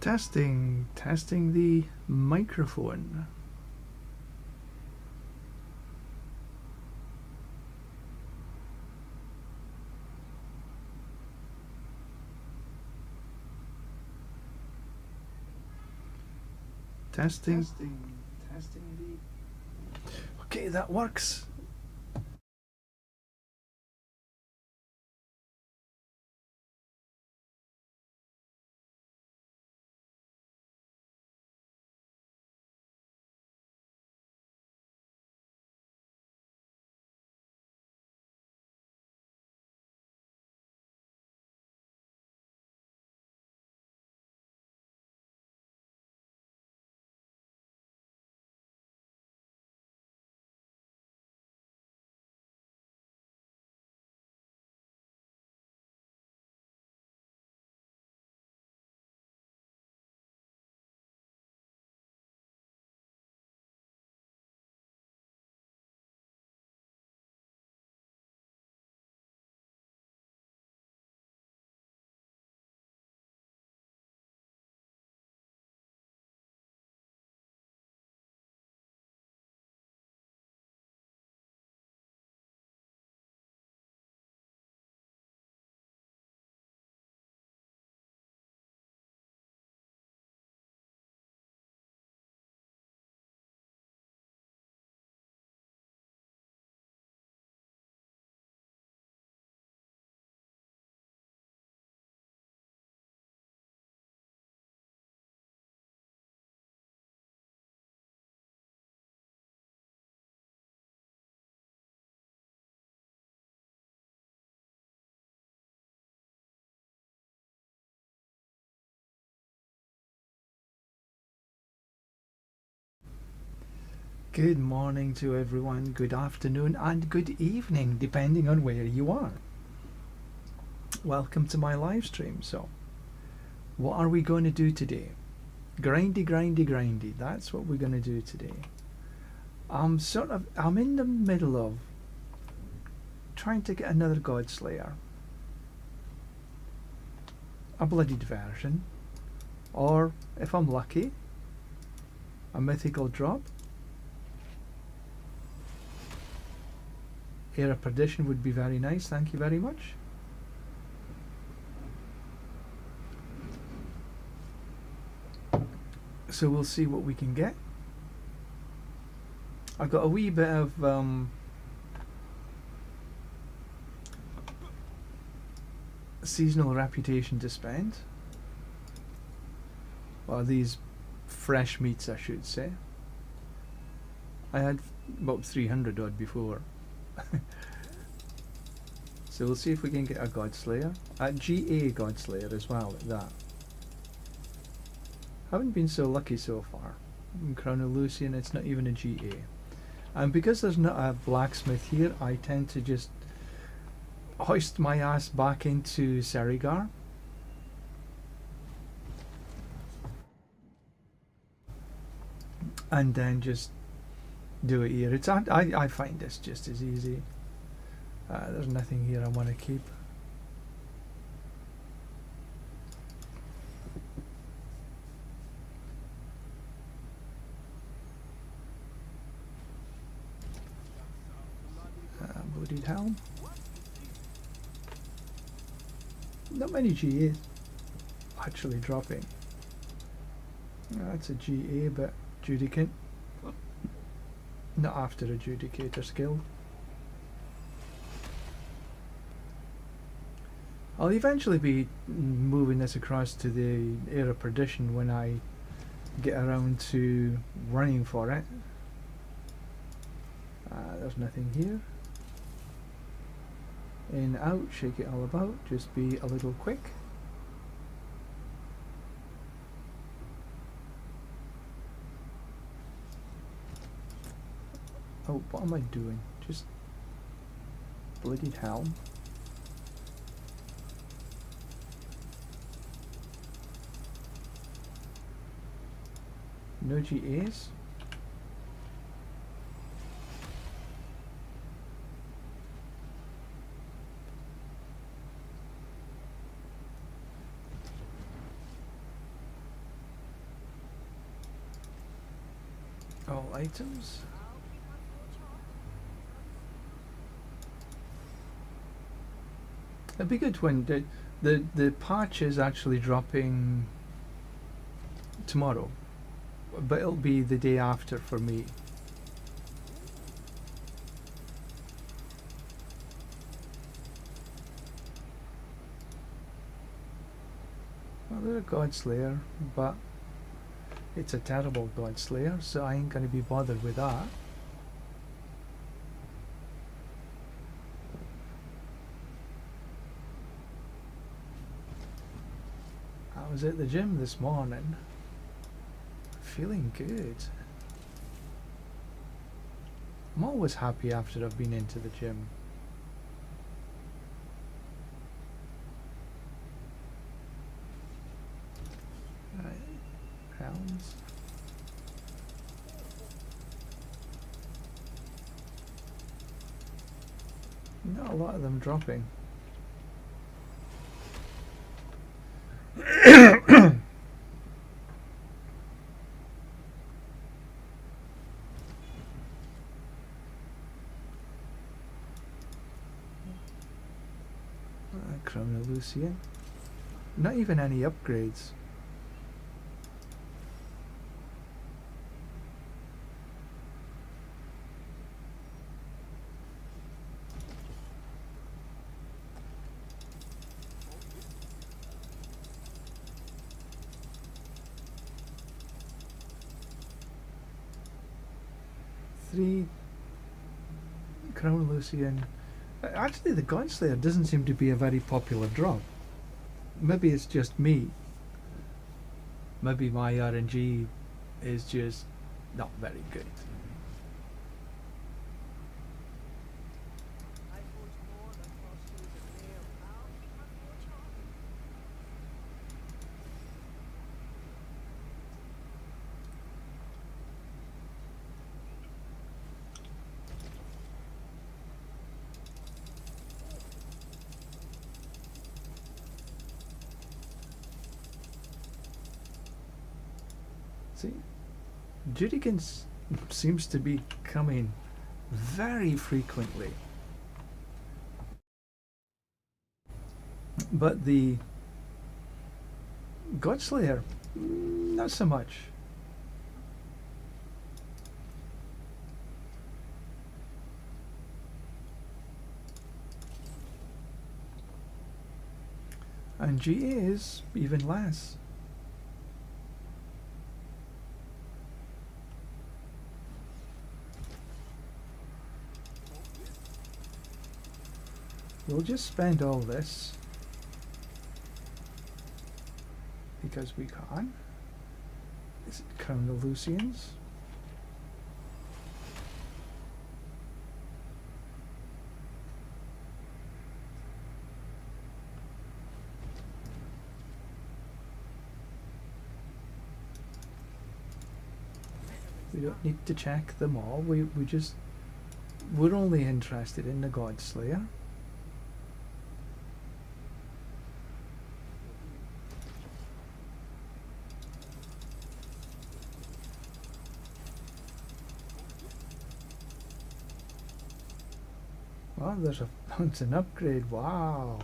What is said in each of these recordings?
Testing the microphone. Testing the. Okay, that works. Good morning to everyone, good afternoon, and good evening, depending on where you are. Welcome to my live stream. So, what are we going to do today? Grindy, grindy, grindy. That's what we're going to do today. I'm in the middle of trying to get another Godslayer. A bloodied version. Or, if I'm lucky, a mythical drop. Era Perdition would be very nice, thank you very much. So we'll see what we can get. I've got a wee bit of seasonal reputation to spend. Well, these fresh meats, I should say. I had about 300 odd before. So we'll see if we can get a Godslayer. A GA Godslayer as well, at that. Haven't been so lucky so far. In Crown of Lucian, it's not even a GA. And because there's not a blacksmith here, I tend to just hoist my ass back into Serigar. And then just do it here. I find this just as easy. There's nothing here I want to keep. Bloodied helm. Not many GAs actually dropping. That's a GA, but Judicant. Not after Adjudicator skill. I'll eventually be moving this across to the Era Perdition when I get around to running for it. There's nothing here. In, out, shake it all about, just be a little quick. Oh, what am I doing? Just bloodied helm. No GAs. all items. It'd be good when the patch is actually dropping tomorrow, but it'll be the day after for me. Well, they're a God Slayer, but it's a terrible God Slayer, so I ain't gonna be bothered with that. I was at the gym this morning, feeling good. I'm always happy after I've been into the gym. Right, rounds. Not a lot of them dropping. Crown of Lucian. Not even any upgrades. Three Crown of Lucian. Actually, the Godslayer doesn't seem to be a very popular drop. Maybe it's just me. Maybe my RNG is just not very good. See, Judican seems to be coming very frequently, but the Godslayer, not so much. And GA is even less. We'll just spend all this because we can. Is it Crown of Lucians? We don't need to check them all. We're only interested in the Godslayer. Well, there's a mountain upgrade. Wow.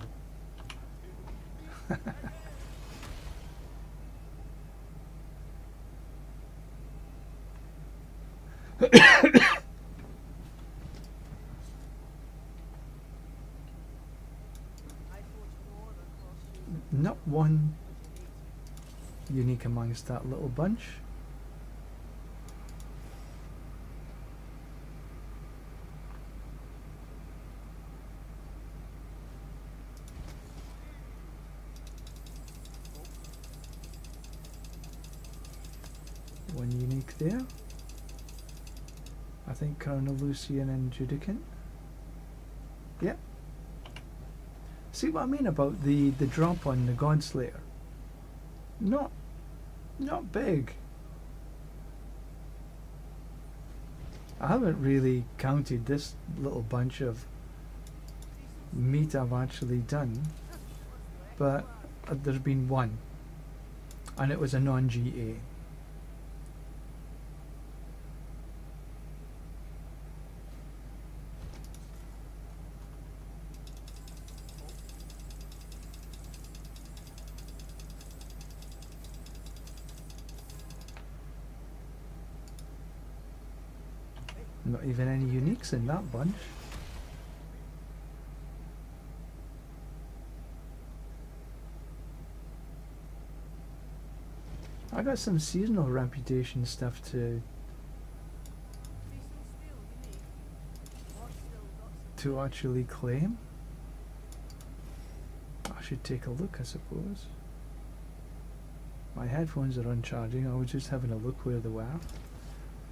Not one unique amongst that little bunch. One unique there. I think Crown of Lucian and Judican. Yep. See what I mean about the drop on the Godslayer? Not big. I haven't really counted this little bunch of meat I've actually done, but there's been one, and it was a non-GA. Not even any uniques in that bunch. I got some seasonal reputation stuff to actually claim. I should take a look, I suppose. My headphones are on charging. I was just having a look where they were,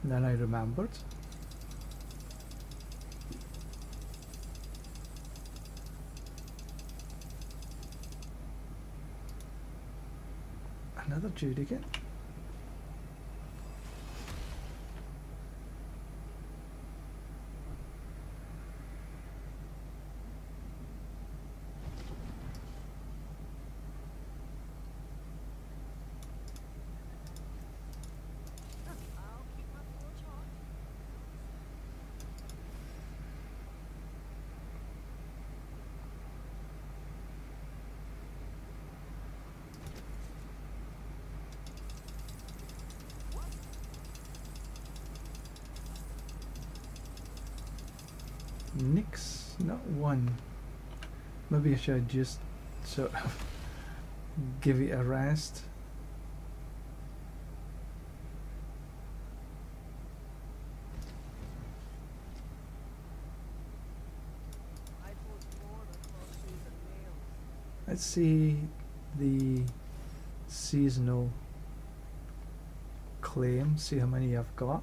and then I remembered. Another Judicate. Nix, not one. Maybe I should just sort of give it a rest. Let's see the seasonal claim, see how many I've got.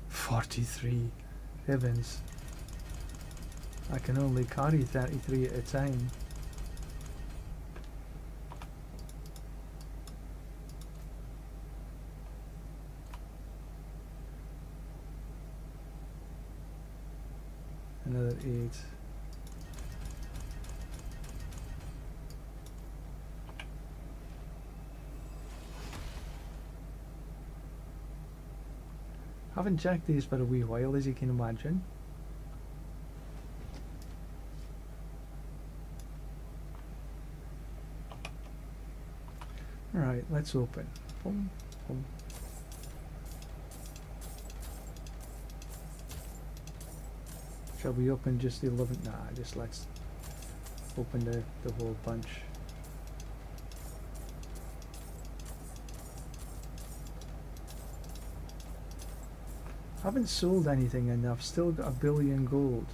43. Heavens. I can only carry 33 at a time. Another 8. Haven't checked these for a wee while, as you can imagine. Right, let's open. Boom, boom. Shall we open just the 11? Nah, just let's open the whole bunch. Haven't sold anything and I've still got 1 billion gold.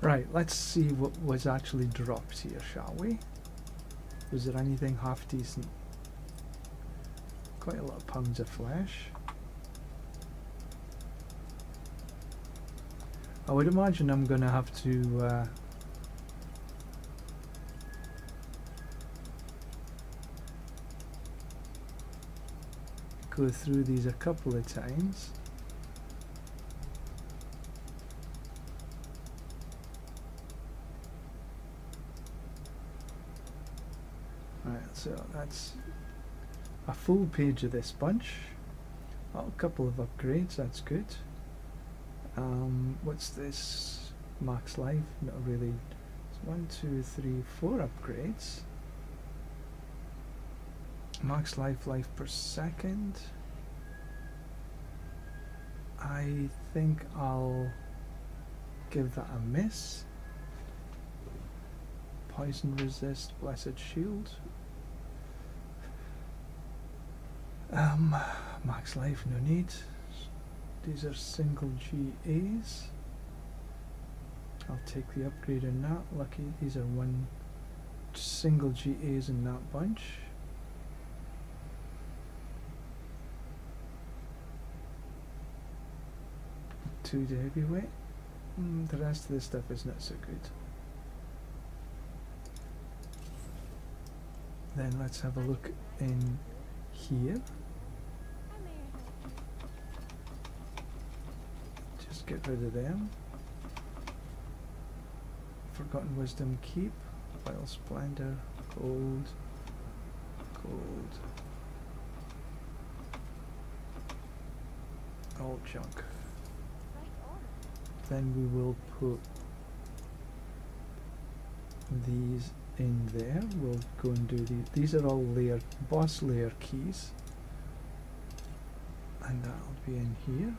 Right, let's see what was actually dropped here, shall we? Was there anything half decent? Quite a lot of pounds of flesh. I would imagine I'm gonna have to go through these a couple of times. Right, so that's a full page of this bunch. Oh, a couple of upgrades, that's good. What's this? Max life? Not really. It's 1, 2, 3, 4 upgrades. Max life per second. I think I'll give that a miss. Poison resist, blessed shield. Max life, no need. These are single GAs. I'll take the upgrade in that. Lucky, these are one single GAs in that bunch. Two to heavyweight. The rest of the stuff is not so good. Then let's have a look in here. Just get rid of them. Forgotten Wisdom keep. Vile Splendor. Gold. Gold. all junk. Then we will put these in there. We'll go and do these are all layer boss layer keys, and that'll be in here.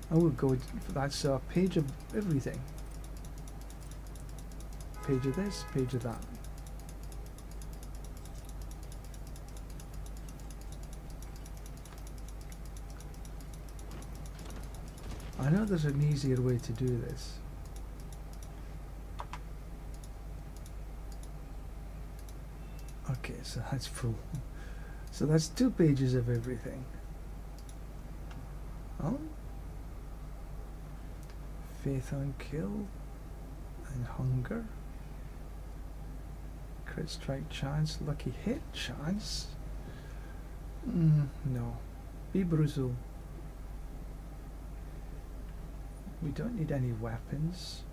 And we'll go, that's a page of everything. Page of this, page of that. I know there's an easier way to do this. Okay, so that's full. So that's 2 pages of everything. Oh? Faith on kill and hunger. Crit strike chance, lucky hit chance. No. Be brutal. We don't need any weapons.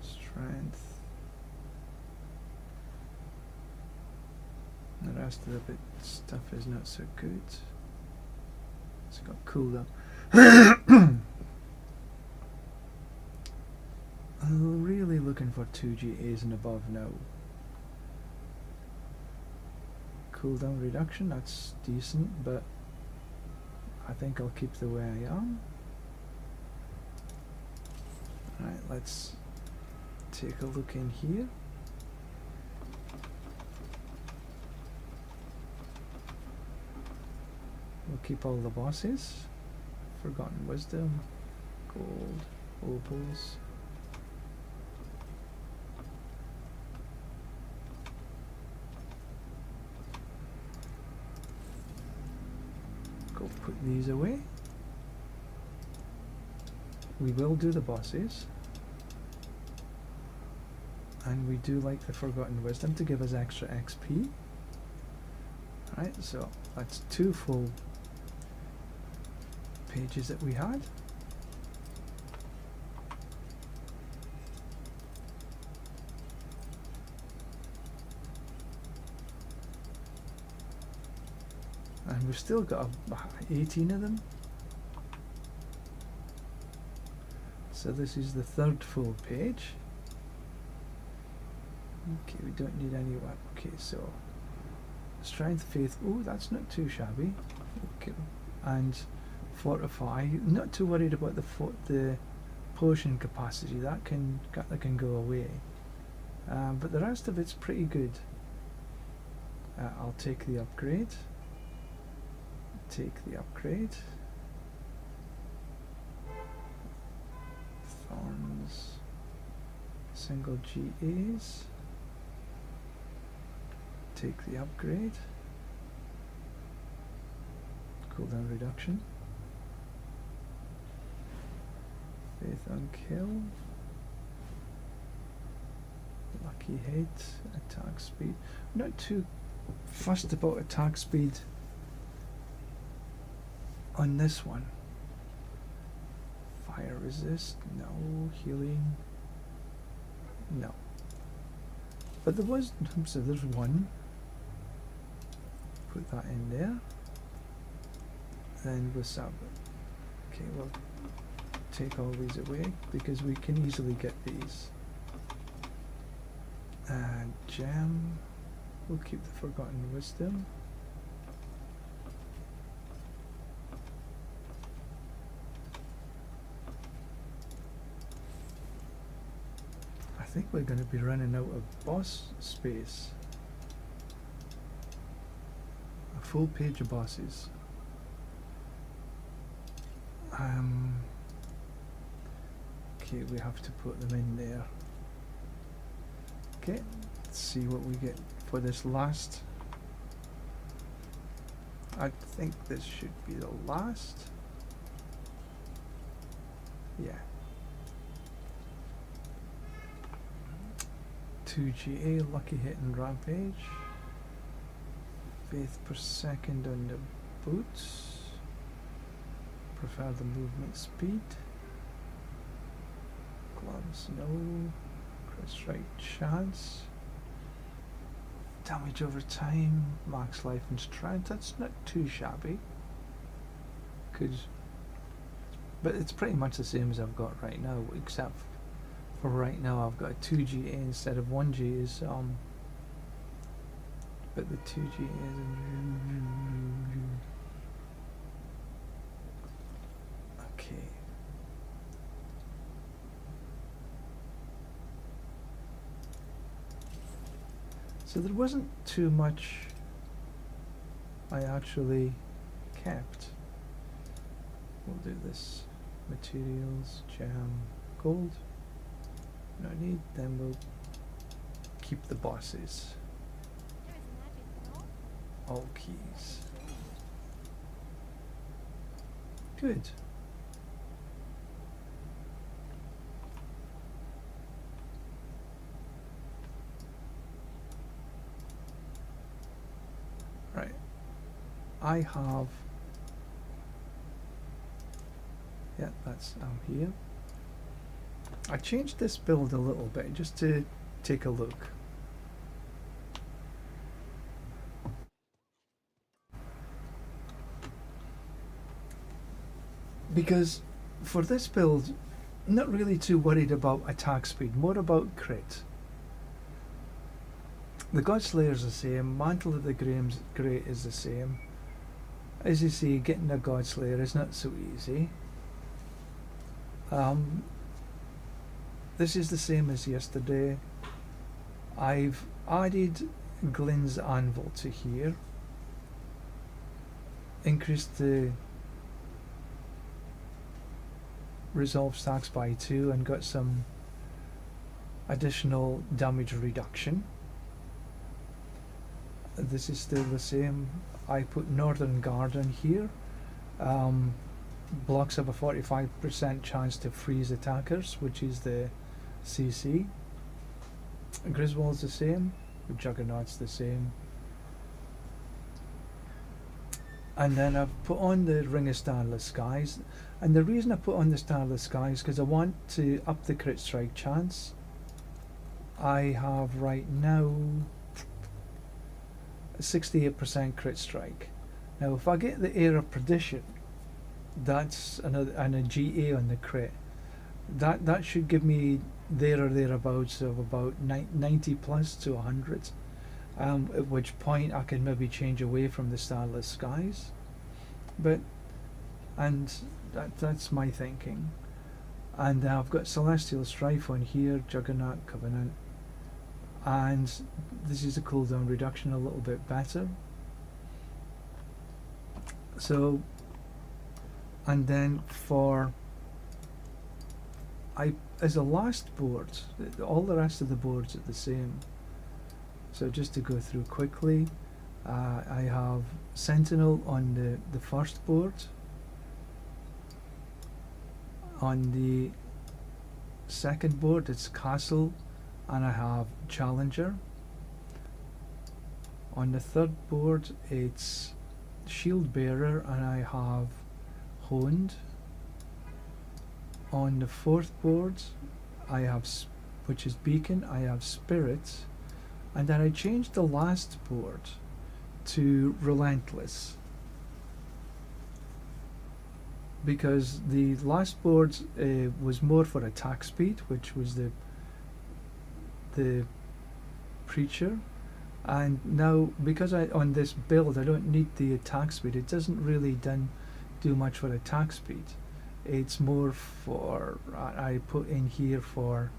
Strength. The rest of the bit stuff is not so good. It's got cooldown. I'm really looking for 2 GAs and above now. Cooldown reduction, that's decent, but I think I'll keep the way I am. Alright, let's take a look in here. We'll keep all the bosses. Forgotten Wisdom, Gold, Opals. Go put these away. We will do the bosses. And we do like the Forgotten Wisdom to give us extra XP. Alright, so that's 2 full pages that we had. And we've still got 18 of them. So this is the 3rd full page. Okay, we don't need any weapon. Okay, so strength, faith. Oh, that's not too shabby. Okay, and fortify. Not too worried about the potion capacity. That can go away. But the rest of it's pretty good. I'll take the upgrade. Take the upgrade. Thorns. Single GAs. Take the upgrade. Cooldown reduction. Faith on kill. Lucky hit. Attack speed. I'm not too fussed about attack speed on this one. Fire resist. No. Healing. No. But there was, so there's one. Put that in there. Then we'll sub it. Okay, we'll take all these away because we can easily get these. And gem. We'll keep the Forgotten Wisdom. I think we're going to be running out of boss space. A full page of bosses. Okay, we have to put them in there. Okay, let's see what we get for this last. I think this should be the last. Yeah. 2 GA, lucky hit and rampage. Faith per second on the boots. Prefer the movement speed. Gloves, no. Crit strike chance. Damage over time, max life and strength. That's not too shabby. But it's pretty much the same as I've got right now, except for right now I've got a 2GA instead of 1G is but the 2G is okay. So there wasn't too much I actually kept. We'll do this. Materials, gem, gold. No need, then we'll keep the bosses. All keys. Good. Right. I have. Yeah, that's here. I changed this build a little bit just to take a look. Because for this build, not really too worried about attack speed, more about crit. The Godslayer's the same, Mantle of the Great is the same. As you see, getting a Godslayer is not so easy. This is the same as yesterday. I've added Glynn's Anvil to here. Increased the resolve stacks by 2 and got some additional damage reduction. This is still the same. I put Northern Guard on here. Blocks have a 45% chance to freeze attackers, which is the CC. Griswold's the same, Juggernaut's the same. And then I've put on the Ring of Starless Skies, and the reason I put on the Starless Skies because I want to up the crit strike chance. I have right now a 68% crit strike. Now if I get the Air of Perdition, that's another, and a GA on the crit, that should give me there or thereabouts of about 90 plus to 100. At which point I can maybe change away from the Starless Skies, and that's my thinking. And I've got Celestial Strife on here, Juggernaut, Covenant, and this is a cooldown reduction a little bit better. So, and then for as a last board, all the rest of the boards are the same. So just to go through quickly, I have Sentinel on the first board. On the second board it's Castle, and I have Challenger. On the third board it's Shield Bearer, and I have Honed. On the fourth board I have, which is Beacon, I have Spirit. And then I changed the last board to Relentless, because the last board was more for attack speed, which was the Preacher, and now because on this build I don't need the attack speed, it doesn't really do much for attack speed. It's more for, I put in here for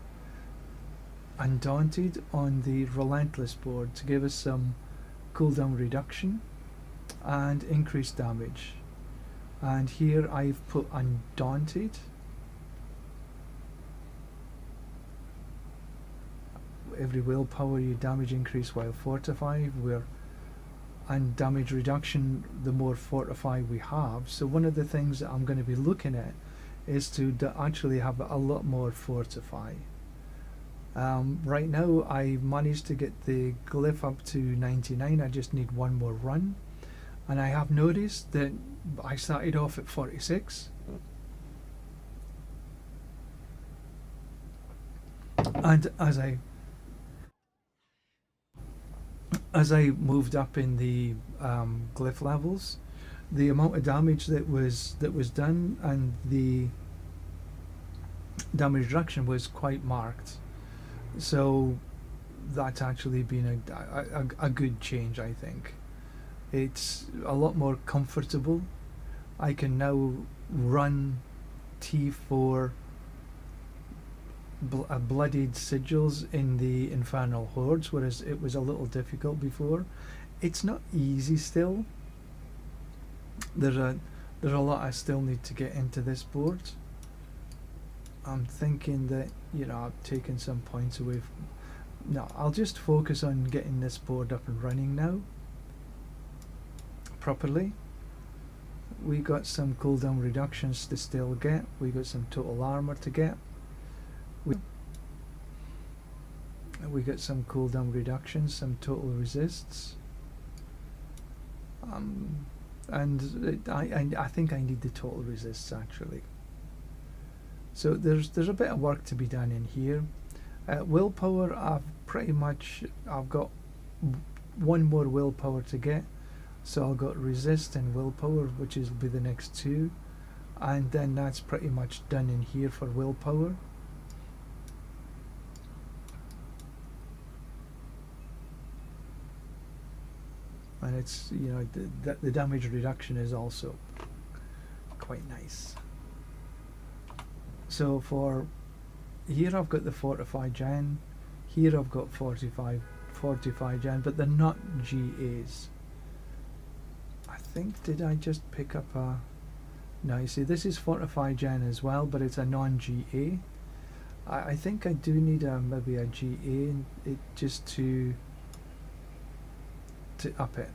Undaunted on the Relentless board to give us some cooldown reduction and increased damage. And here I've put Undaunted. Every willpower you damage increase while fortified, and damage reduction the more fortified we have. So one of the things that I'm going to be looking at is to actually have a lot more fortify. Right now I managed to get the glyph up to 99, I just need one more run, and I have noticed that I started off at 46, as I moved up in the glyph levels, the amount of damage that was done and the damage reduction was quite marked. So that's actually been a good change, I think. It's a lot more comfortable. I can now run T4 bloodied sigils in the Infernal Hordes, whereas it was a little difficult before. It's not easy still. There's a lot I still need to get into this board. I'm thinking that, you know, I've taken some points away from... No, I'll just focus on getting this board up and running now properly. We got some cooldown reductions to still get. We got some total armor to get. We got some cooldown reductions, some total resists. And I think I need the total resists actually. So there's a bit of work to be done in here. Willpower, I've got one more willpower to get. So I've got resist and willpower, which will be the next two. And then that's pretty much done in here for willpower. And it's, you know, the damage reduction is also quite nice. So for here I've got the 45 gen, here I've got 45 gen, but they're not GAs. I think, did I just pick up a... No, you see this is 45 gen as well, but it's a non-GA. I think I do need maybe a GA it just to up it.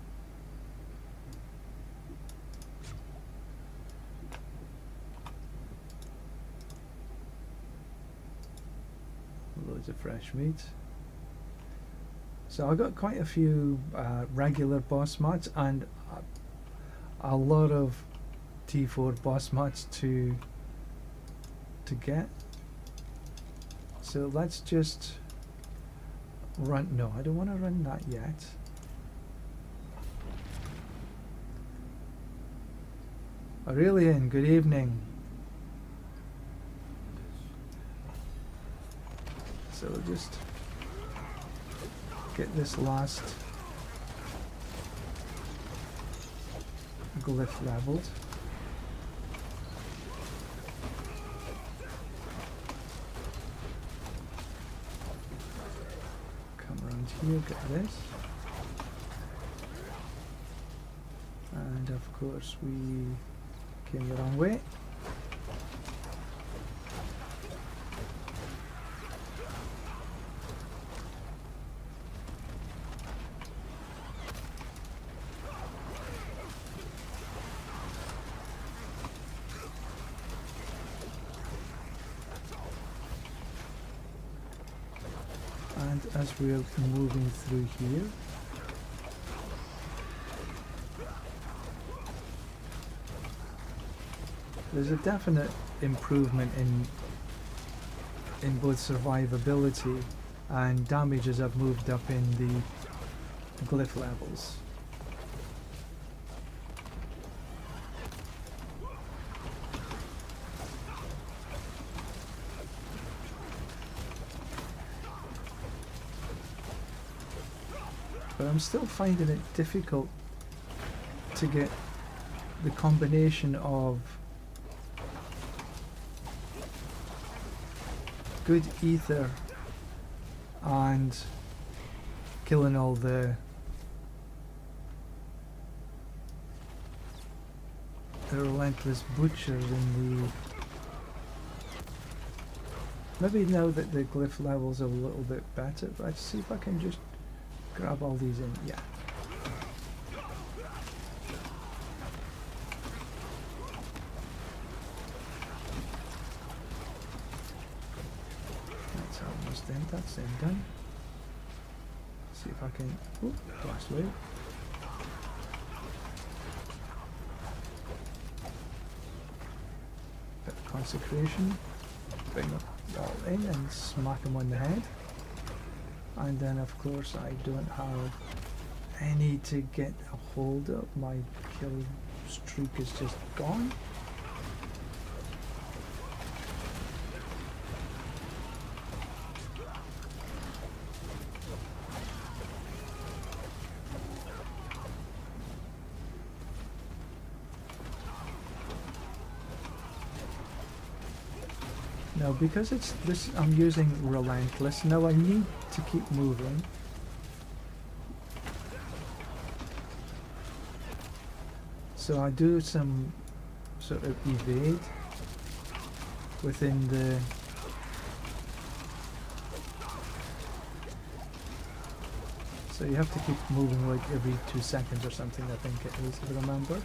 Loads of fresh meat. So I got quite a few regular boss mods and a lot of T4 boss mods to get. So let's just run... No, I don't want to run that yet. Aurelian, good evening. So we'll just get this last glyph leveled. Come around here, get this. And of course we came the wrong way. And as we're moving through here, there's a definite improvement in both survivability and damage as I've moved up in the glyph levels. But I'm still finding it difficult to get the combination of good ether and killing all the relentless butchers in the... Maybe now that the glyph levels are a little bit better, but let's see if I can just grab all these in. Yeah. That's almost done. That's then done. See if I can... Oop, last wave. Bit of consecration. Bring them all in and smack them on the head. And then of course I don't have I need to get a hold of my kill streak is just gone. Now because it's this, I'm using Relentless. Now I need to keep moving. So I do some sort of evade within the so you have to keep moving like every 2 seconds or something, I think it is, if I remember.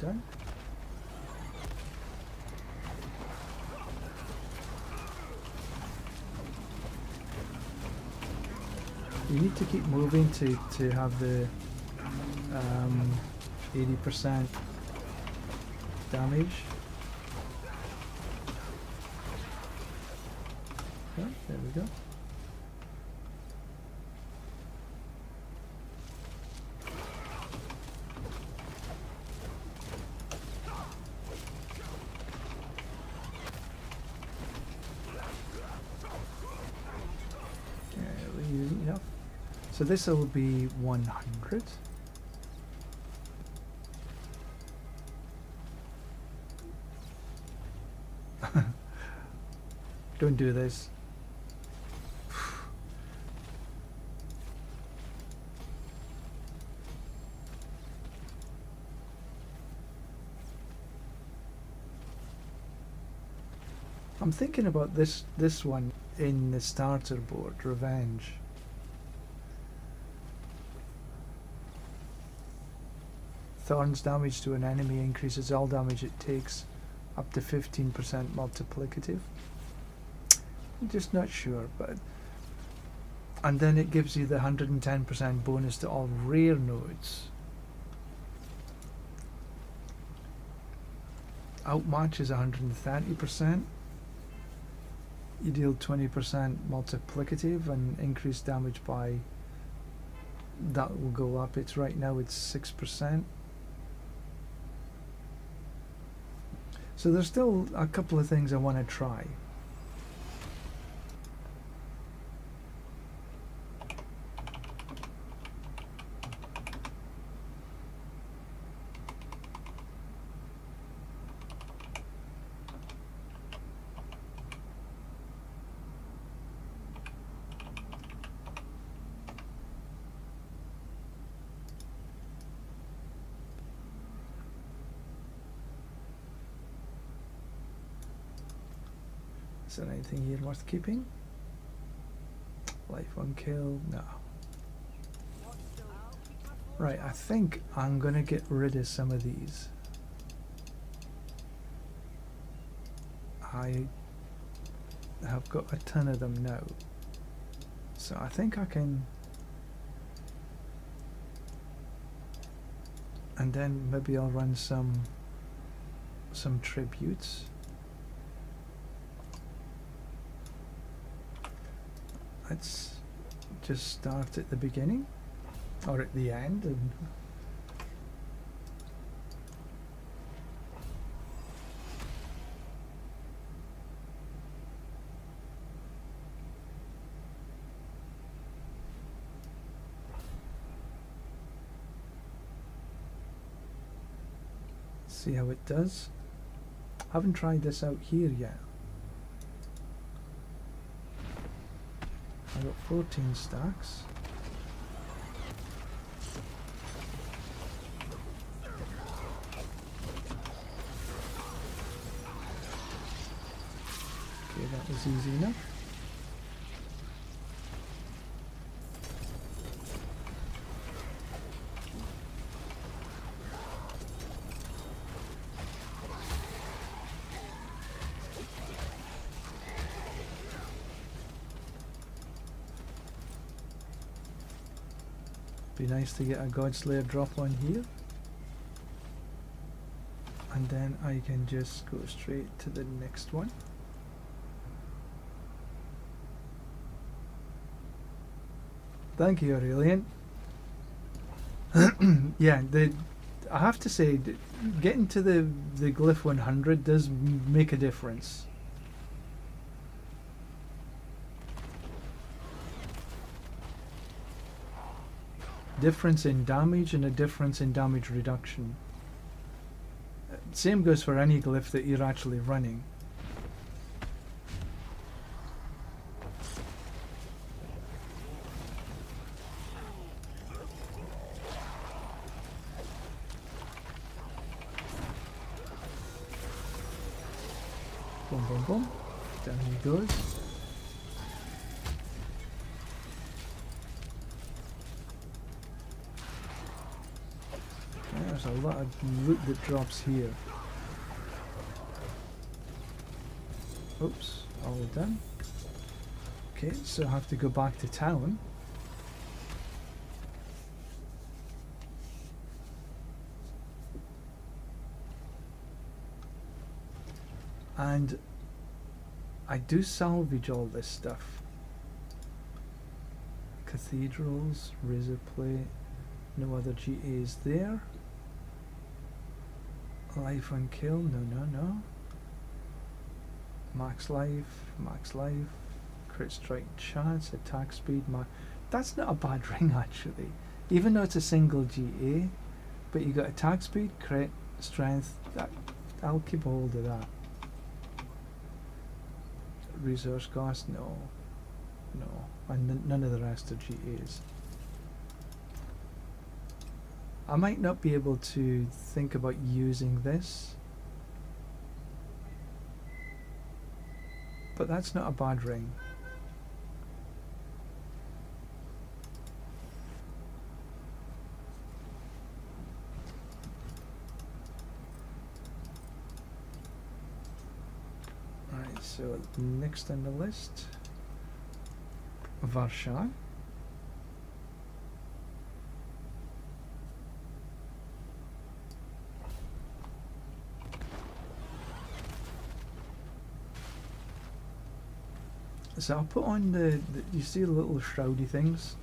Done. You need to keep moving to have the 80% damage. Yeah, there we go. So this will be 100. Don't do this. I'm thinking about this one in the starter board, Revenge. Thorns damage to an enemy increases all damage it takes up to 15% multiplicative. I'm just not sure, but and then it gives you the 110% bonus to all rare nodes. Outmatch is 130%. You deal 20% multiplicative and increase damage by that will go up. It's right now it's 6%. So there's still a couple of things I want to try. Is there anything here worth keeping? Life on kill? No. Right, I think I'm gonna get rid of some of these. I have got a ton of them now. So I think I can, and then maybe I'll run some tributes. Let's just start at the beginning or at the end and see how it does. I haven't tried this out here yet. I got 14 stacks. Okay, that was easy enough. Be nice to get a Godslayer drop on here. And then I can just go straight to the next one. Thank you, Aurelian. Yeah, I have to say, getting to the glyph 100 does make a difference. Difference in damage and a difference in damage reduction. Same goes for any glyph that you're actually running. Boom, boom, boom. Down he goes. There's a lot of loot that drops here. Oops, all done. Okay, so I have to go back to town. And I do salvage all this stuff. Cathedrals, razor plate, no other GAs there. Life on kill, no. Max life, crit strike chance, attack speed, that's not a bad ring actually. Even though it's a single GA, but you got attack speed, crit, strength, I'll keep a hold of that. Resource cost, no. And none of the rest are GAs. I might not be able to think about using this, but that's not a bad ring. Alright, so next on the list, Varshan. So I'll put on the you see the little shroudy things?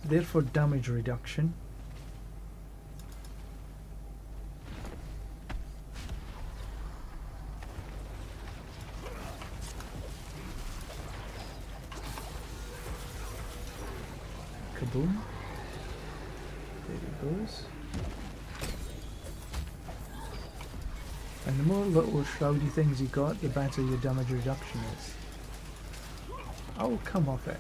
They're for damage reduction. Kaboom. There it goes. And the more little shroudy things you got, the better your damage reduction is. Oh, come off it.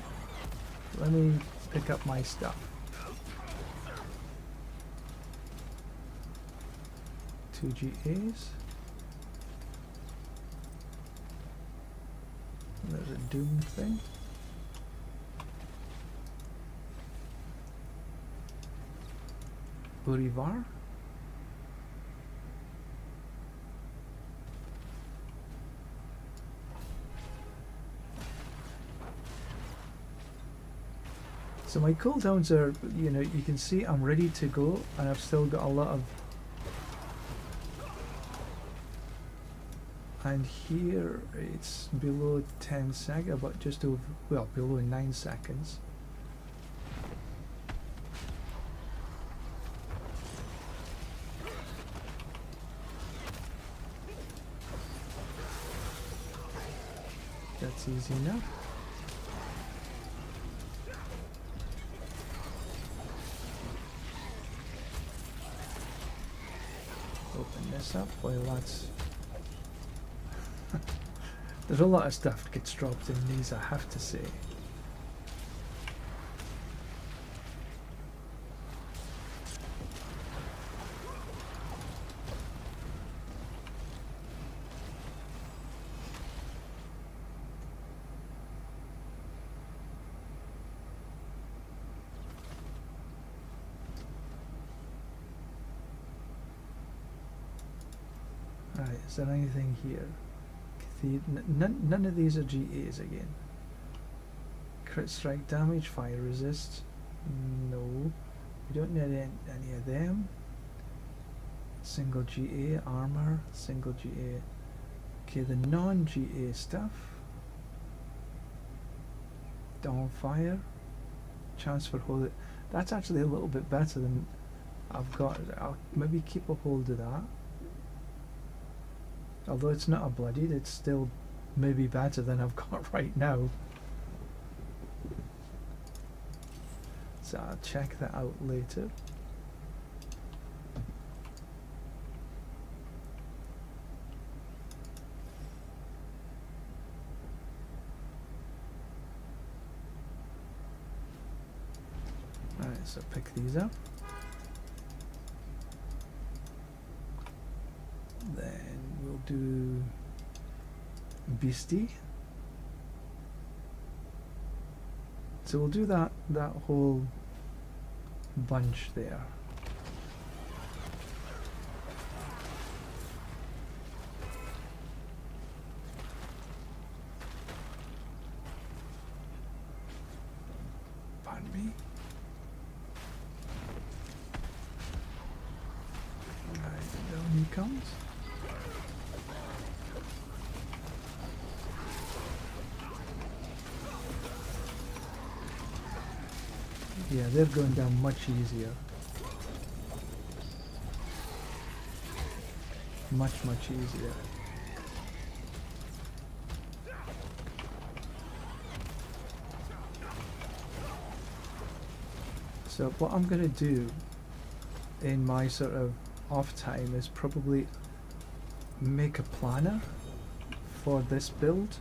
Let me pick up my stuff. Two GAs. There's a Doom thing. Urivar. So my cooldowns are, you can see I'm ready to go, and I've still got a lot of... And here it's below 10 seconds, but just over, well, below 9 seconds. That's easy enough. Open this up while that's... There's a lot of stuff that gets dropped in these, I have to say. Right, is there anything here? None of these are GAs again. Crit strike damage, fire resist, no. We don't need any of them. Single GA armor, single GA. Okay, the non-GA stuff. Dawn fire. Chance for hold. That's actually a little bit better than I've got. I'll maybe keep a hold of that. Although it's not a bloodied, it's still maybe better than I've got right now. So I'll check that out later. Alright, so pick these up. Then we'll do Beastie. So we'll do that whole bunch there. Pardon me. Alright, down he comes. Yeah, they're going down much easier. Much easier. So what I'm going to do in my sort of off time is probably make a planner for this build.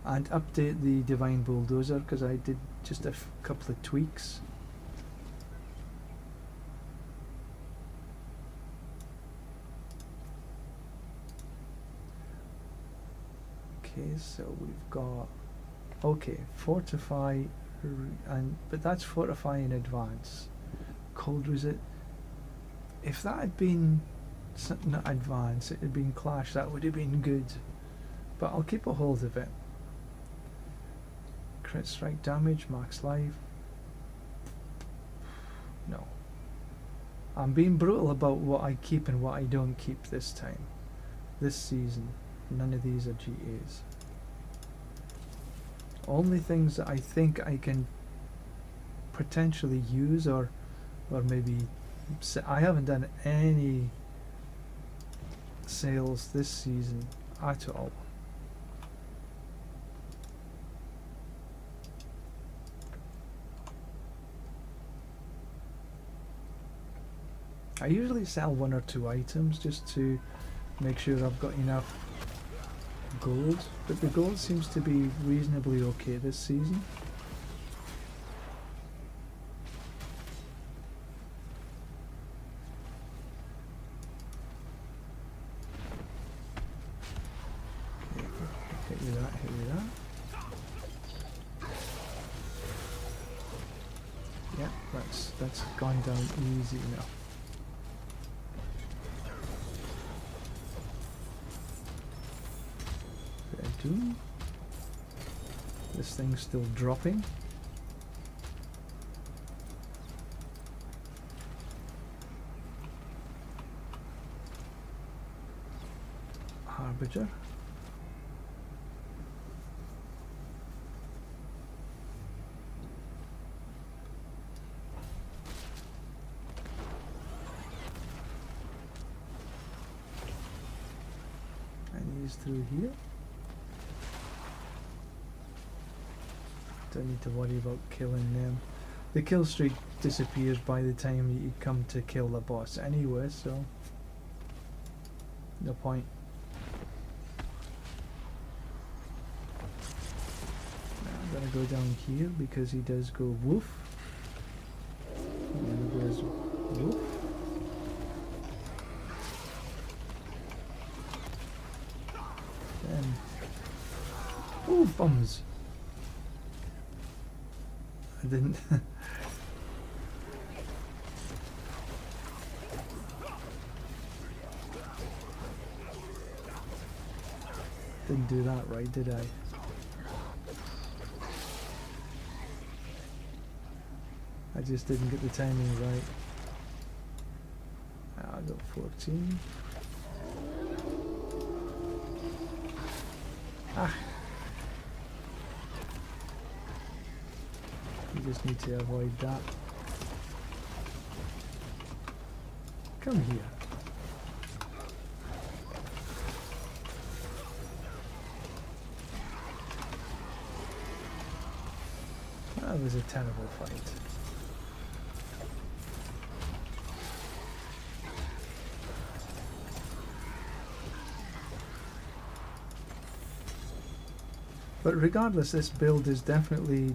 And update the Divine Bulldozer because I did just a couple of tweaks. Okay, so we've got fortify, but that's fortify in advance. Cold resist. If that had been not advance, it had been clash. That would have been good. But I'll keep a hold of it. Crit strike damage, max life. No. I'm being brutal about what I keep and what I don't keep this time. This season, none of these are GAs. Only things that I think I can potentially use or maybe I haven't done any sales this season at all. I usually sell 1 or 2 items just to make sure I've got enough gold, but the gold seems to be reasonably okay this season. Hit you that, hit you that. Yeah, that's gone down easy enough. This thing's still dropping. Harbinger. And he's through here. Don't need to worry about killing them. The kill streak disappears by the time you come to kill the boss anyway, so no point. Now I'm gonna go down here because he does go woof. And then he goes woof. Then ooh, bums. I didn't didn't do that right, did I? just didn't get the timing right. I got 14. Ah! You just need to avoid that. Come here. That was a terrible fight. But regardless, this build is definitely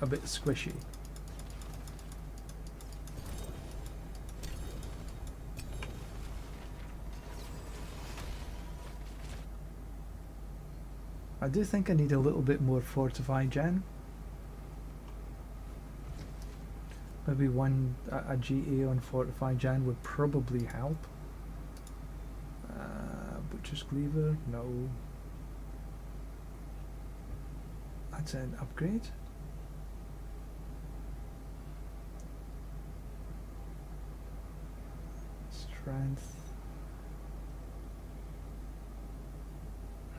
a bit squishy. I do think I need a little bit more fortify gen. Maybe a GA on fortify gen would probably help. Butcher's Cleaver, no. That's an upgrade. Strength.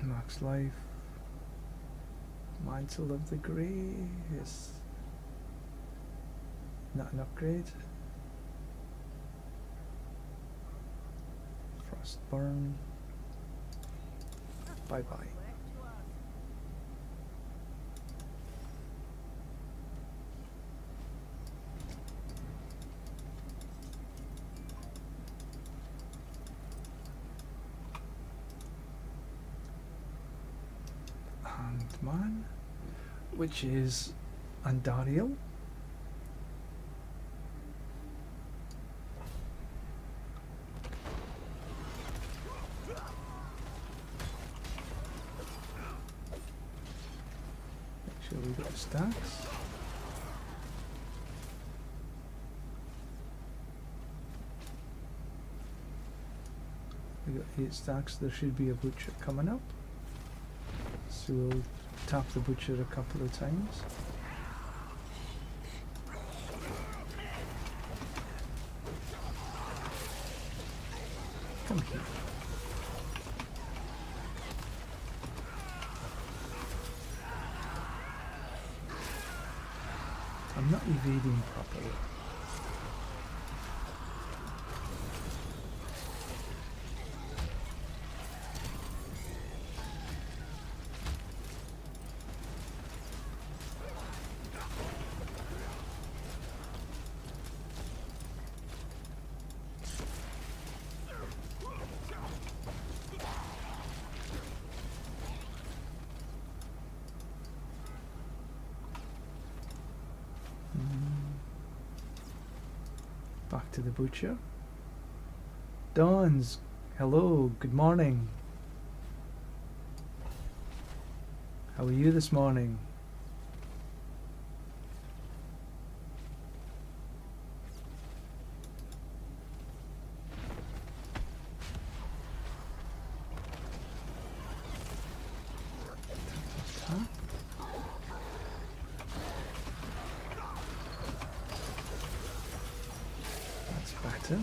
Max life. Mantle of the Grey is not an upgrade. Frostburn. Bye bye. Man, which is Andariel. Make sure we got stacks. We got 8 stacks. There should be a butcher coming up. So we'll tap the butcher a couple of times. Come here. I'm not evading properly. Back to the butcher. Dawns, hello, good morning. How are you this morning? Better.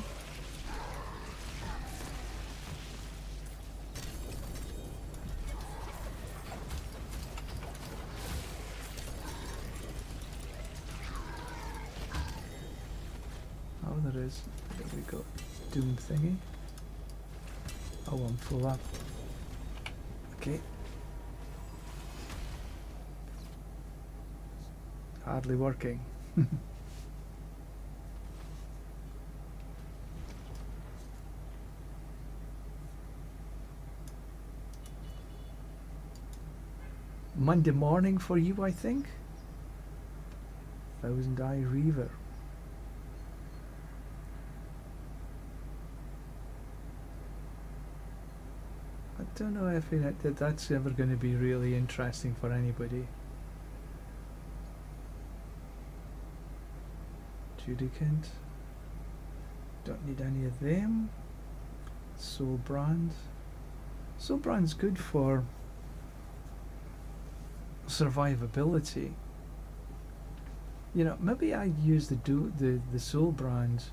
Oh, there is. There we go. Doom thingy. Oh, I'm full up. Okay. Hardly working. Monday morning for you, I think. Thousand Eye Reaver. I don't know if that's ever going to be really interesting for anybody. Judicant. Don't need any of them. Soul Brand. Soul Brand's good for survivability. You know, maybe I use the soul brand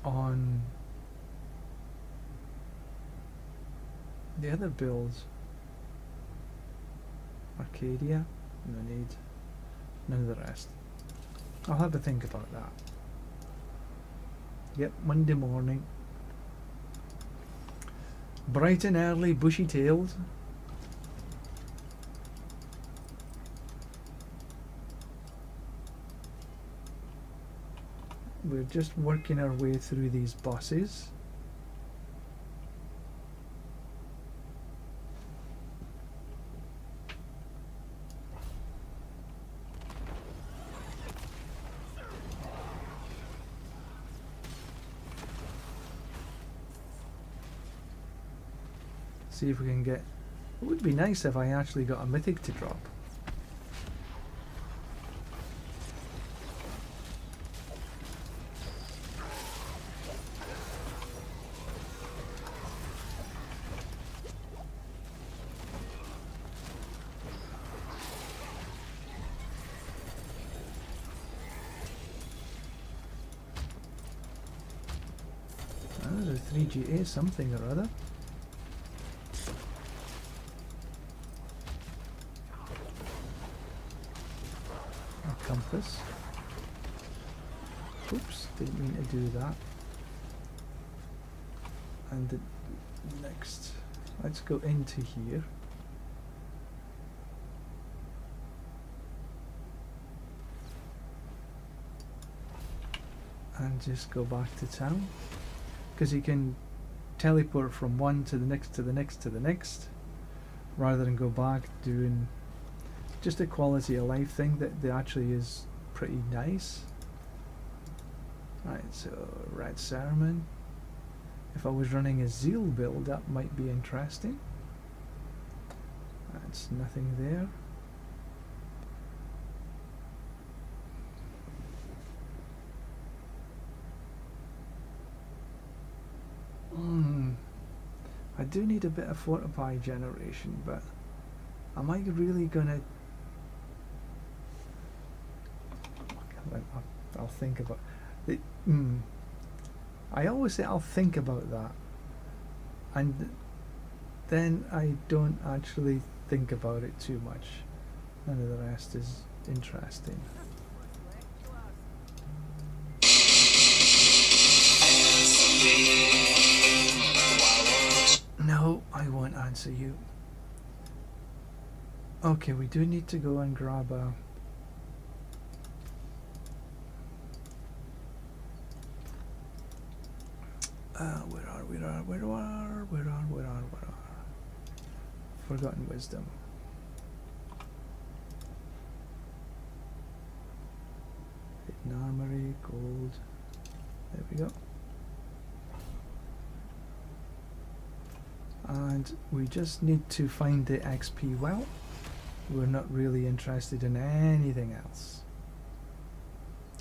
on the other builds. Arcadia, no need. None of the rest. I'll have a think about that. Yep, Monday morning. Bright and early, bushy-tailed. We're just working our way through these bosses. See if we can get... It would be nice if I actually got a mythic to drop. There's a 3GA something or other. Compass. Oops, didn't mean to do that. And the next, let's go into here. And just go back to town. Because you can teleport from one to the next to the next to the next, rather than go back doing just a quality of life thing that actually is pretty nice. Right, so Red Sermon. If I was running a Zeal build, that might be interesting. That's nothing there. I do need a bit of fortify generation, but am I really gonna... I'll think about it. I always say I'll think about that, and then I don't actually think about it too much. None of the rest is interesting. No, I won't answer you. Okay, we do need to go and grab a... Where are? Forgotten Wisdom. Hidden Armory, gold. There we go. And we just need to find the XP well. We're not really interested in anything else.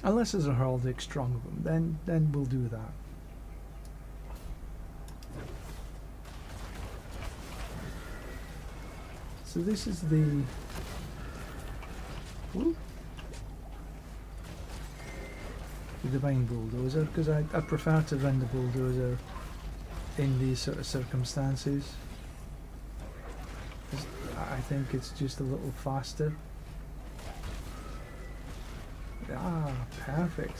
Unless there's a heraldic strongroom, then we'll do that. So this is the... Whoop, the Divine Bulldozer, because I prefer to run the Bulldozer in these sort of circumstances. I think it's just a little faster. Ah, perfect.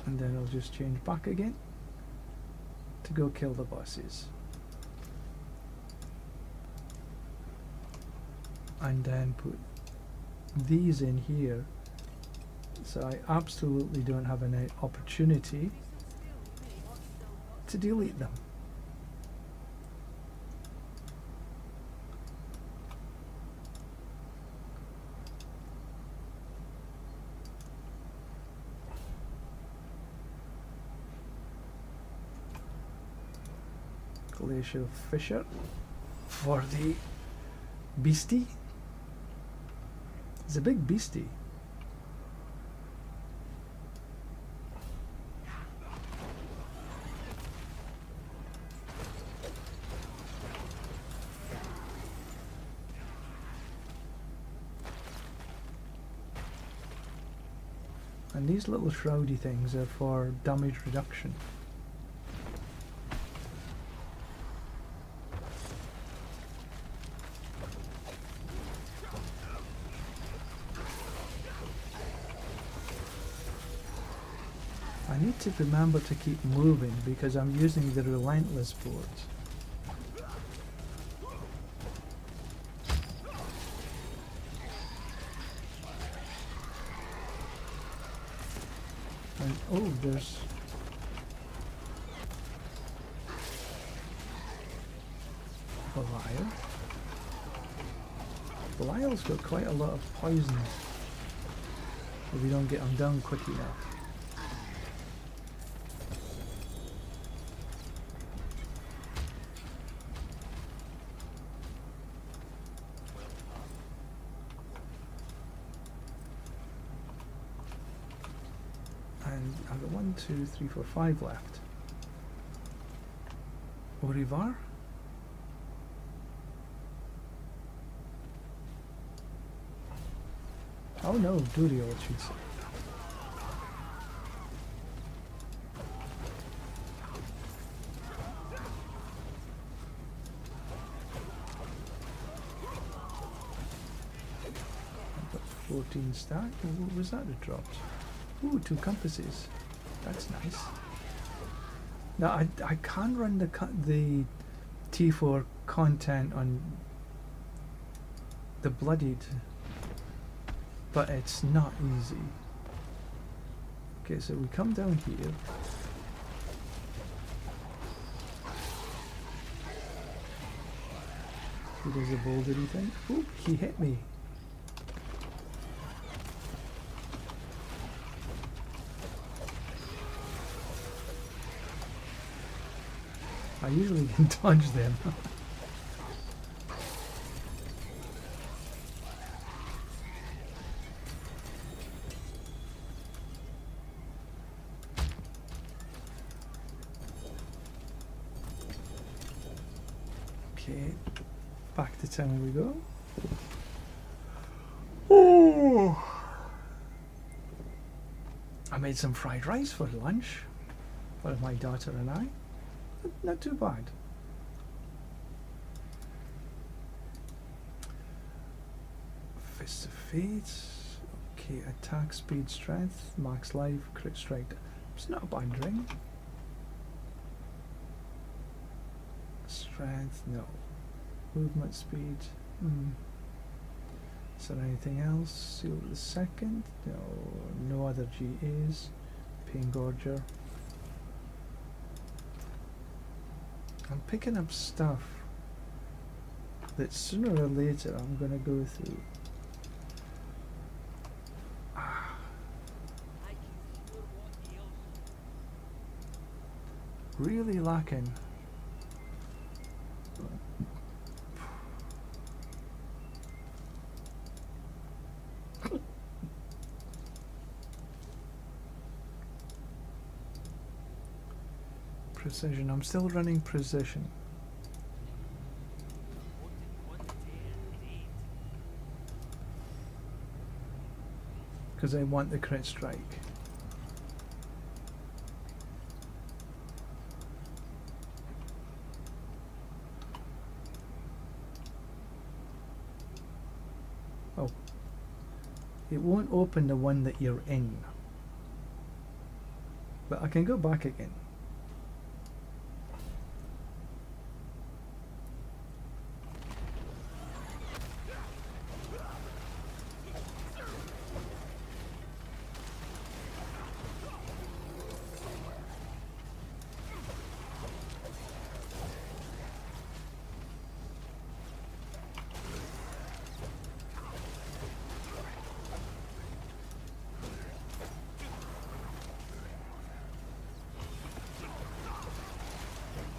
And then I'll just change back again to go kill the bosses. And then put these in here, so I absolutely don't have any opportunity to delete them. Glacial Fissure. for the beastie. It's a big beastie. And these little shroudy things are for damage reduction. I need to remember to keep moving because I'm using the relentless board. And oh, there's Belial. Belial's got quite a lot of poison if we don't get him down quick enough. I've got 1, 2, 3, 4, 5 left. Orivar? Oh no, Duriel it should say. I've got 14 stack. What was that that dropped? Ooh, 2 compasses. That's nice. Now I can run the T4 content on the bloodied, but it's not easy. Okay, so we come down here. He does a bouldery thing. Ooh, he hit me. I usually can dodge them. Okay, back to town we go. Oh! I made some fried rice for lunch for my daughter and I. Not too bad. Fist of Fate. Okay, attack, speed, strength, max life, crit strike. It's not a bad ring. Strength, no. Movement speed. Is there anything else? Seal the second? No. No other GAs. Pain Gorger. I'm picking up stuff that sooner or later I'm going to go through. Really lacking. Precision. I'm still running precision. Because I want the crit strike. Oh. It won't open the one that you're in. But I can go back again.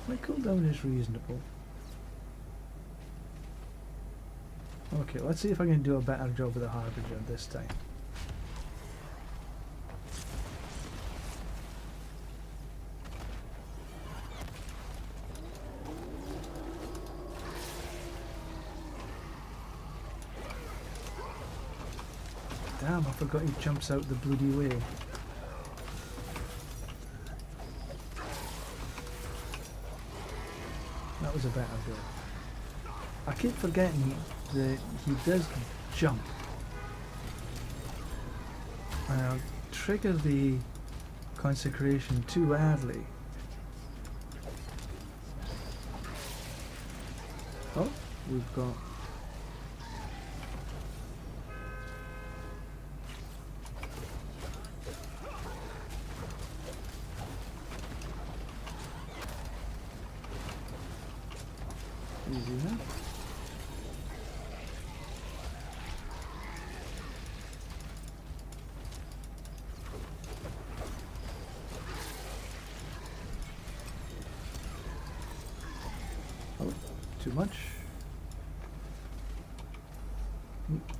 My cooldown is reasonable. Okay, let's see if I can do a better job with the Harbinger this time. Damn, I forgot he jumps out the bloody way. That was a better go. I keep forgetting that he does jump. And I'll trigger the consecration too early. Oh, we've got... Easy enough. Oh, too much.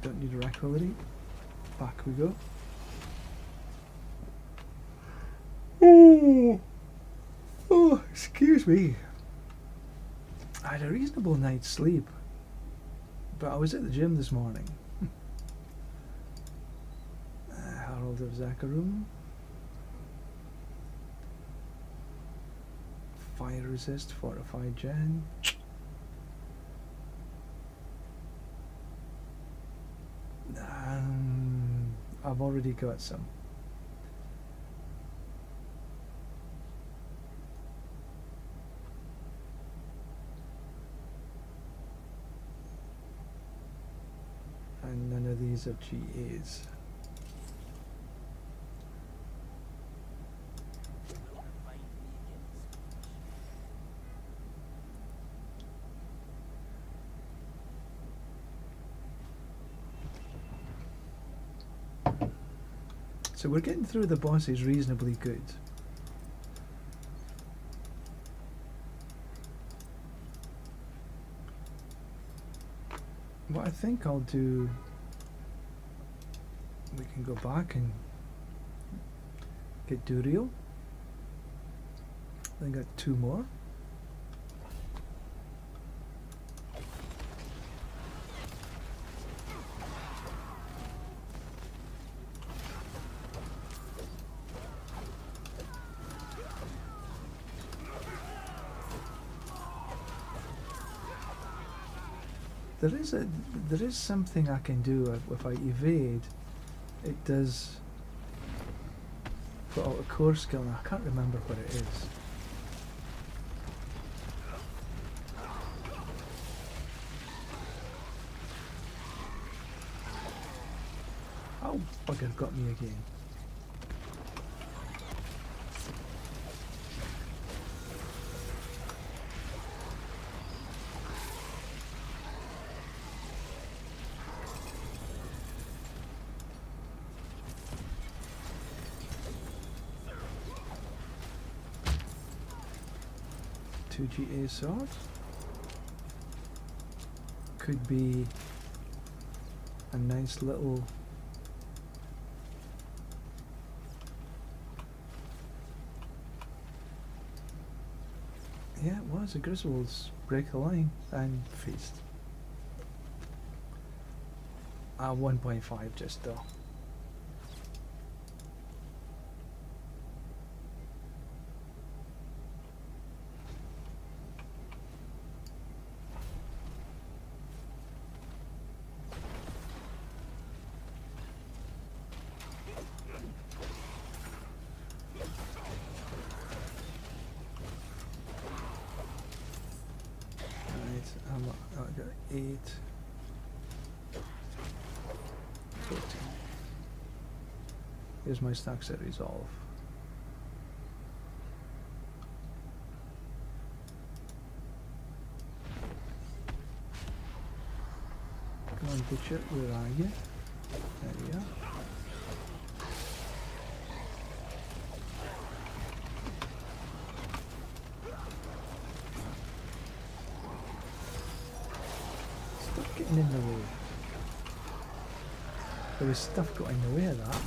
Don't need a rack already. Back we go. Oh, excuse me. I had a reasonable night's sleep, but I was at the gym this morning. Herald of Zakharum. Fire resist, fortified gen. I've already got some. And none of these are GAs. So we're getting through the bosses reasonably good. What I think I'll do, we can go back and get Duriel. Then got 2 more. There is something I can do if I evade. It does put out a core skill, and I can't remember what it is. Oh, bugger got me again. Two GA sword could be a nice little yeah, it was a Griswold's break the line and feast. 1.5 just though. I got 8, 14. Here's my stacks at resolve. Come on, Butcher, where are you? There we are. Stop getting in the way. There was stuff got in the way of that.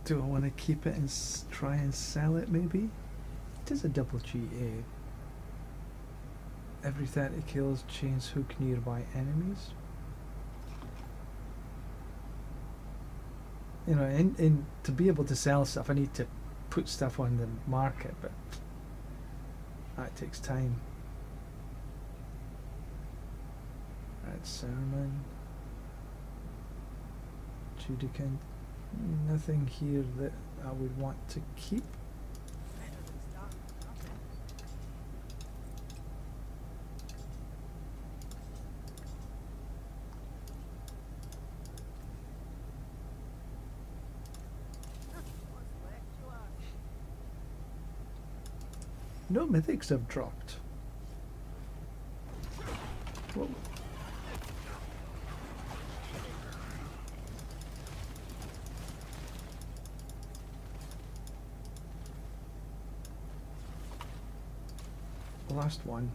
Do I want to keep it and try and sell it maybe? It is a double GA. Every 30 kills chains hook nearby enemies. You know, in to be able to sell stuff I need to put stuff on the market, but that takes time. Red Sermon. Judicant. Nothing here that I would want to keep. No mythics have dropped. Whoa. Last one.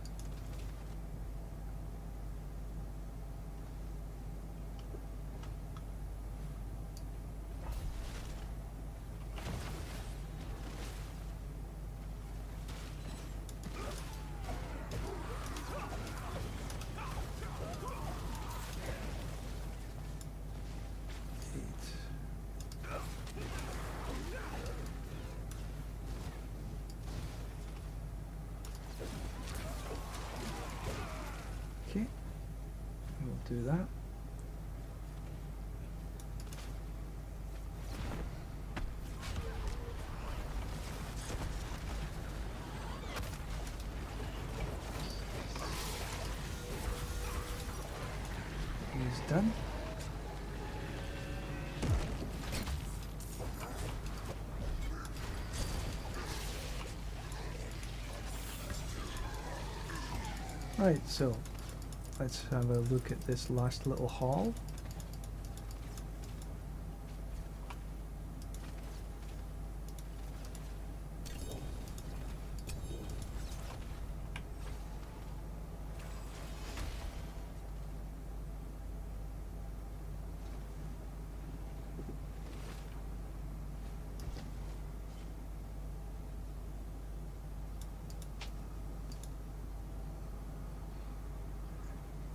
Okay, we'll do that. He's done. Right, so let's have a look at this last little hall.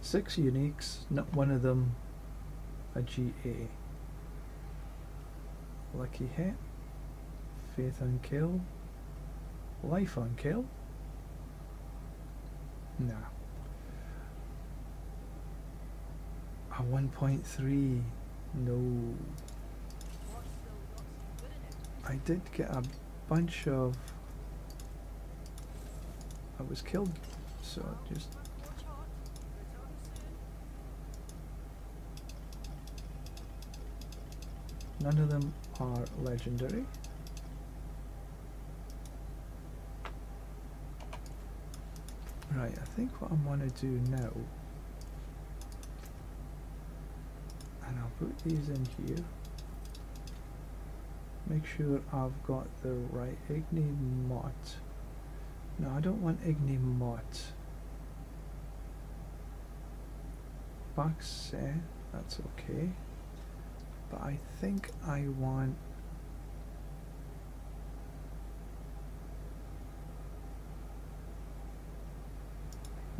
Six uniques, not one of them a GA. Lucky hit, faith on kill, life on kill. Nah. A 1.3. No. I did get a bunch of. I was killed, so just. None of them are legendary. Right, I think what I'm going to do now, and I'll put these in here, make sure I've got the right Igni Mott. No, I don't want Igni Mott. Baxe, that's okay. But I think I want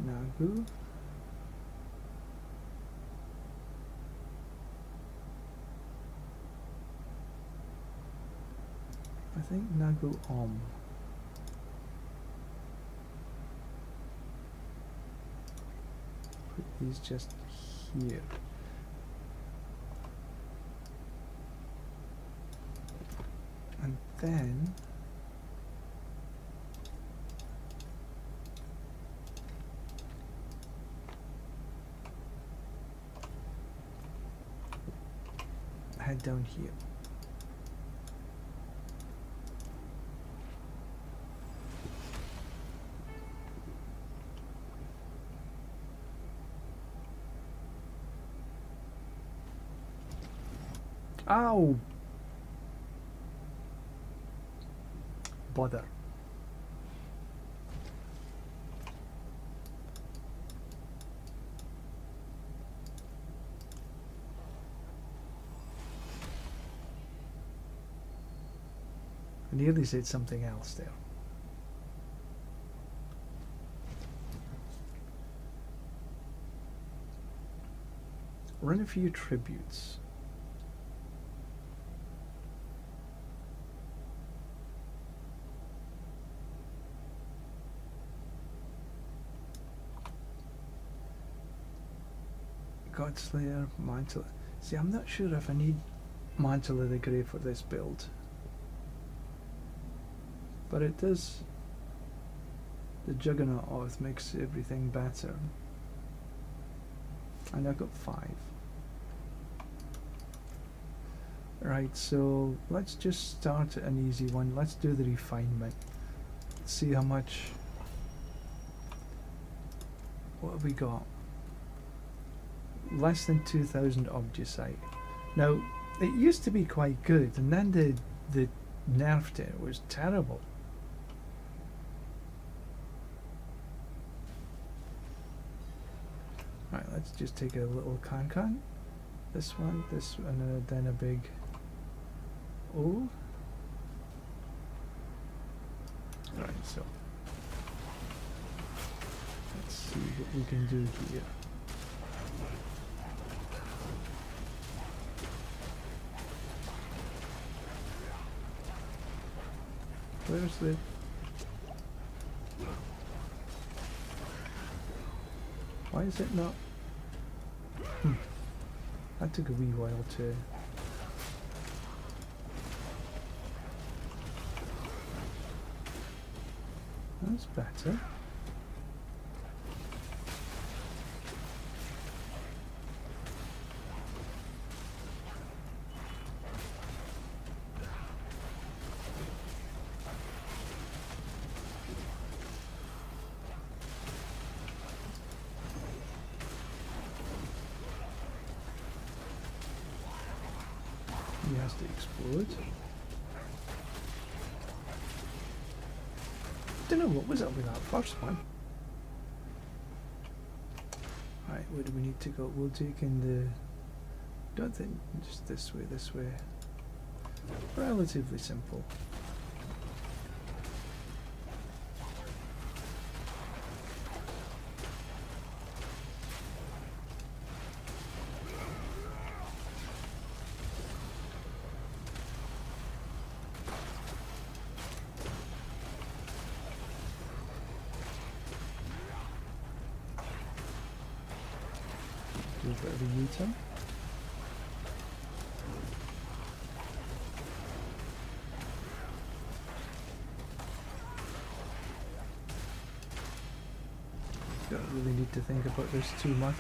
Nagu. I think Nagu Om. Put these just here. And then head down here. Ow! Bother. I nearly said something else there. Run a few tributes. Godslayer, Mantle. See, I'm not sure if I need Mantle of the Grave for this build. But it does. The Juggernaut Oath makes everything better. And I've got 5. Right, so let's just start at an easy one. Let's do the refinement. See how much. What have we got? Less than 2,000 Obducite. Now, it used to be quite good, and then they nerfed it. It was terrible. Right, let's just take a little can. This one, and then a big O. Right, so let's see what we can do here. Where's the... Why is it not... That took a wee while to... That's better. He has to explode. Don't know what was up with that first one. Right, where do we need to go? We'll take in the... Don't think... Just this way, this way. Relatively simple. Do a bit of a U-turn. Don't really need to think about this too much.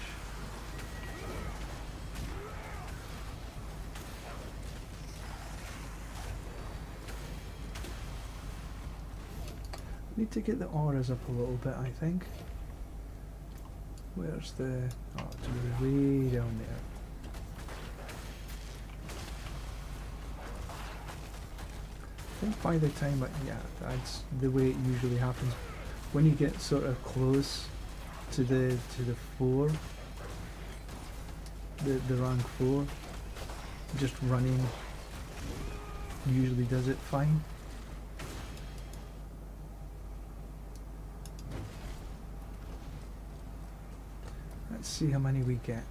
Need to get the auras up a little bit, I think. Where's the... Oh, it's way down there. I think by the time... yeah, that's the way it usually happens. When you get sort of close to the 4, the rank 4, just running usually does it fine. Let's see how many we get.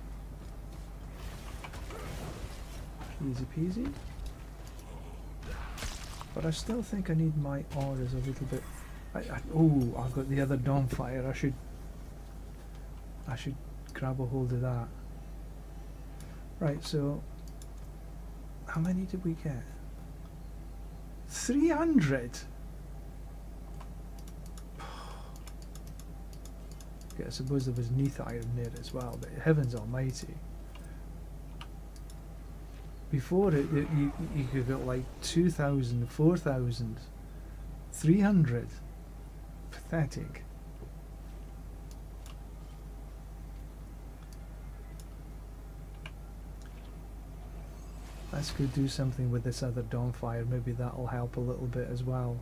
Easy peasy. But I still think I need my auras a little bit. Oh, I've got the other Dawnfire. I should grab a hold of that. Right, so how many did we get? 300. I suppose there was Neath Iron there as well, but heavens almighty. Before you could get like 2,000, 4,000, 300. Pathetic. let's go do something with this other Dawnfire. Maybe that'll help a little bit as well.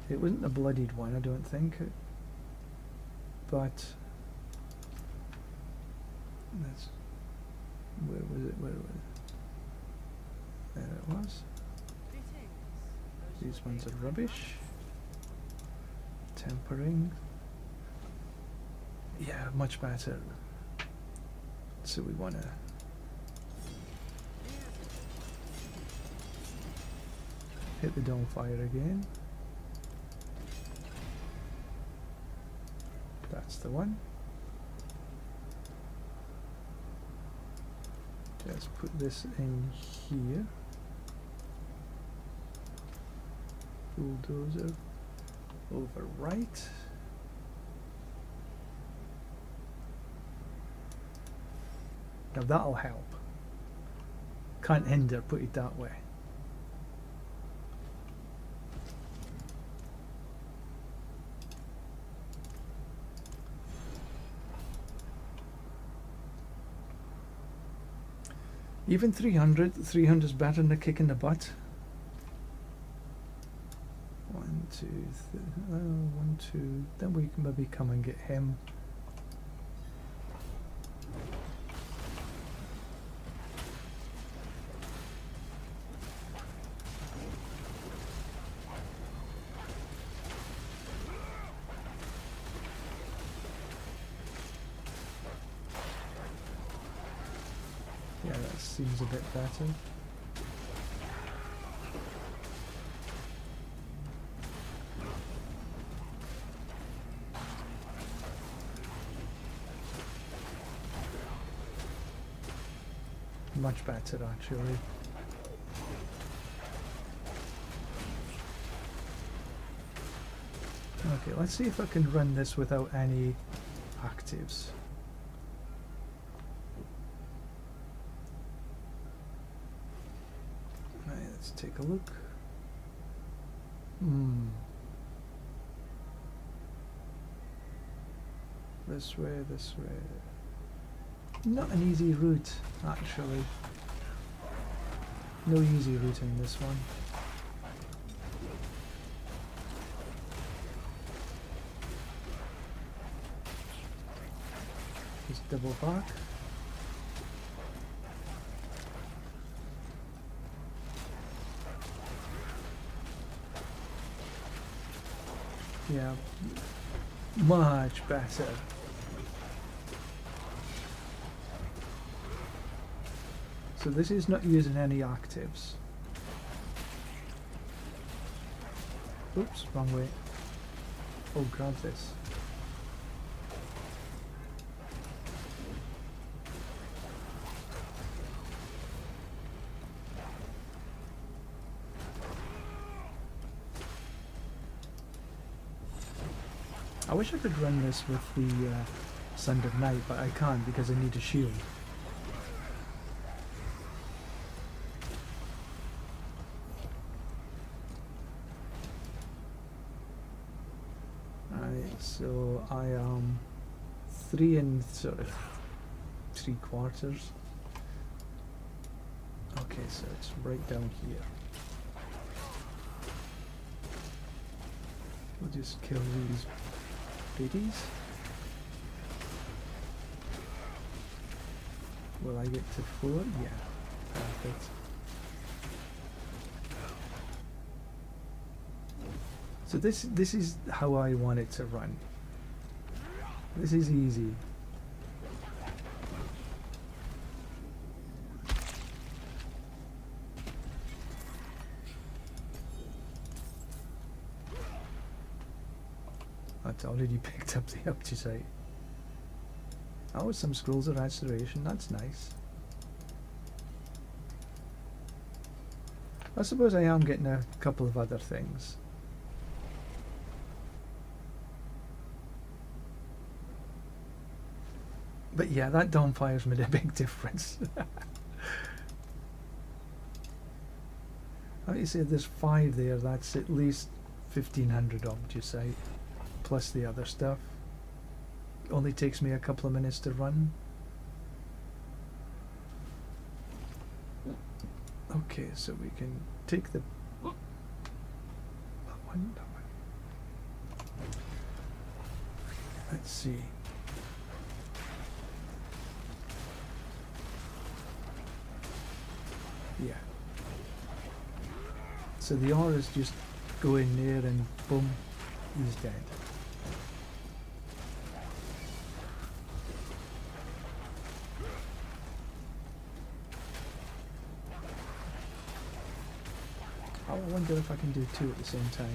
It wasn't a bloodied one, I don't think. But that's, where was it? Where was it? There it was. These ones are rubbish. Tempering. Yeah, much better. So we want to hit the Dawnfire again. That's the one. Just put this in here. Bulldozer over right. Now that'll help. Can't hinder, put it that way. Even 300 is better than a kick in the butt. 1, 2, 1, 2. Then we can maybe come and get him. Yeah, that seems a bit better. Much better, actually. Okay, let's see if I can run this without any actives. Right, let's take a look. This way, this way. Not an easy route, actually. No easy route in this one. Just double back. Yeah, much better. So this is not using any actives. Oops, wrong way. Oh, grab this. I wish I could run this with the Sand of Night, but I can't because I need a shield. So I am 3 3/4. Okay, so it's right down here. We'll just kill these biddies. Will I get to 4? Yeah, perfect. So this is how I want it to run. This is easy. That's already picked up the Optisite. Oh, some scrolls of restoration, that's nice. I suppose I am getting a couple of other things. But yeah, that Dawnfire's made a big difference. Like you said, there's 5 there, that's at least 1500 Optisite, plus the other stuff. Only takes me a couple of minutes to run. Okay, so we can take the that one. Let's see. Yeah. So the auras just go in there and boom, he's dead. I wonder if I can do two at the same time.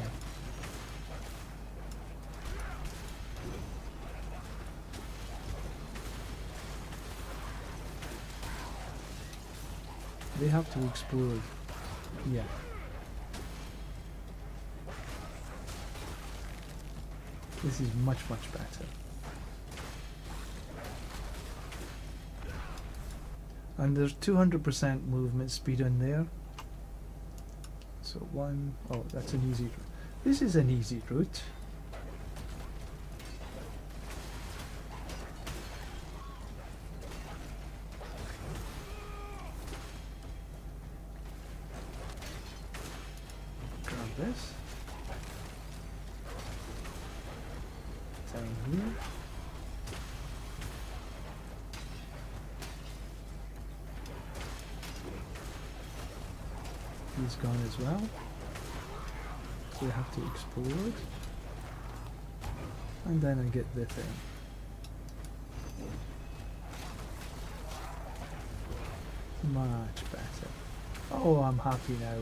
They have to explode. Yeah. This is much, much better. And there's 200% movement speed on there. So one, oh, that's an easy route. This is an easy route. Grab this. Down here. He's gone as well. So we have to explode. And then I get the thing. Much better. Oh, I'm happy now.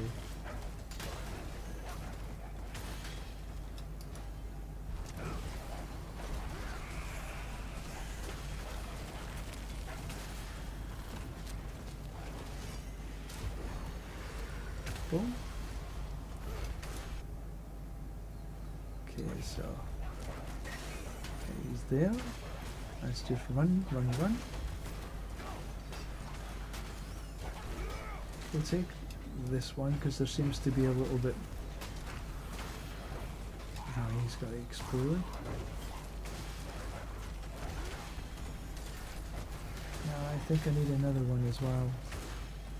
Boom. Okay, so he's there. Let's just run, run, run. We'll take this one because there seems to be a little bit. Now he's got to explode. Now I think I need another one as well.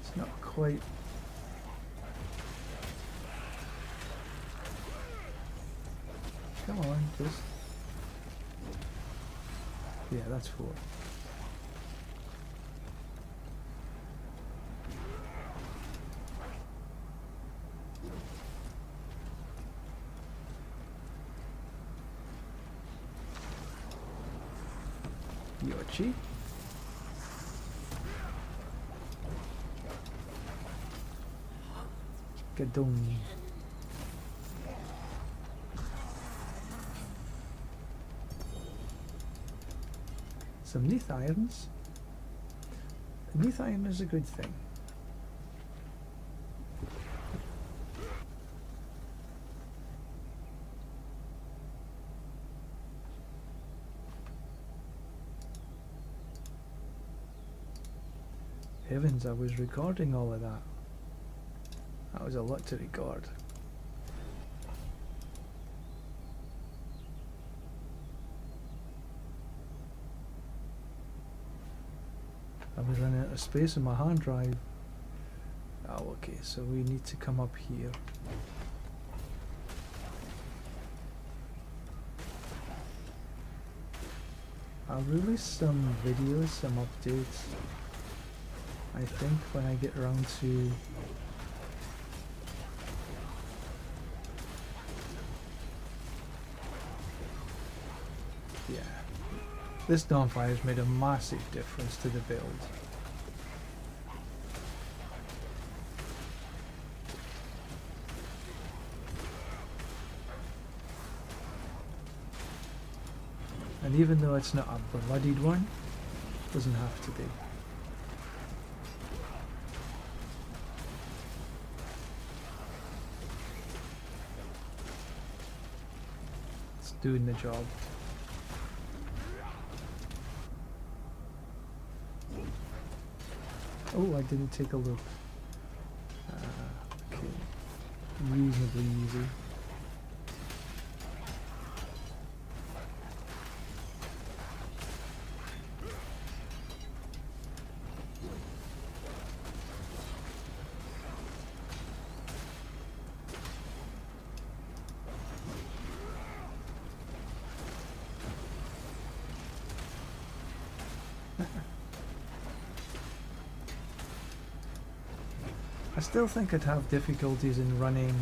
It's not quite. Come on, just. Yeah, that's 4. Yoshi. Gadong. Some Neath irons. Neath iron is a good thing. Heavens, I was recording all of that. That was a lot to record. I was running out of space on my hard drive. Oh, okay, so we need to come up here. I'll release some videos, some updates. I think when I get around to this Dawnfire has made a massive difference to the build. And even though it's not a bloodied one, it doesn't have to be. It's doing the job. Oh, I didn't take a look. Okay, reasonably easy. I still think I'd have difficulties in running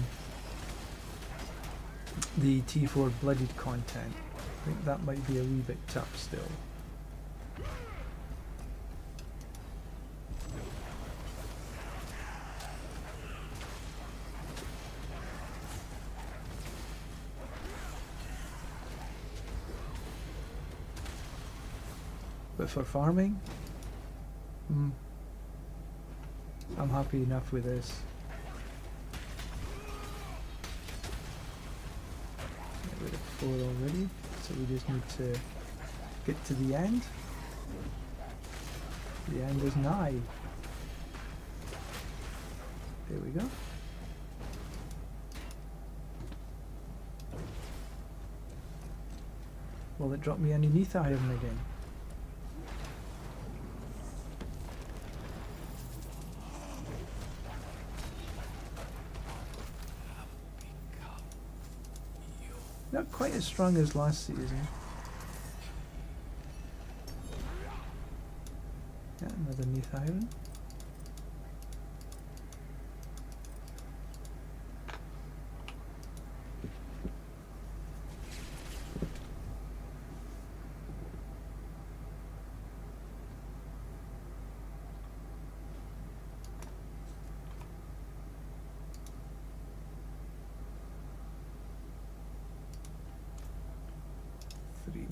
the T4 bloodied content. I think that might be a wee bit tough still. But for farming, I'm happy enough with this. Get rid of 4 already, so we just need to get to the end. The end is nigh. There we go. Will it drop me underneath iron again? Not quite as strong as last season. Yeah, another neath iron.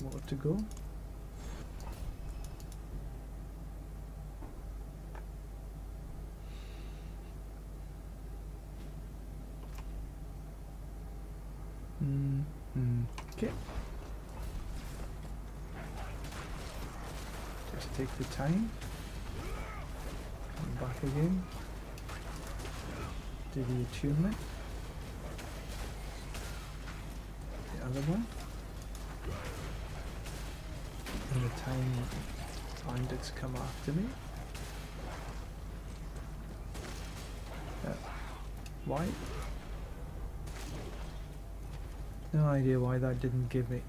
More to go. Okay. Just take the time. Come back again. Do the attunement. The other one. And the time bandits come after me. Why? No idea why that didn't give me.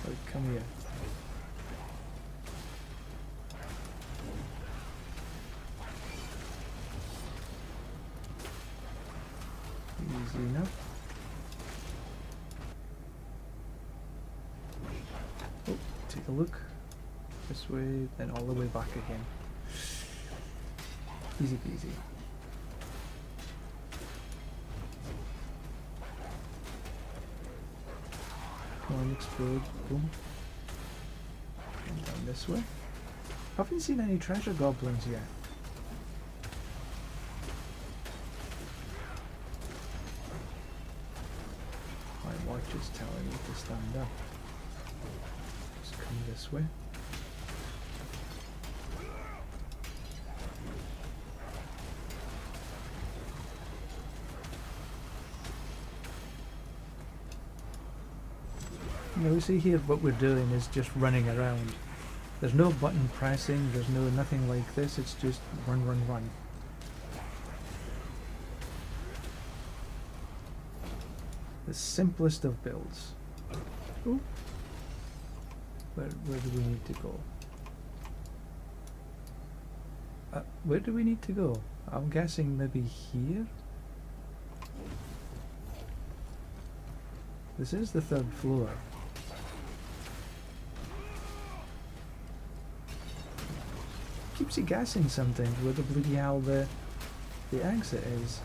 Right, come here. Easy enough. Oh, take a look. This way, then all the way back again. Easy peasy. Come on, explode. Boom. And down this way. Haven't seen any treasure goblins yet. My watch is telling me to stand up. Just come this way. You see here what we're doing is just running around. There's no button pressing, there's no nothing like this, it's just run, run, run. The simplest of builds. Ooh. Where do we need to go? Where do we need to go? I'm guessing maybe here? This is the 3rd floor. Keeps you guessing sometimes where the bloody hell the exit is.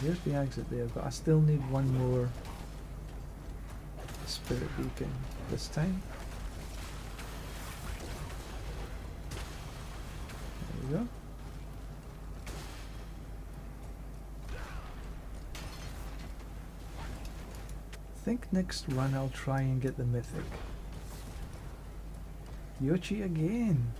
There's the exit there, but I still need one more spirit beacon this time. There we go. I think next run I'll try and get the mythic. Yoshi again.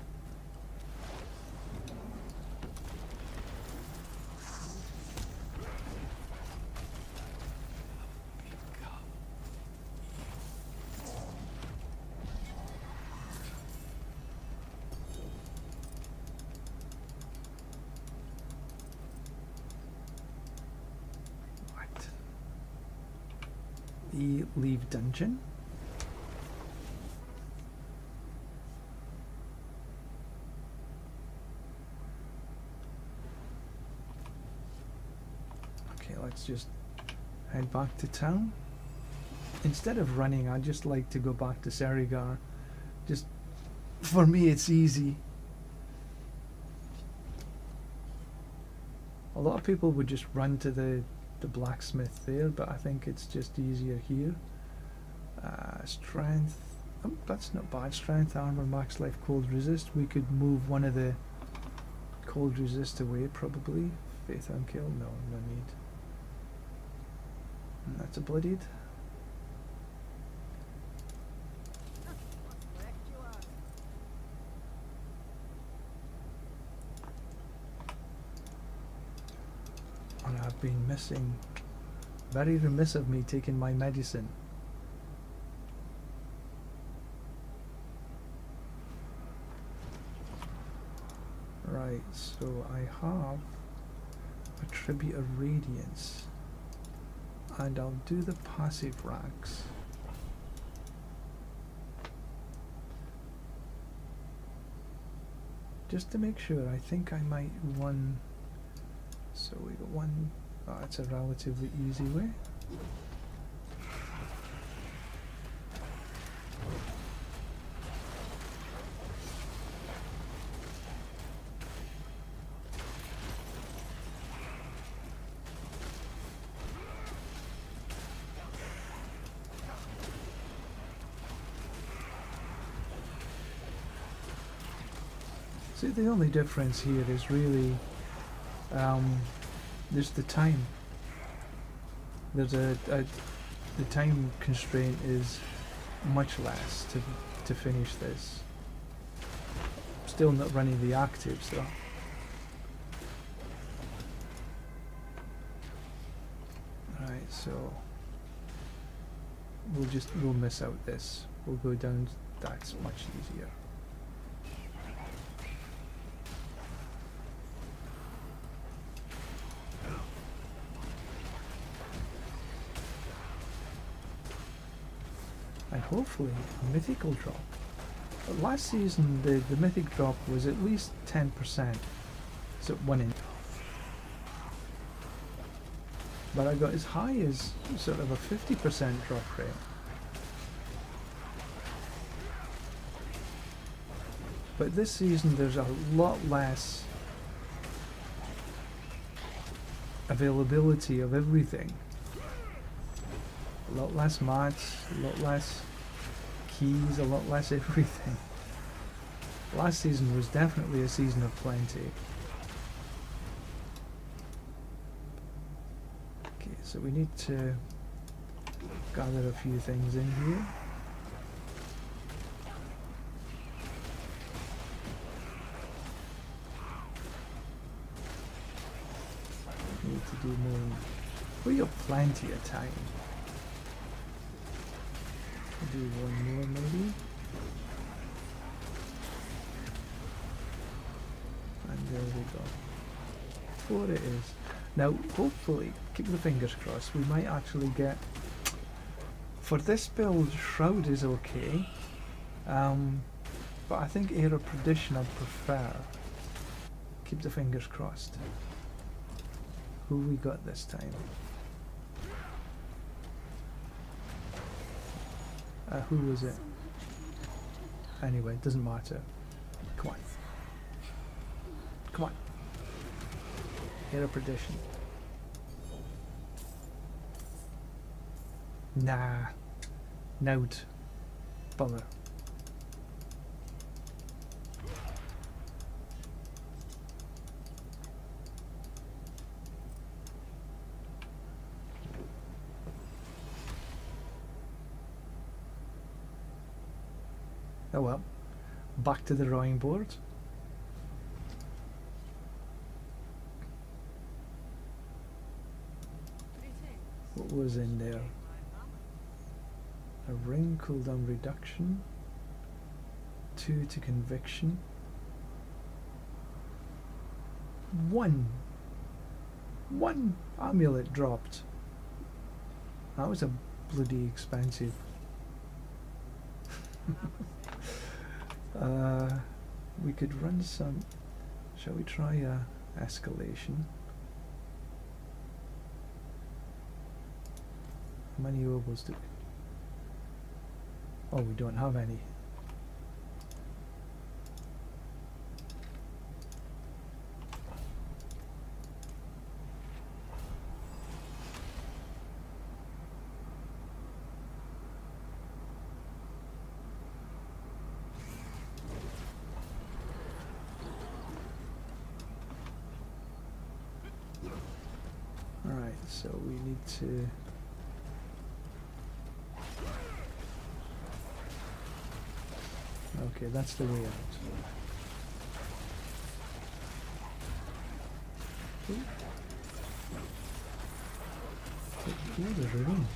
leave dungeon. Okay, let's just head back to town. Instead of running, I'd just like to go back to Serigar. Just, for me, it's easy. A lot of people would just run to the blacksmith there, but I think it's just easier here. Strength, oh, that's not bad. Strength, armor, max life, cold resist. We could move one of the cold resist away, probably. Faith on kill, no need. And that's a bloodied. And I've been missing. Very remiss of me taking my medicine. Right, so I have a Tribute of Radiance. And I'll do the passive ranks. Just to make sure, I think I might one. So we got one. Oh, it's a relatively easy way. See, the only difference here is really there's the time. There's the time constraint is much less to finish this. Still not running the actives though. Alright, so we'll miss out this. We'll go down. That's much easier. And hopefully a mythical drop. But last season the mythic drop was at least 10%. So 1 in. But I got as high as sort of a 50% drop rate. But this season there's a lot less availability of everything. A lot less mats, a lot less keys, a lot less everything. Last season was definitely a season of plenty. Okay, so we need to gather a few things in here. Need to do more. We have plenty of time. Do one more maybe. And there we go. 4 it is. Now hopefully, keep the fingers crossed, we might actually get, for this build, Shroud is okay. But I think Air of Perdition I'd prefer. Keep the fingers crossed. Who we got this time? Who was it? Anyway, it doesn't matter. Come on. Come on. Air of Perdition. Nah. Nout. Bummer. Oh well, back to the drawing board. What was in there? A ring cooldown reduction, 2 to conviction, 1 amulet dropped. That was a bloody expensive. We could run some. Shall we try escalation? How many ovals do we? Oh, we don't have any. Alright, so we need to... Okay, that's the way out. Ooh. Ooh, there's a room.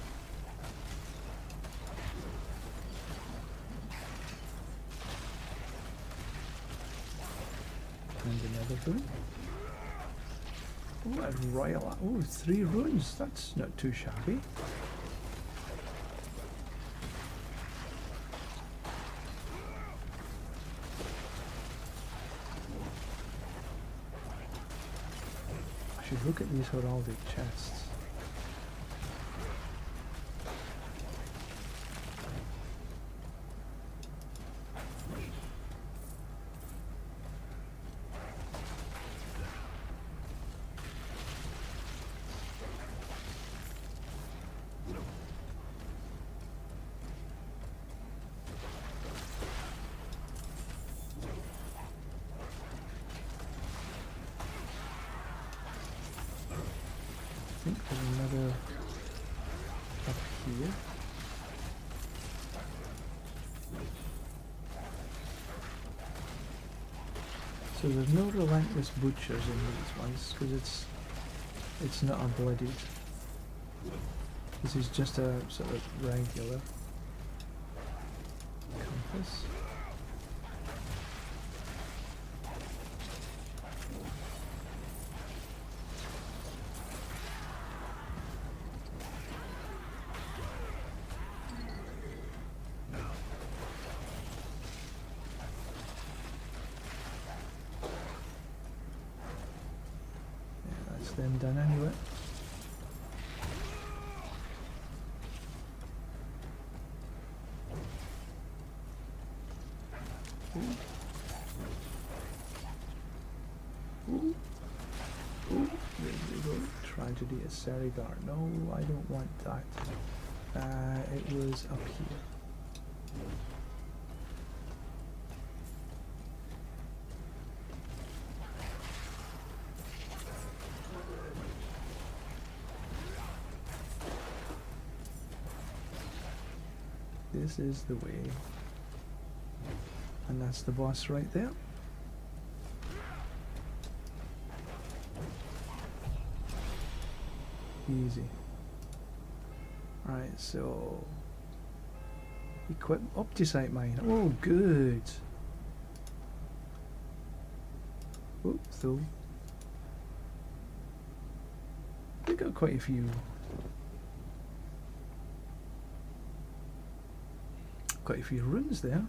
And another room. Oh, a royal... Oh, 3 runes. That's not too shabby. I should look at these heraldic chests. I think there's another up here. So there's no relentless butchers in these ones because it's not unbloodied. This is just a sort of regular compass. Them done anyway. Ooh. Ooh. Ooh. There we go. Tragedy at Serigar. No, I don't want that. It was up here. This is the way. And that's the boss right there. Easy. Alright, so... Equip Opticite Mine. Oh, good. Oh, so... We got quite a few. Quite a few runes there.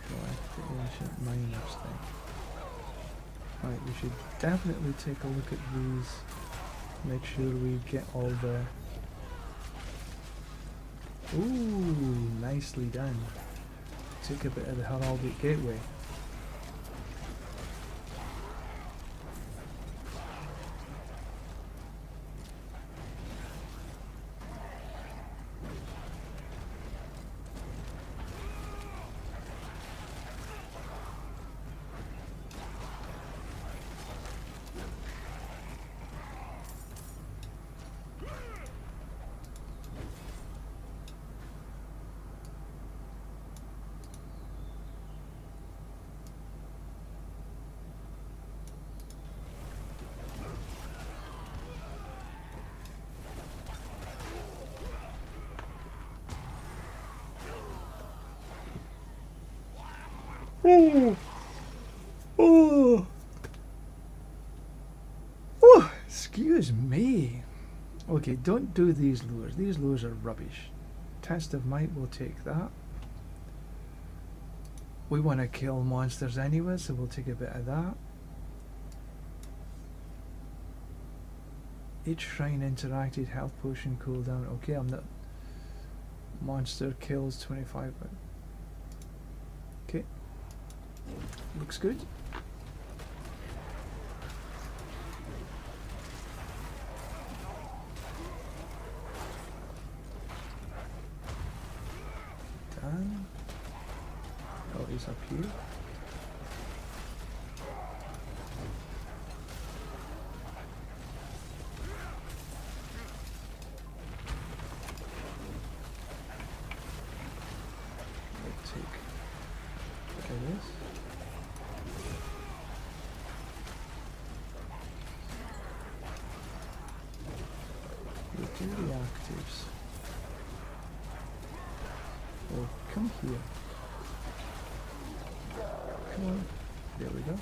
Collect the ancient miners thing. Right, we should definitely take a look at these. Make sure we get all the... Ooh, nicely done. Take a bit of the heraldic gateway. Oh, oh, oh, excuse me. Okay, don't do these lures. These lures are rubbish. Test of might, we'll take that. We want to kill monsters anyway, so we'll take a bit of that. Each shrine interacted, health potion cooldown. Okay, I'm not. Monster kills 25. Okay. Looks good. Done. Oh, he's up here. We'll take this. We'll do the actives. Oh, come here. Come on. There we go.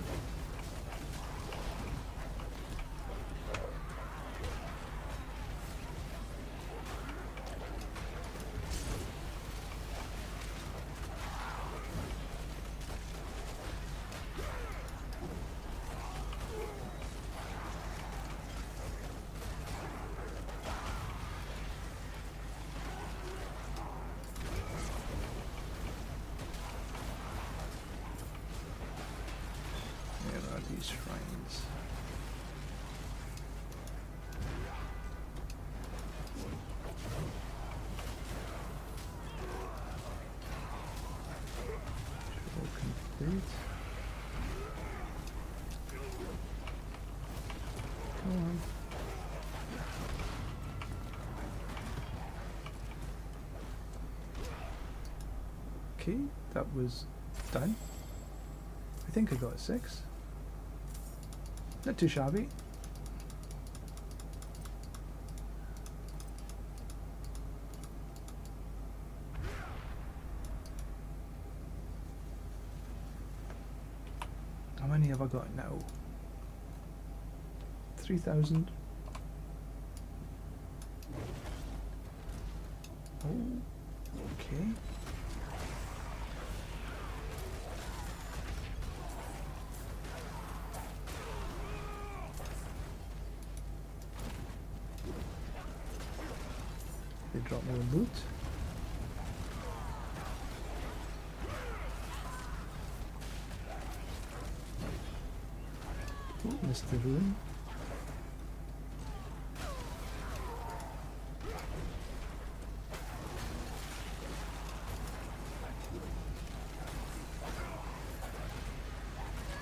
These shrines. All complete. Come on. Okay, that was done. I think I got a 6. Not too shabby. How many have I got now? 3,000. Oh, okay. They drop more loot. Ooh, missed the rune.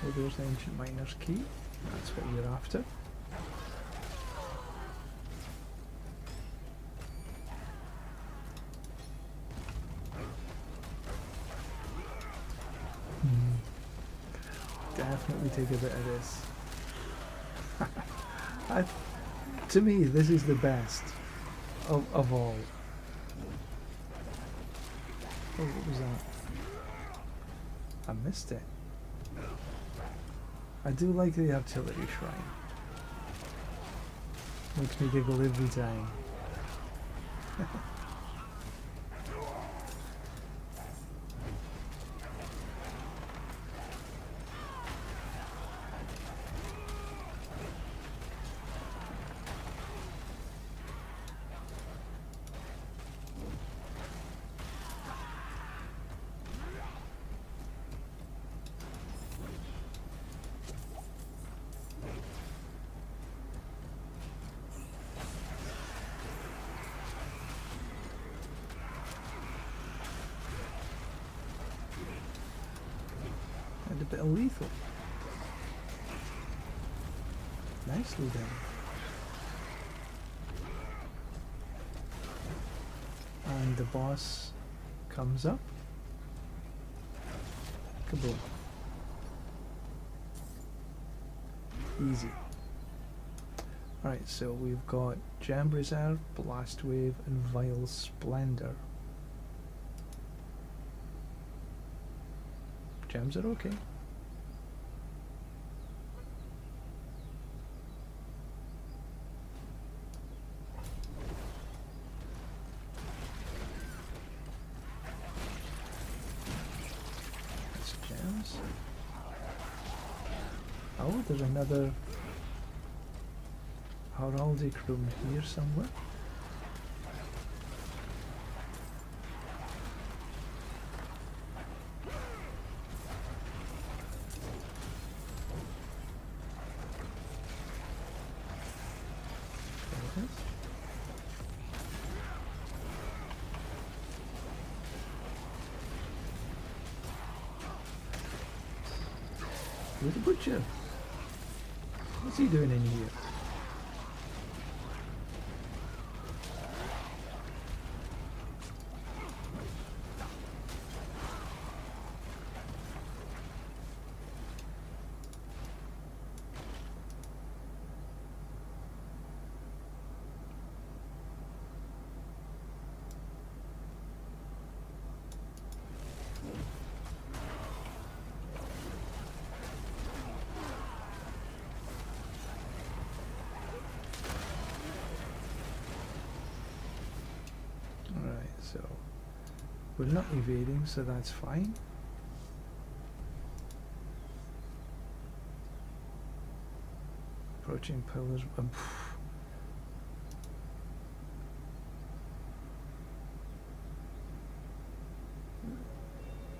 Oh, there's the ancient miner's key. That's what you're after. Definitely take a bit of this. To me, this is the best of all. Oh, what was that? I missed it. I do like the artillery shrine. Makes me giggle every time. And a bit of lethal. Nicely done. And the boss comes up. Kaboom. Easy. Alright, so we've got Jam Reserve, Blast Wave, and Vile Splendor. Gems are okay. Oh, there's another heraldic room here somewhere. There it is. With the butcher. What's he doing in here? So we're not evading, so that's fine. Approaching pillars.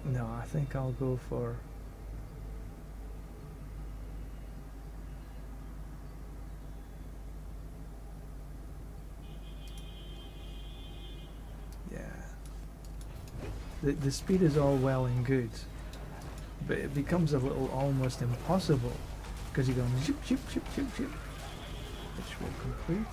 No, I think I'll go for the speed is all well and good, but it becomes a little almost impossible because you're going zip, zip, zip, zip, zip, which will complete.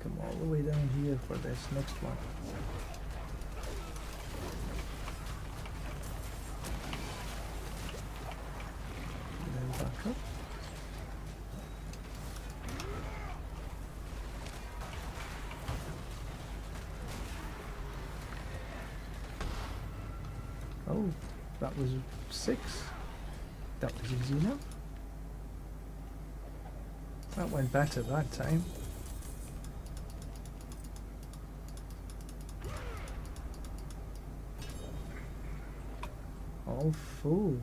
Come all the way down here for this next one. And then back up. Oh, that was 6. That was easy enough. That went better that time. All full.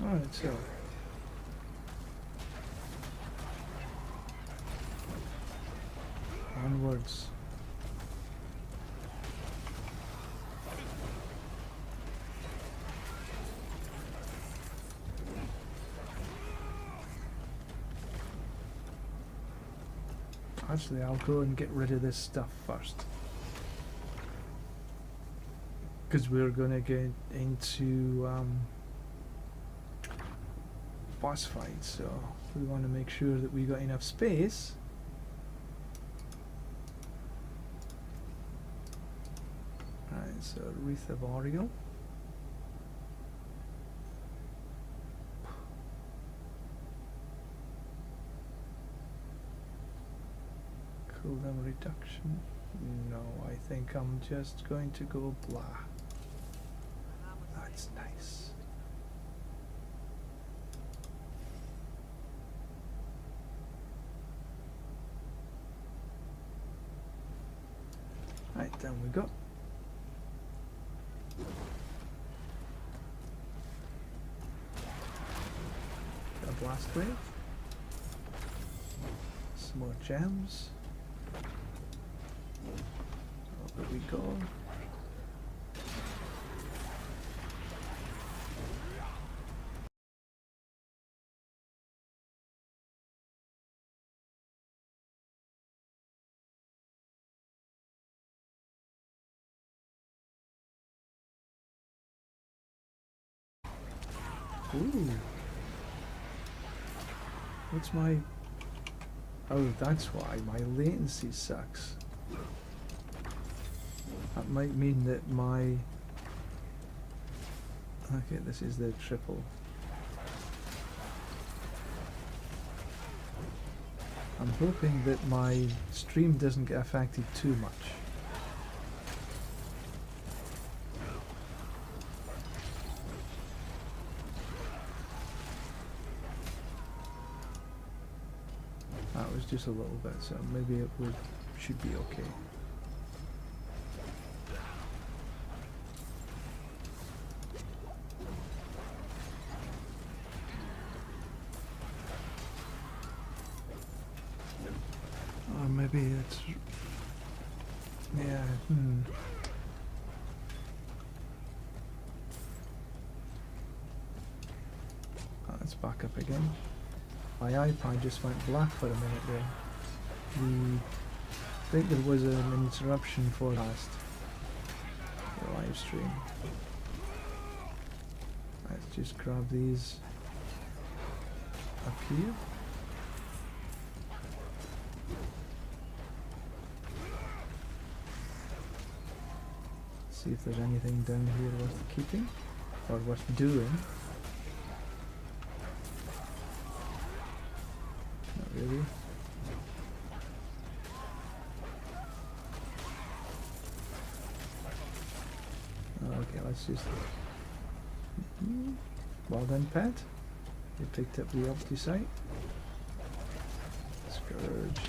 Alright, so onwards. Actually, I'll go and get rid of this stuff first, because we're gonna get into boss fight, so we want to make sure that we got enough space. Alright, so Wreath of Oriel. Cooldown reduction. No, I think I'm just going to go blah. That's nice. Right, down we go. A blast wave. Some more gems. Over we go. Ooh. What's my... Oh, that's why. My latency sucks. That might mean that my... Okay, this is the triple. I'm hoping that my stream doesn't get affected too much. That was just a little bit, so maybe it should be okay. Or maybe it's... yeah, Let's back up again. My iPad just went black for a minute there. I think there was an interruption for the live stream. Let's just grab these up here. See if there's anything down here worth keeping or worth doing. Not really. Okay, let's just... Well done, Pat. You picked up the empty site. Scourge.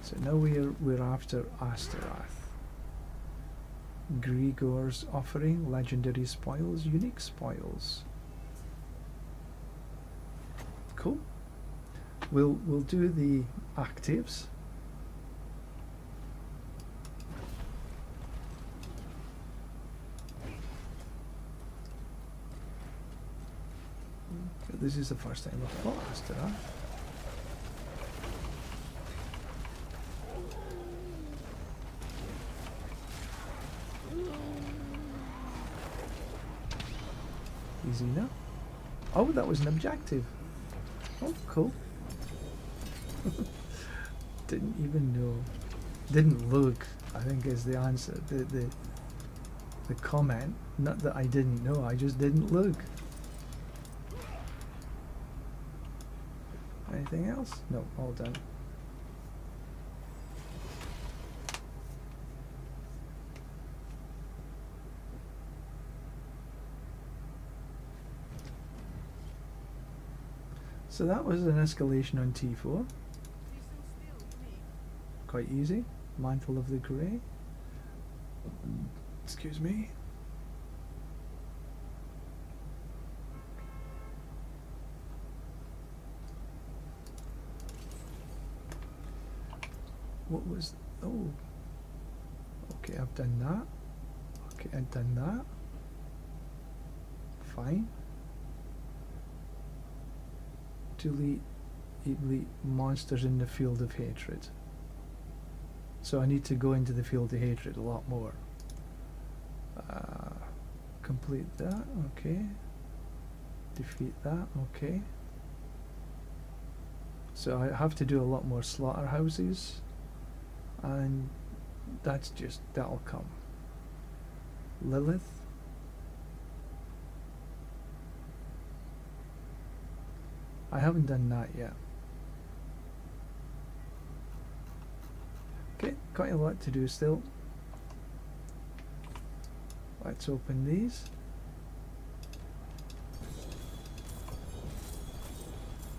So now we're after Astaroth. Grigor's offering, legendary spoils, unique spoils. Cool. We'll do the actives. This is the first time I've fought Astaroth. Easy now. Oh, that was an objective. Oh, cool. Didn't even know. Didn't look, I think is the answer. The comment. Not that I didn't know, I just didn't look. Anything else? No, all done. So that was an escalation on T4. Quite easy. Mantle of the Grey. Excuse me. What was... oh. Okay, I've done that. Okay, I've done that. Fine. Delete elite monsters in the field of hatred. So I need to go into the field of hatred a lot more. Complete that, okay. Defeat that, okay. So I have to do a lot more slaughterhouses, and that's just, that'll come. Lilith. I haven't done that yet. Okay, quite a lot to do still. Let's open these.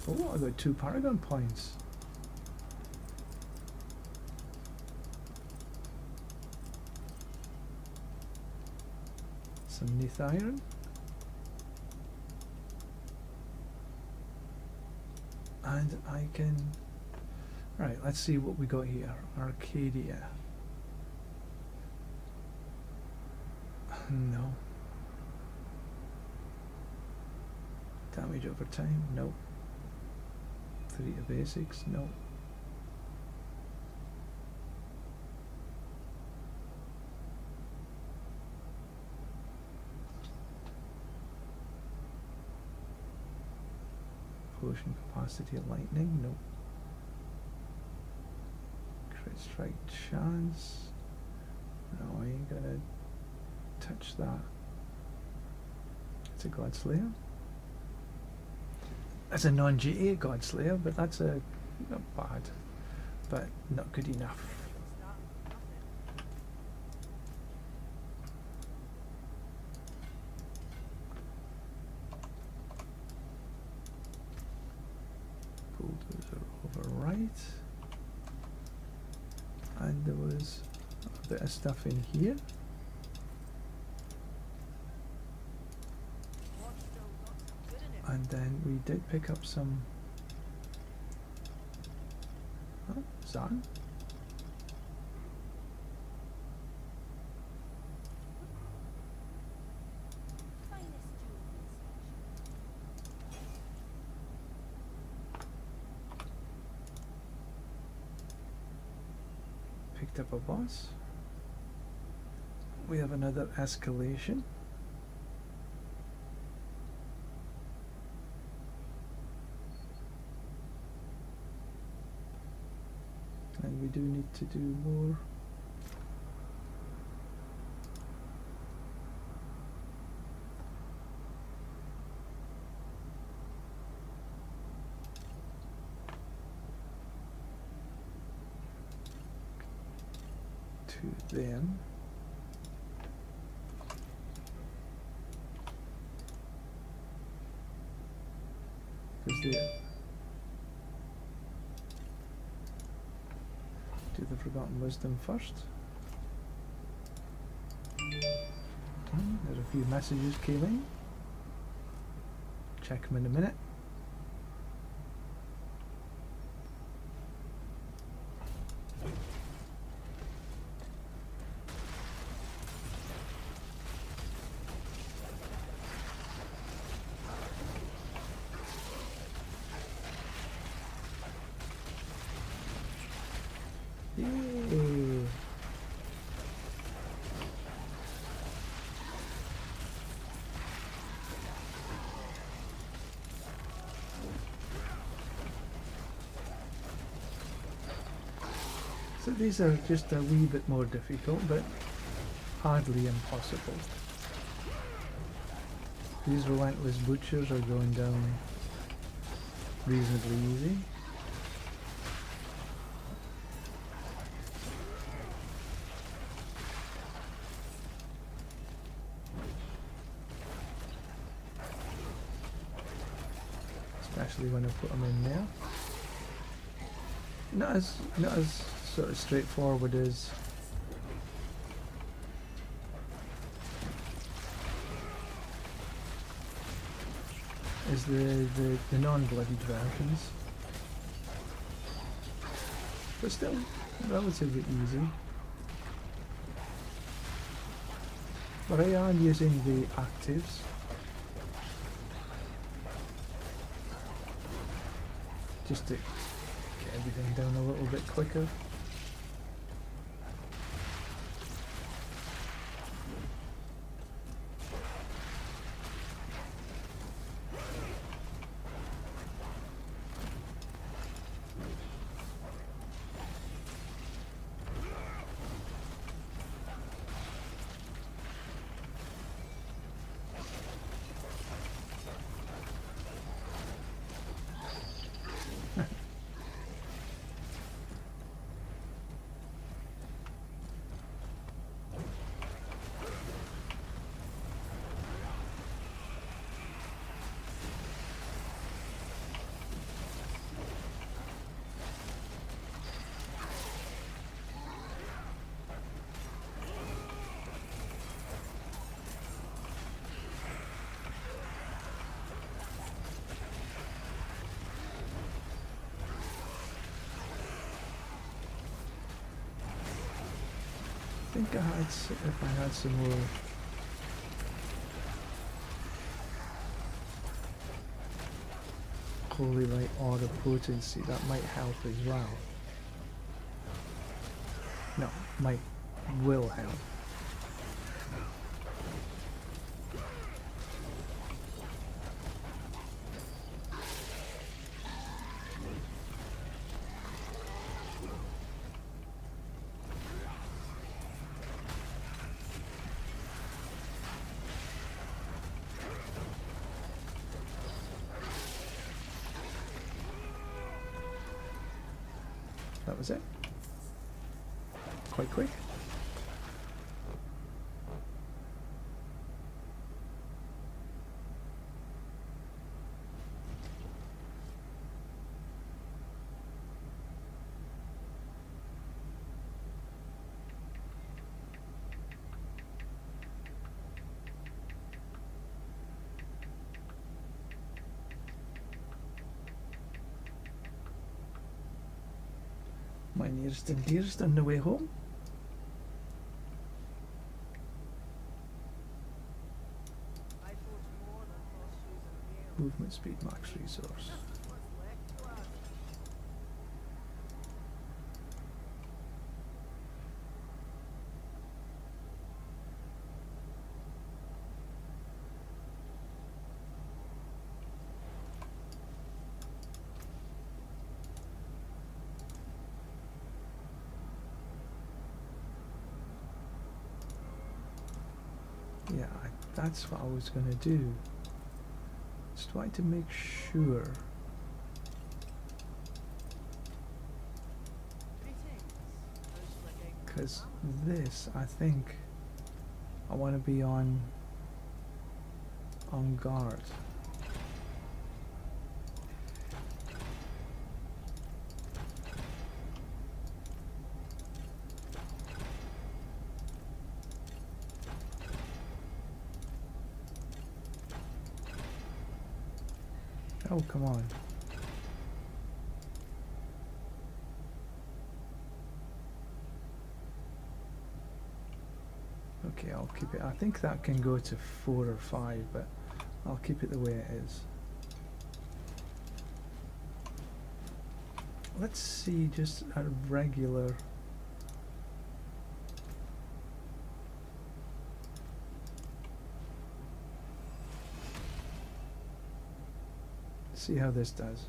Oh, I got 2 Paragon points. Some Nith Iron. And I can... Right, let's see what we got here. Arcadia. No. Damage over time? No. 3 to basics? No. potion capacity lightning, no. Crit strike chance. No, I ain't gonna touch that. It's a Godslayer. That's a non-GA Godslayer, but that's a not bad, but not good enough. Bulldozer overwrite, and there was a bit of stuff in here. And then we did pick up some Zan. Picked up a boss. We have another escalation. And we do need to do more. To them. Because they do the Forgotten Wisdom first. There's a few messages came in. Check them in a minute. Yay. So these are just a wee bit more difficult, but hardly impossible. These relentless butchers are going down reasonably easy. Especially when I put them in there. Not as sort of straightforward as the non-bloodied versions, but still relatively easy. But I am using the actives. Just to get everything down a little bit quicker. I think if I had some more holy light aura potency, that might help as well. No, will help. That was it. Quite quick. My nearest and dearest on the way home. Movement speed max resource. Yeah, that's what I was going to do. Just try to make sure. Because this, I think, I want to be on guard. Oh, come on. Okay, I'll keep it. I think that can go to 4 or 5, but I'll keep it the way it is. Let's see just a regular. See how this does.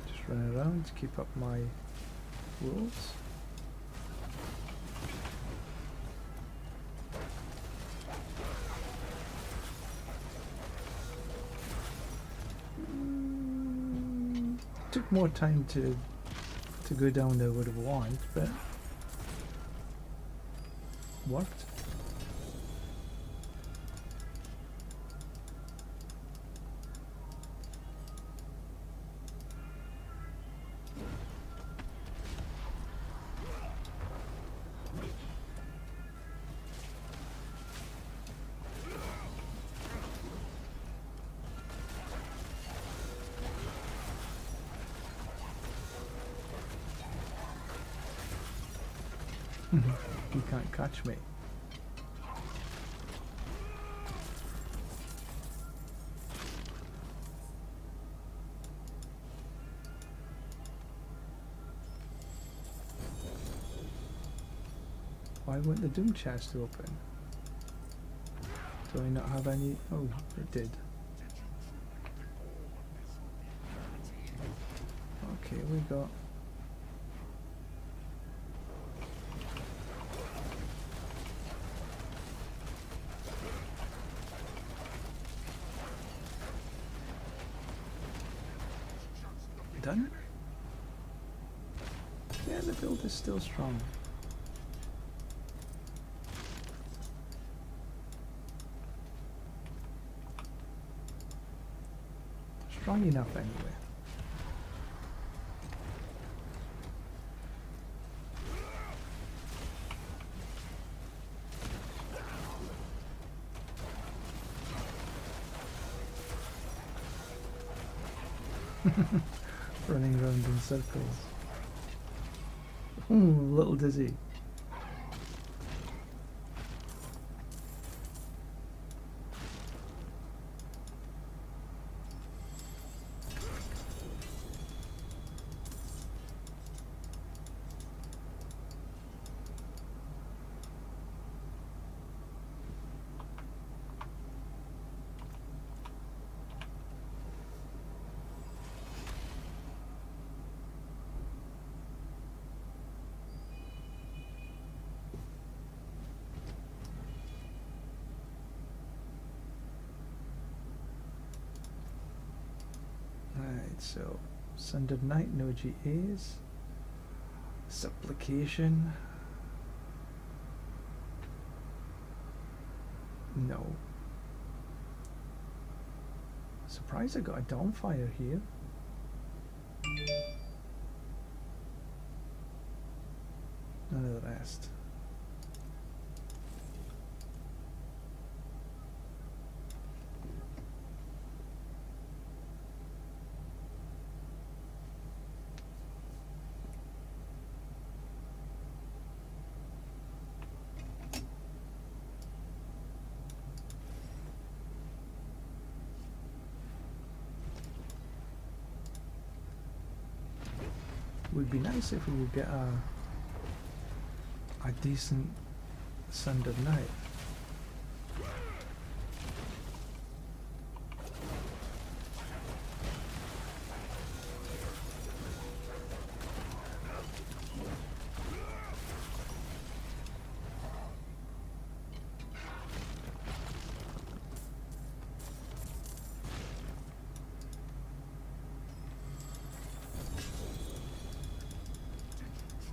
Just run around to keep up my wolves. Took more time to go down than I would have wanted, but worked. You can't catch me. Why won't the doom chest open? Do I not have any? Oh, it did. Okay, we got. Done? Yeah, the build is still strong. Strong enough anyway. Running around in circles. Ooh, little dizzy. Right, so Sundered Night, no GAs. Supplication. No. Surprised I got a Dawnfire here. None of the rest. Would be nice if we could get a decent Sundered Night.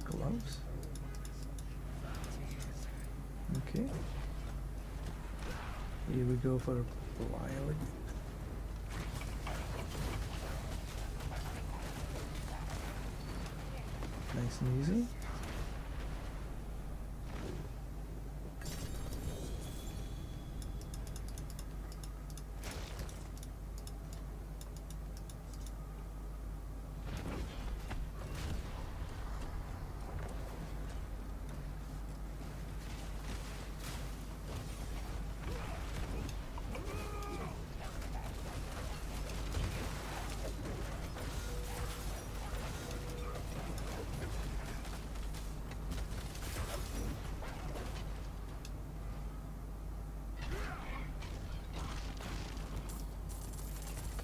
Gloves. Okay. Here we go for Belial. Nice and easy.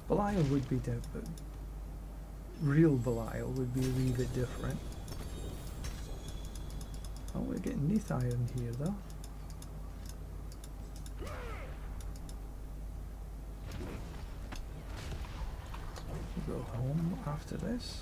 Belial would be different. Real Belial would be a wee bit different. Oh, we're getting Neath Iron here though. We'll go home after this.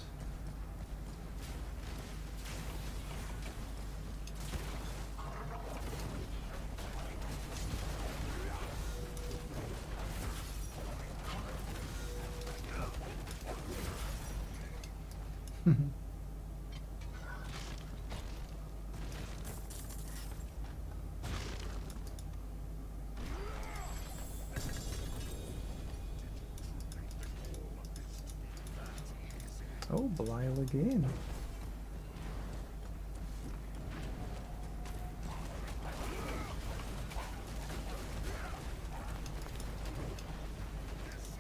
Oh, Belial again.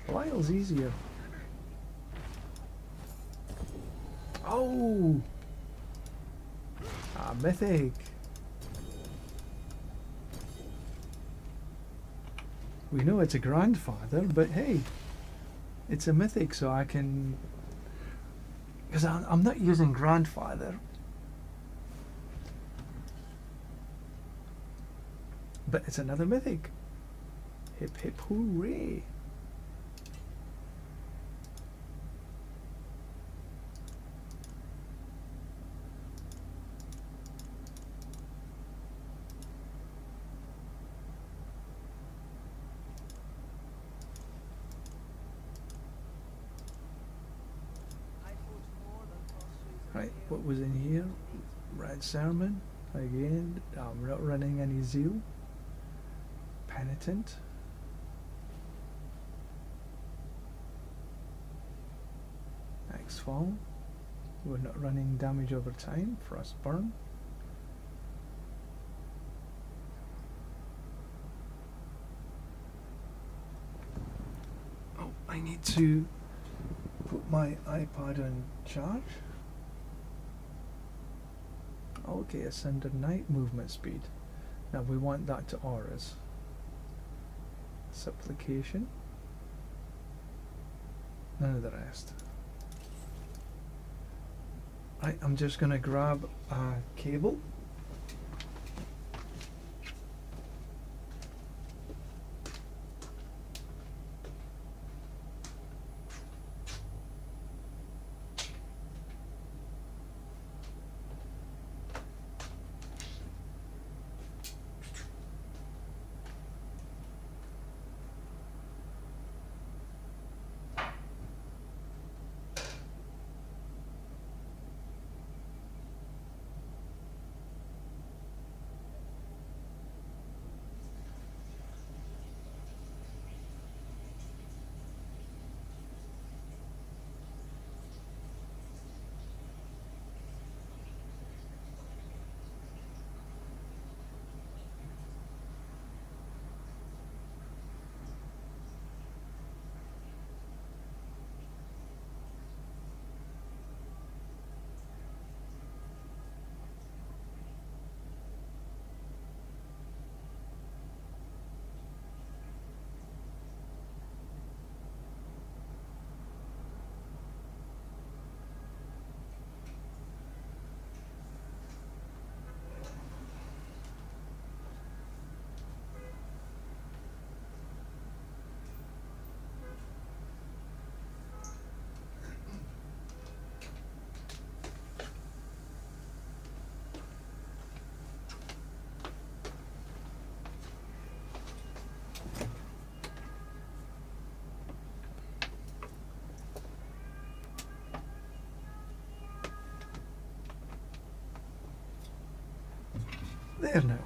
Belial's easier. Oh! Ah, mythic. We know it's a grandfather, but hey, it's a mythic, so I can... Because I'm not using grandfather. But it's another mythic. Hip hip hooray. Right, what was in here? Red Sermon. Again, I'm not running any Zeal. Penitent. X-Fall. We're not running damage over time. Frostburn. Oh, I need to put my iPad on charge. Okay, Ascended Knight movement speed. Now we want that to auras. Supplication. None of the rest. Right, I'm just gonna grab a cable. There now.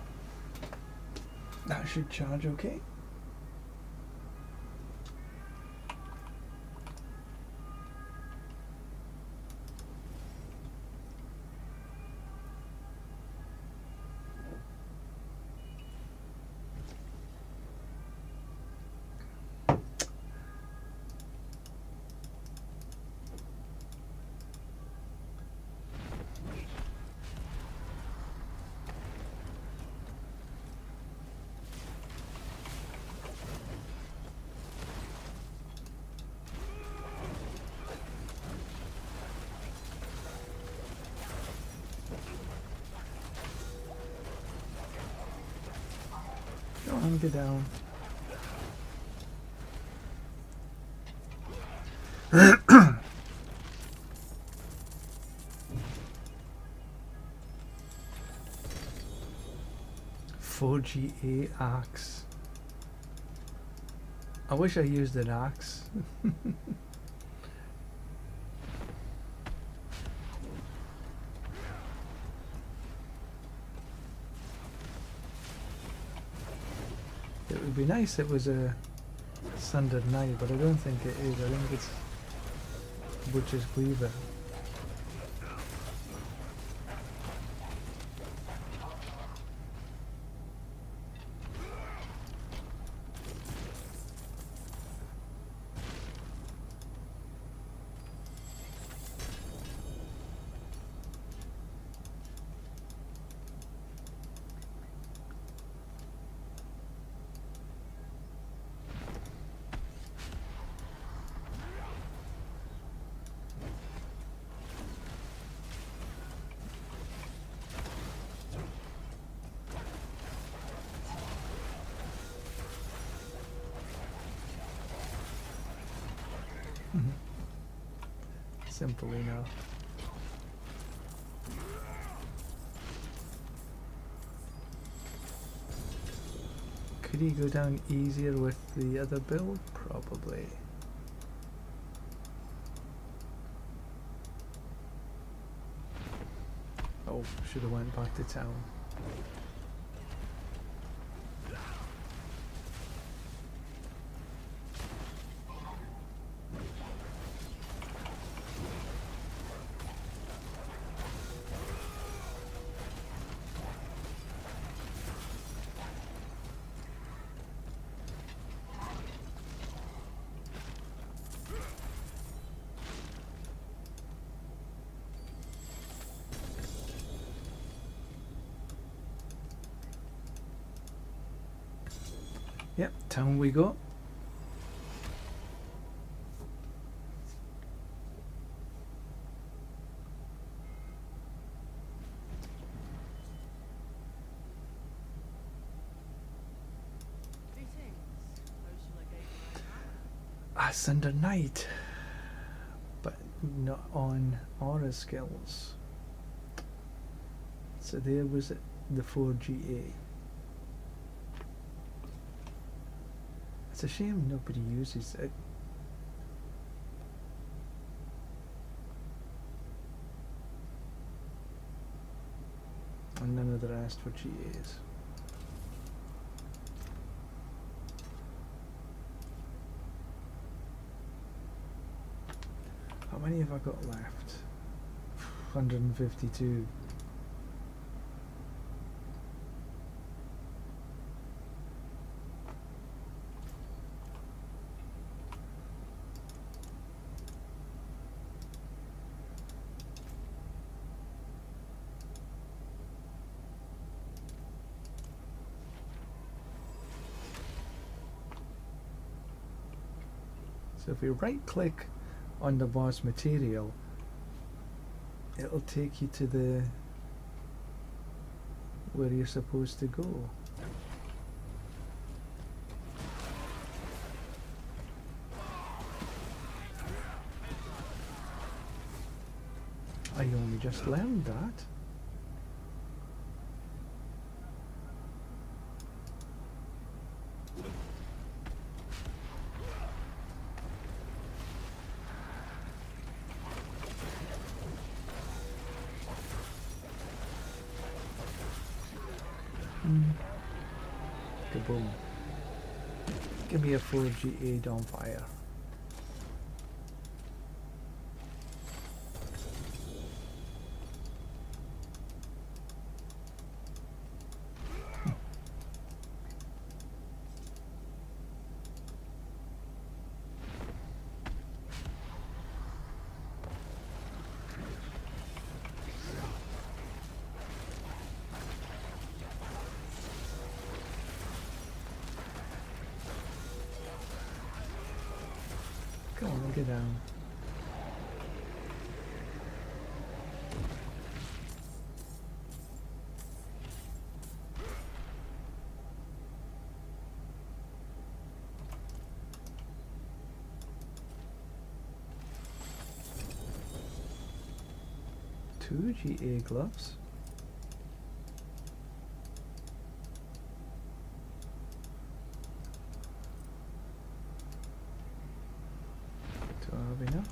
That should charge okay. Go on, get down. 4GA axe. I wish I used an axe. It would be nice if it was a Sundered Knight, but I don't think it is. I think it's Butcher's Cleaver. Simple enough. Could he go down easier with the other build? Probably. Oh, should have went back to town. Yep, town we go. Sunder Knight, but not on aura skills. So there was it, the 4GA. It's a shame nobody uses it. And none of the rest for GAs. How many have I got left? 152. So if we right click on the boss material, it'll take you to the where you're supposed to go. I only just learned that. boom. Give me a 4GA Dawnfire. Come on, get down. Two GA gloves. Do I have enough?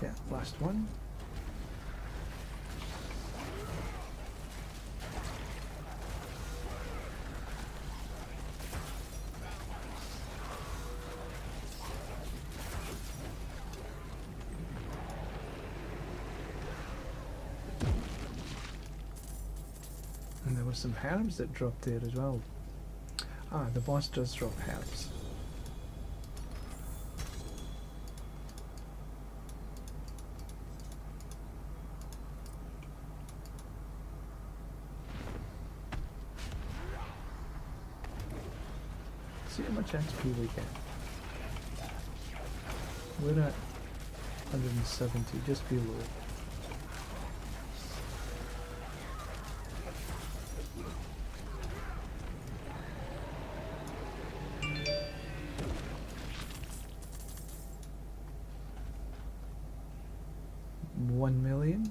Yeah, last one. And there were some herbs that dropped there as well. Ah, the boss does drop herbs. See how much XP we get. We're at 170, just below. $1 million.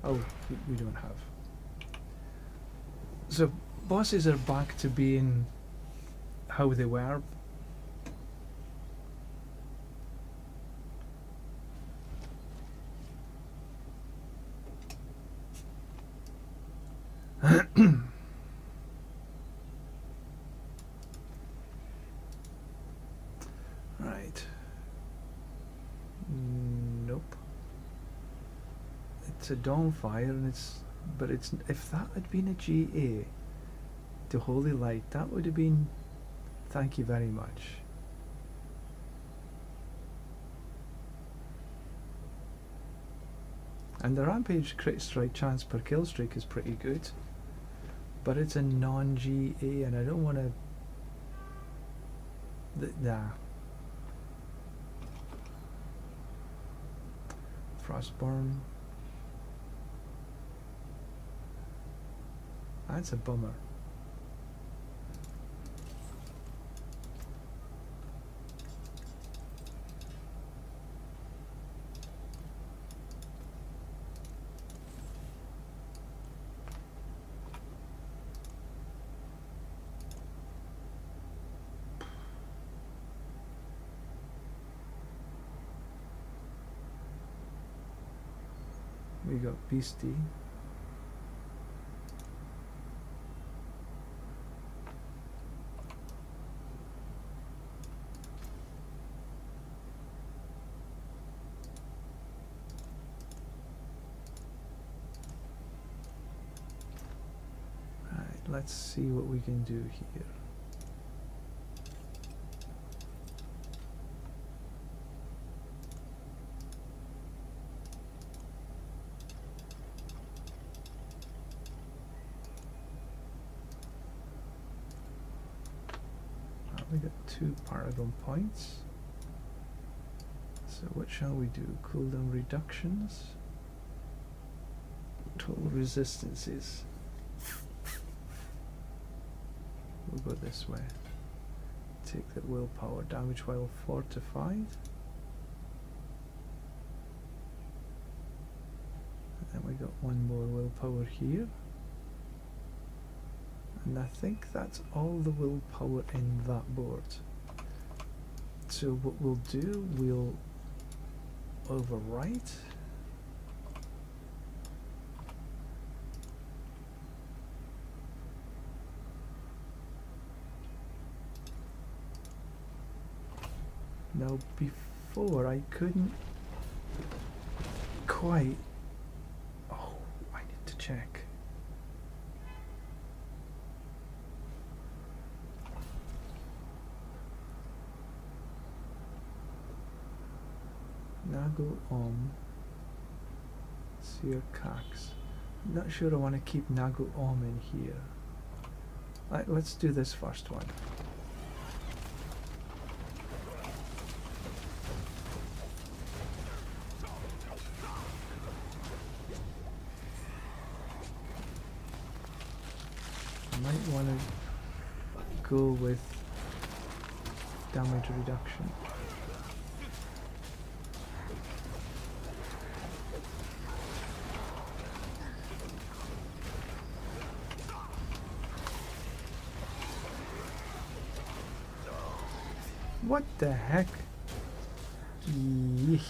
Oh, we don't have. So bosses are back to being how they were. Right. Nope. It's a Dawnfire, and it's if that had been a GA, the Holy Light, that would have been. Thank you very much. And the Rampage crit strike chance per kill streak is pretty good, but it's a non-GA, and I don't want to. Nah. Frostburn. That's a bummer. We got Beastie. Right, let's see what we can do here. We got 2 Paragon points. So what shall we do? Cooldown reductions. Total resistances. We'll go this way. Take the willpower. Damage while fortified. And then we got 1 more willpower here. And I think that's all the willpower in that board. So what we'll do, we'll overwrite. Now before I couldn't quite... Oh, I need to check. Nagu Sir Cax. Not sure I want to keep Nagu in here. Let's do this first one. I might want to go with damage reduction. What the heck? Yeesh.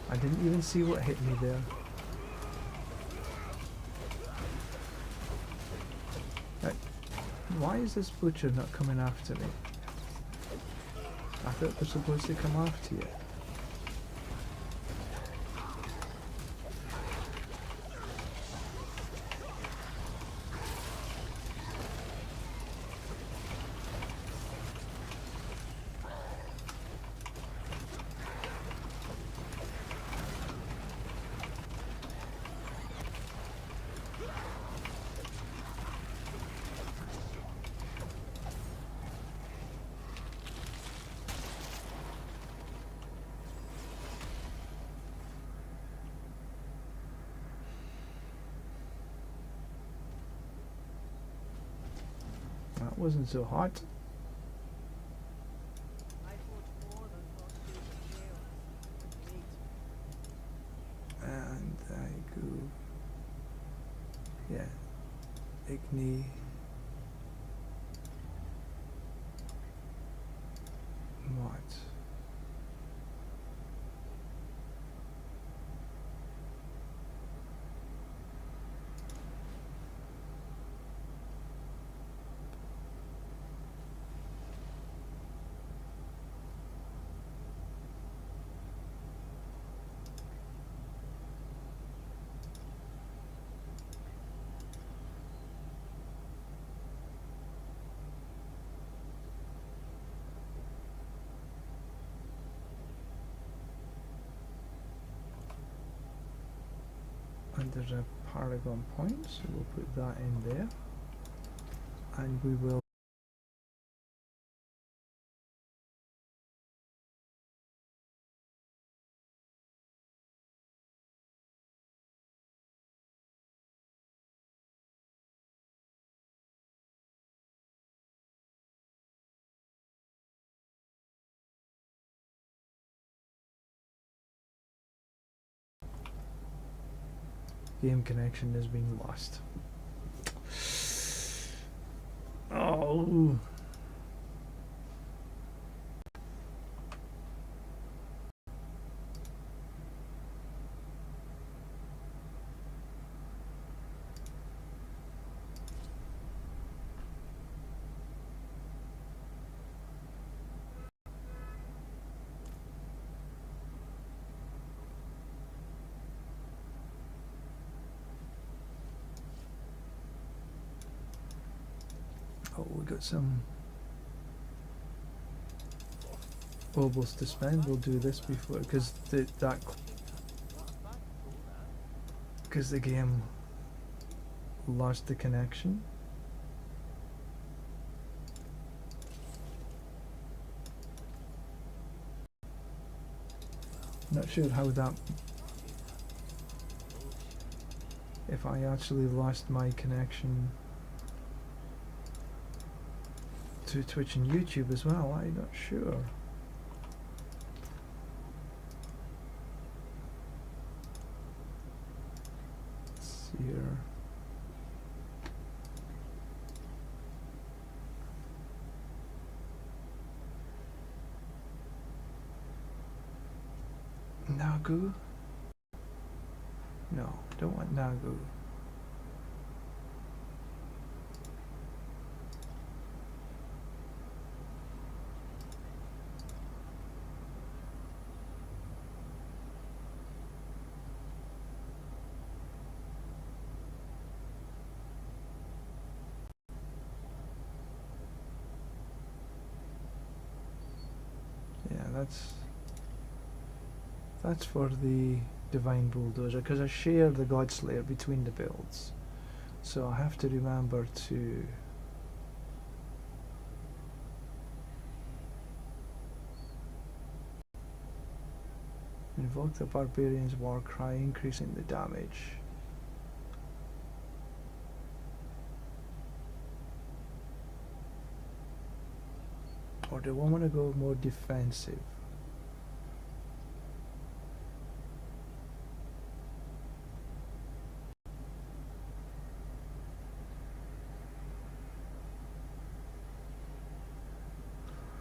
I didn't even see what hit me there. Why is this butcher not coming after me? I thought they're supposed to come after you. That wasn't so hot. And I go, yeah, Igni. What? And there's a Paragon point, so we'll put that in there, and we will game connection has been lost. Oh. Oh, we got some baubles to spend. We'll do this before, because the game lost the connection. Not sure how that, if I actually lost my connection to Twitch and YouTube as well, I'm not sure. Let's see here. Nagu? No, don't want Nagu. that's for the Divine Bulldozer, because I share the Godslayer between the builds. So I have to remember to invoke the Barbarian's War Cry, increasing the damage. Or do I want to go more defensive?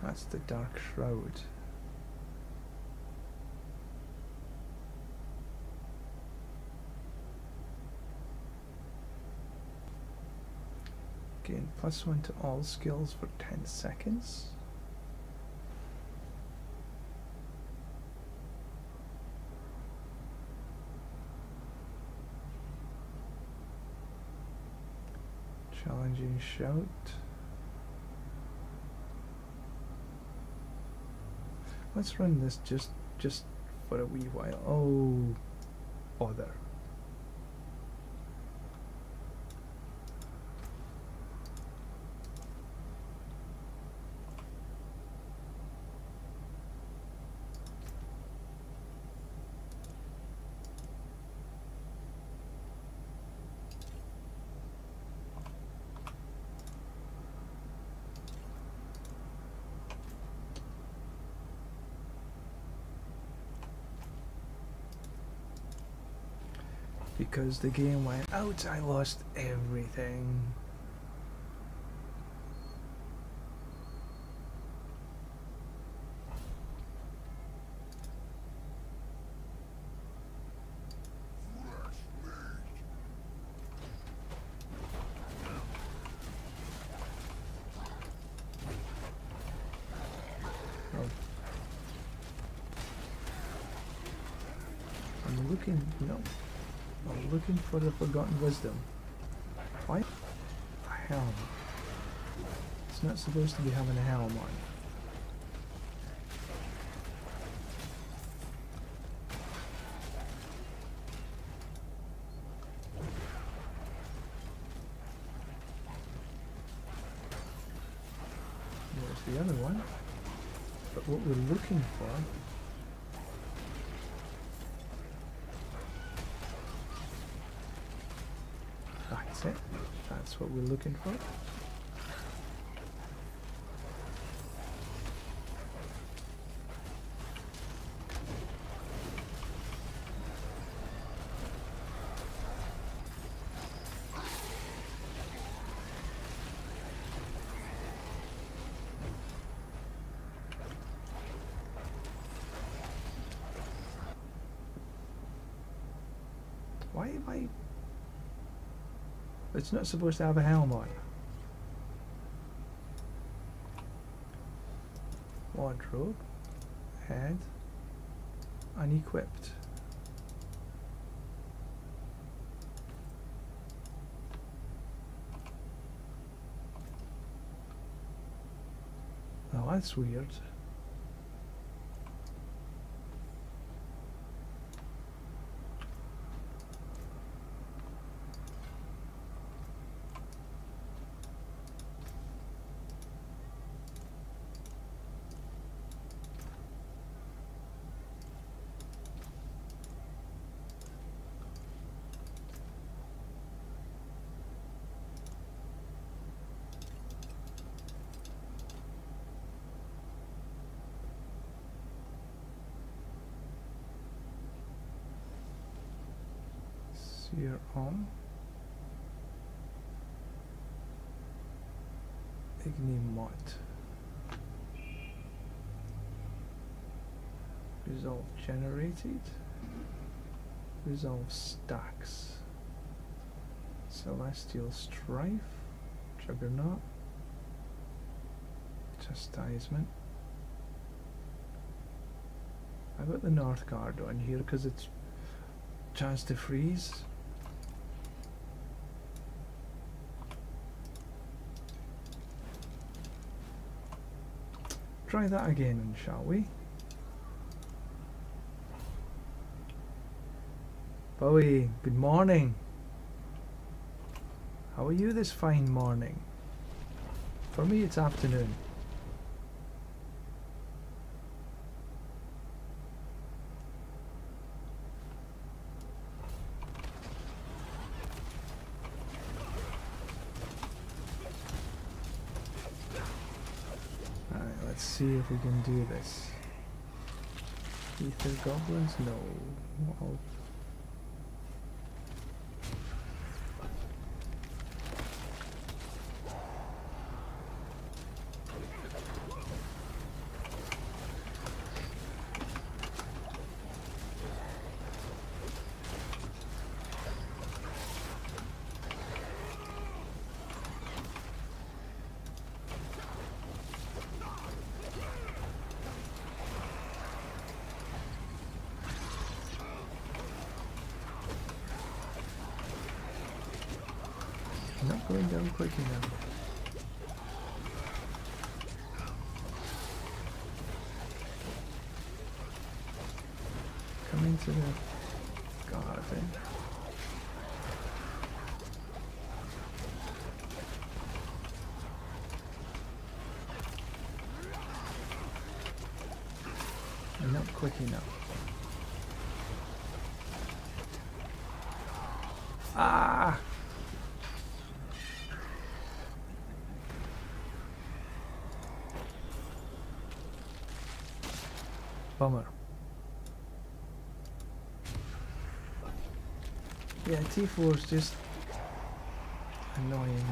That's the Dark Shroud. Gain +1 to all skills for 10 seconds. Challenging Shout. Let's run this just for a wee while. Oh, bother. Because the game went out, I lost everything. Oh. I'm looking, no. I'm looking for the Forgotten Wisdom. Why? A helm. It's not supposed to be having a helm on. There's the other one. But what we're looking for... That's it. That's what we're looking for. Why am I... It's not supposed to have a helm on. Wardrobe, head, unequipped. Oh, that's weird. Sear on. Ignimot. Resolve generated. Resolve stacks. Celestial Strife. Juggernaut. Chastisement. I got the North Guard on here because it's chance to freeze. Try that again, shall we? Bowie, good morning. How are you this fine morning? For me, it's afternoon. Alright, let's see if we can do this. Ether goblins? No. Oh. Not going down quick enough. Come into the garden. Not quick enough. Ah! Bummer. Yeah, T4 is just annoying.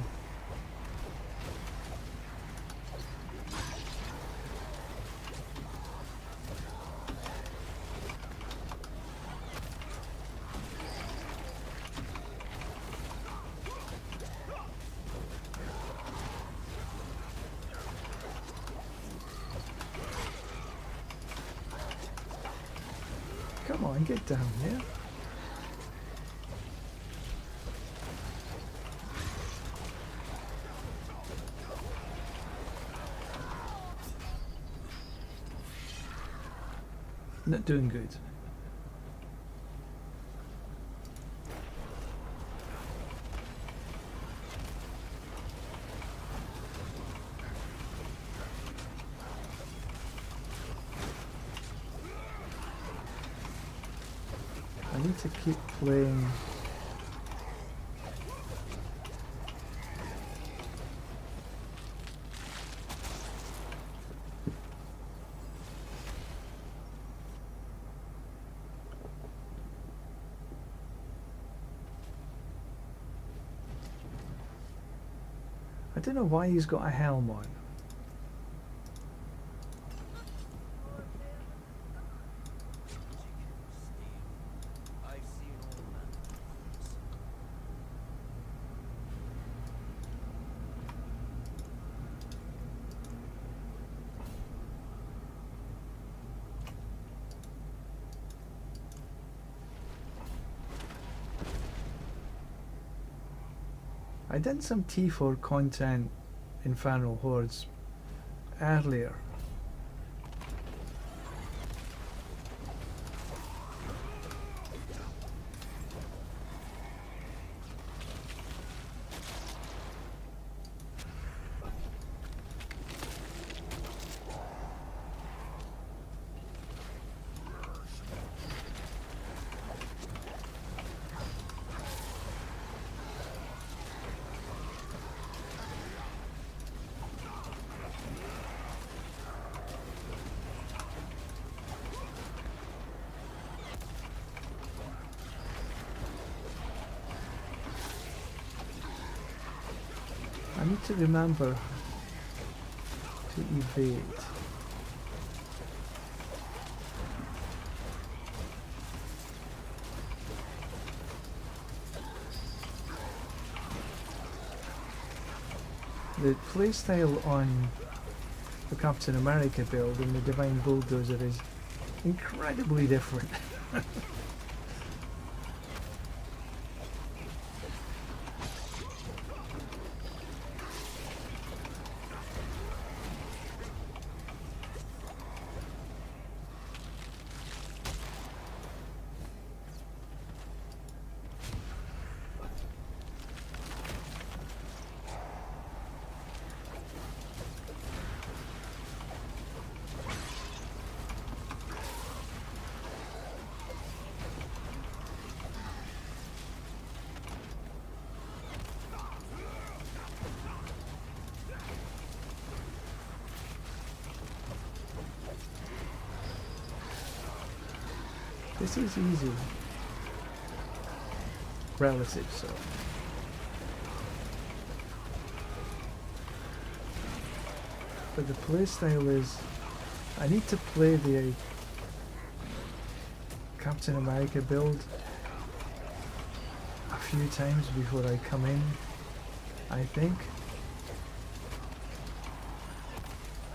Come on, get down here. Not doing good. I need to keep playing. I don't know why he's got a helm on. I did some T4 content Infernal Hordes earlier. I need to remember to evade. The playstyle on the Captain America build and the Divine Bulldozer is incredibly different. This is easy. Relative, so. But the playstyle is, I need to play the Captain America build a few times before I come in, I think.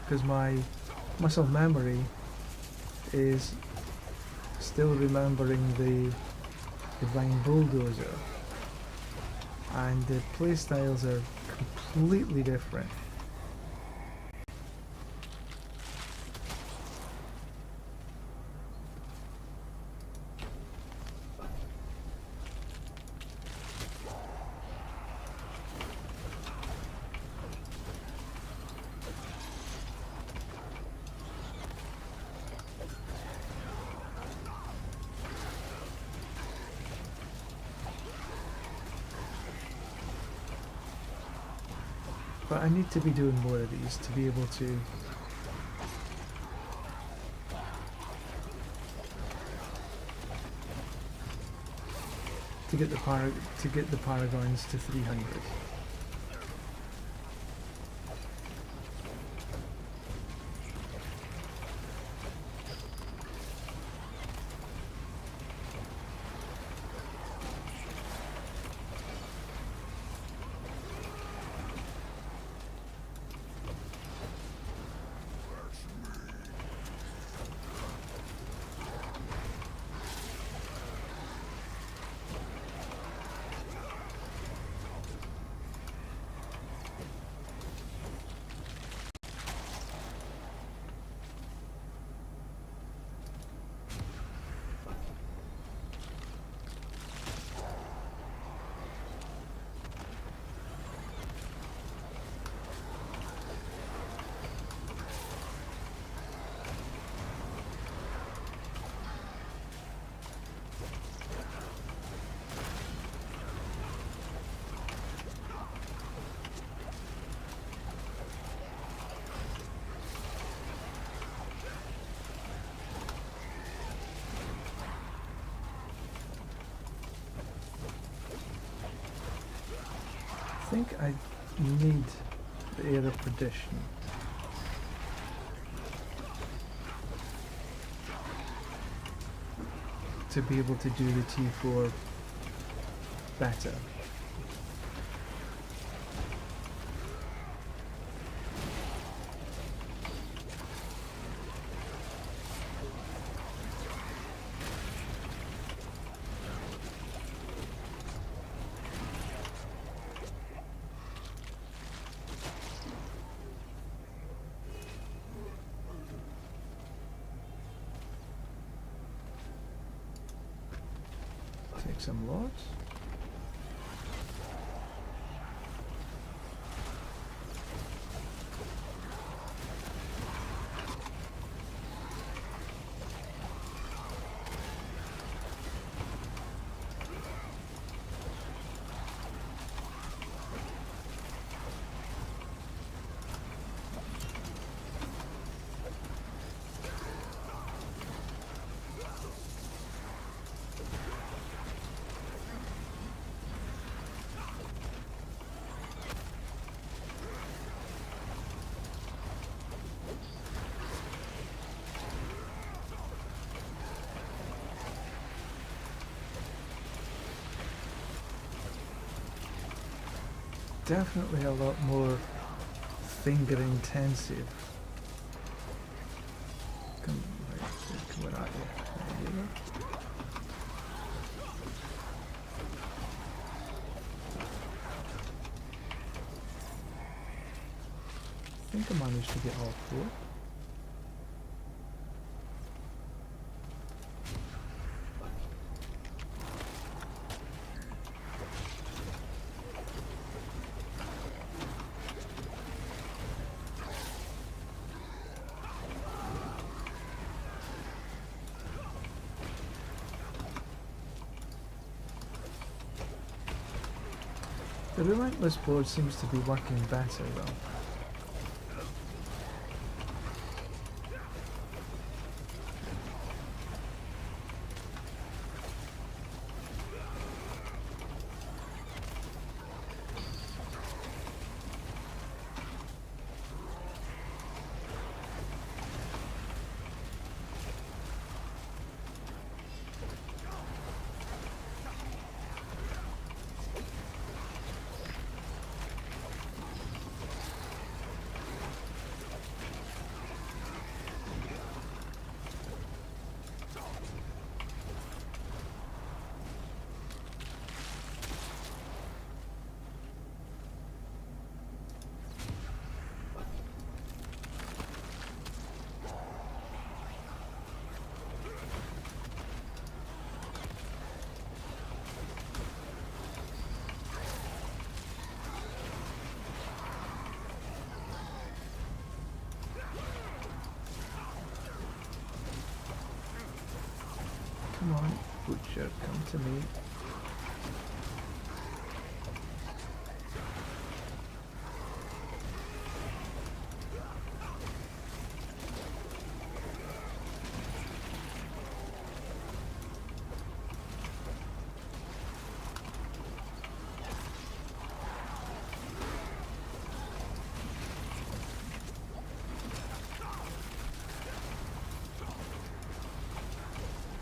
Because my muscle memory is still remembering the Divine Bulldozer, and the playstyles are completely different. But I need to be doing more of these to be able to get the Paragons to 300. I think I need the Air of Perdition. To be able to do the T4 better. Take some lords. Definitely a lot more finger intensive. Come, where are you? There you go. I think I managed to get all four. The Relentless board seems to be working better though. on, butcher, come to me.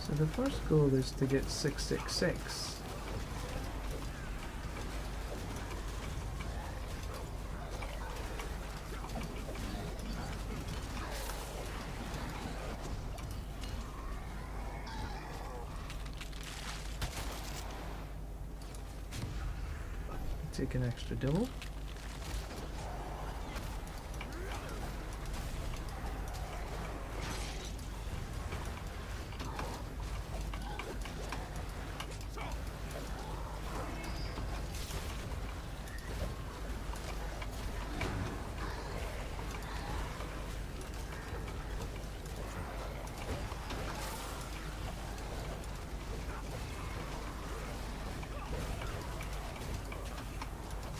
So the first goal is to get 666. Take an extra double.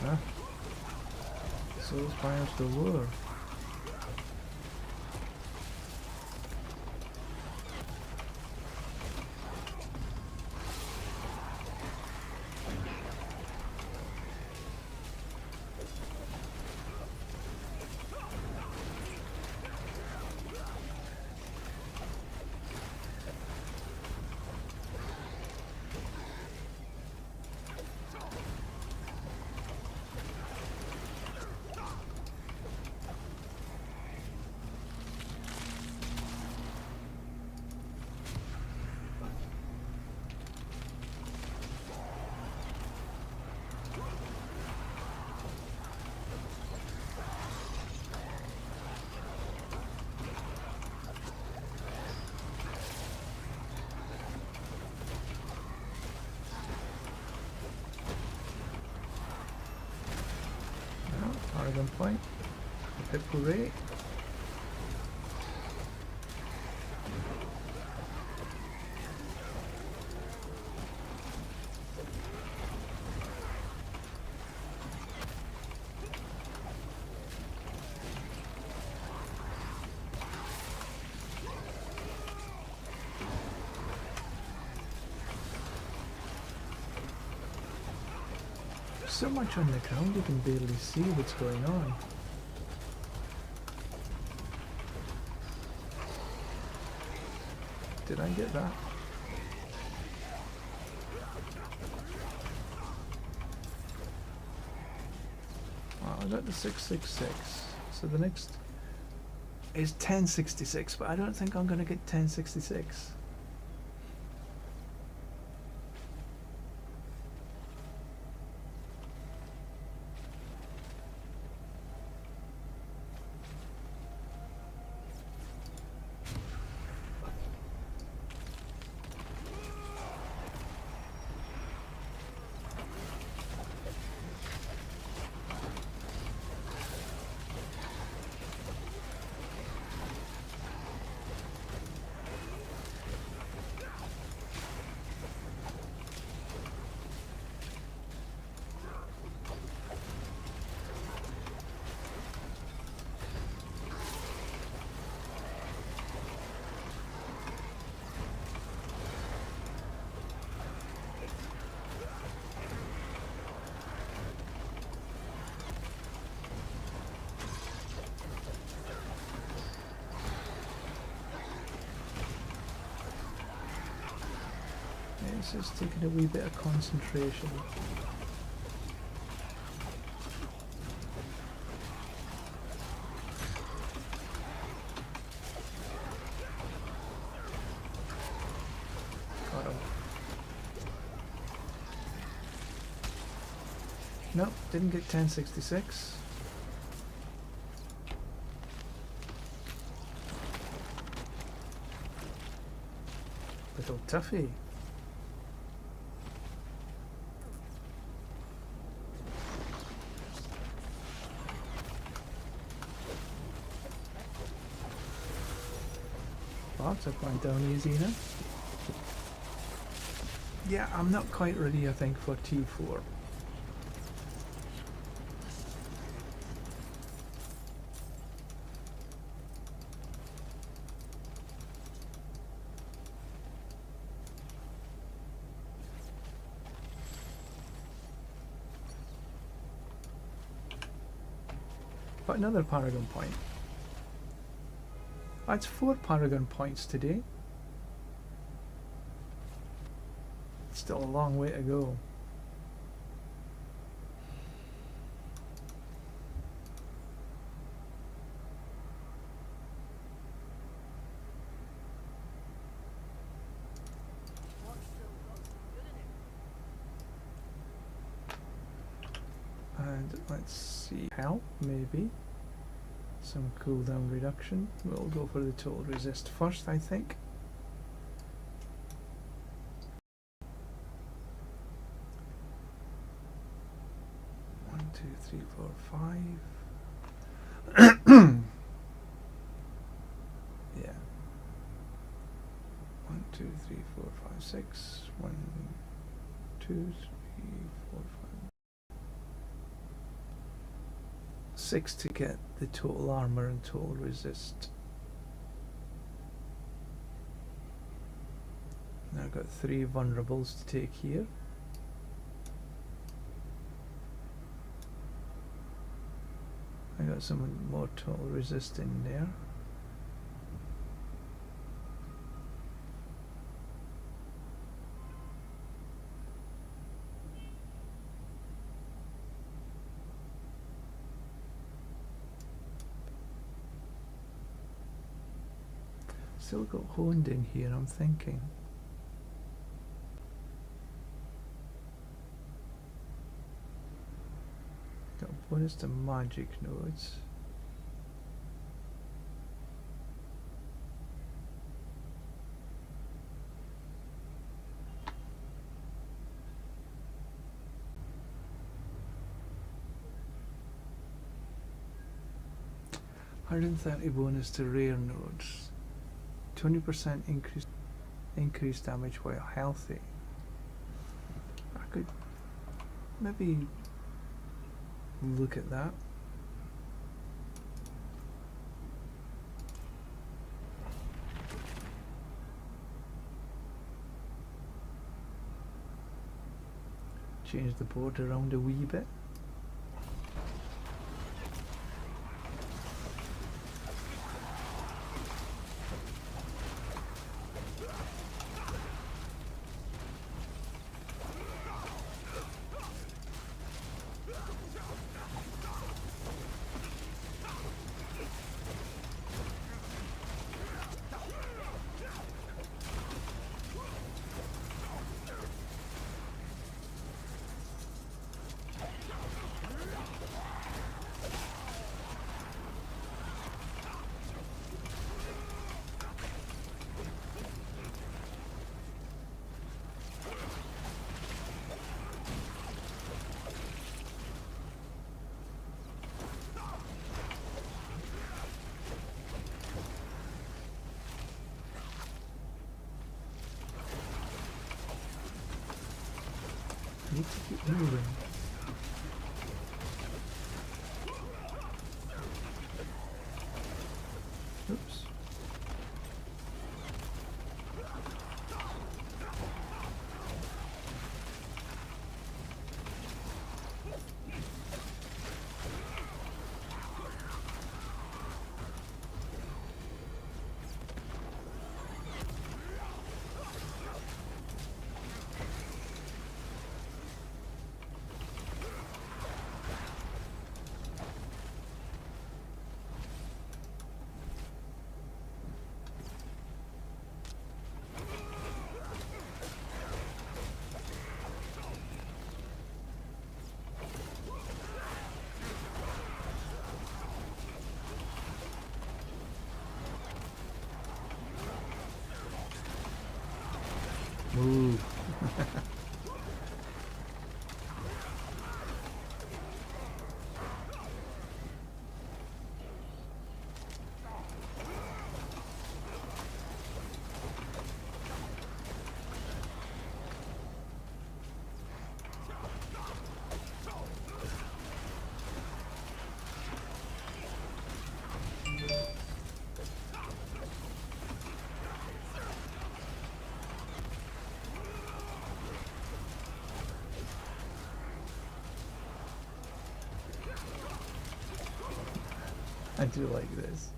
Huh? So fires the lure. Paragon point. Hip hooray. So much on the ground you can barely see what's going on. Did I get that? Well, I got the 666. So the next is 1066, but I don't think I'm going to get 1066. It's just taking a wee bit of concentration. Got him. Nope, didn't get 1066. Little Tuffy. Bots are going down easy enough. Yeah, I'm not quite ready, I think, for T4. But another Paragon point. That's 4 Paragon points today. Still a long way to go. And let's see, help maybe. Some cooldown reduction. We'll go for the total resist first, I think. One, two, three, four, five. Yeah. 1, 2, 3, 4, 5, 6. 1, 2, 3, 4, 5. 6 to get the total armor and total resist. Now I've got 3 vulnerables to take here. I got some more total resist in there. Still got honed in here, I'm thinking. Got a bonus to magic nodes. $130 bonus to rare nodes. 20% increased damage while healthy. I could maybe look at that. Change the board around a wee bit. Need to keep moving. Oops. Move. I do like this.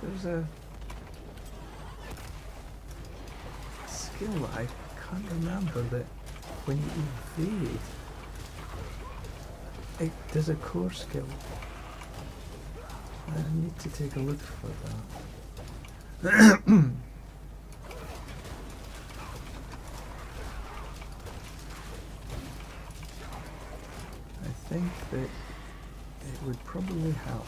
There's a skill that I can't remember that when you evade, there's a core skill. I need to take a look for that. I think that it would probably help.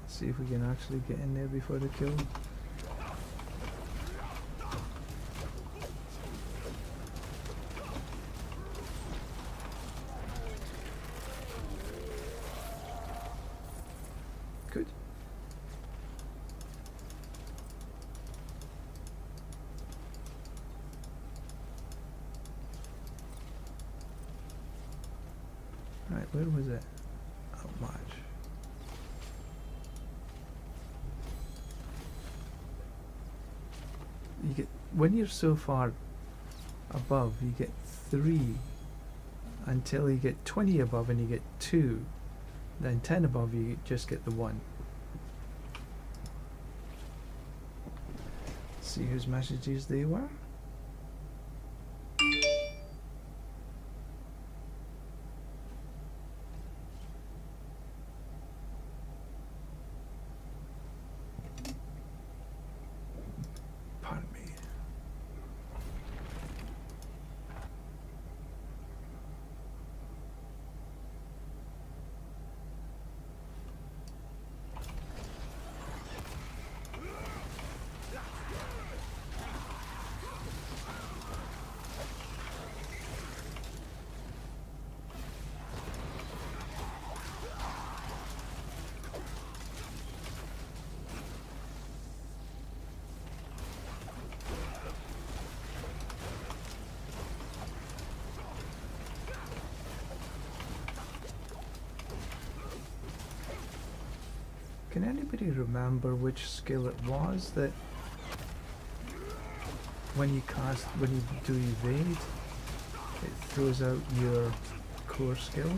See if we can actually get in there before the kill. Good. Right, where was it? Oh, March. You get, when you're so far above, you get 3 until you get 20 above and you get 2. Then 10 above, you just get the 1. See whose messages they were. Can anybody remember which skill it was that when you do evade, it throws out your core skill?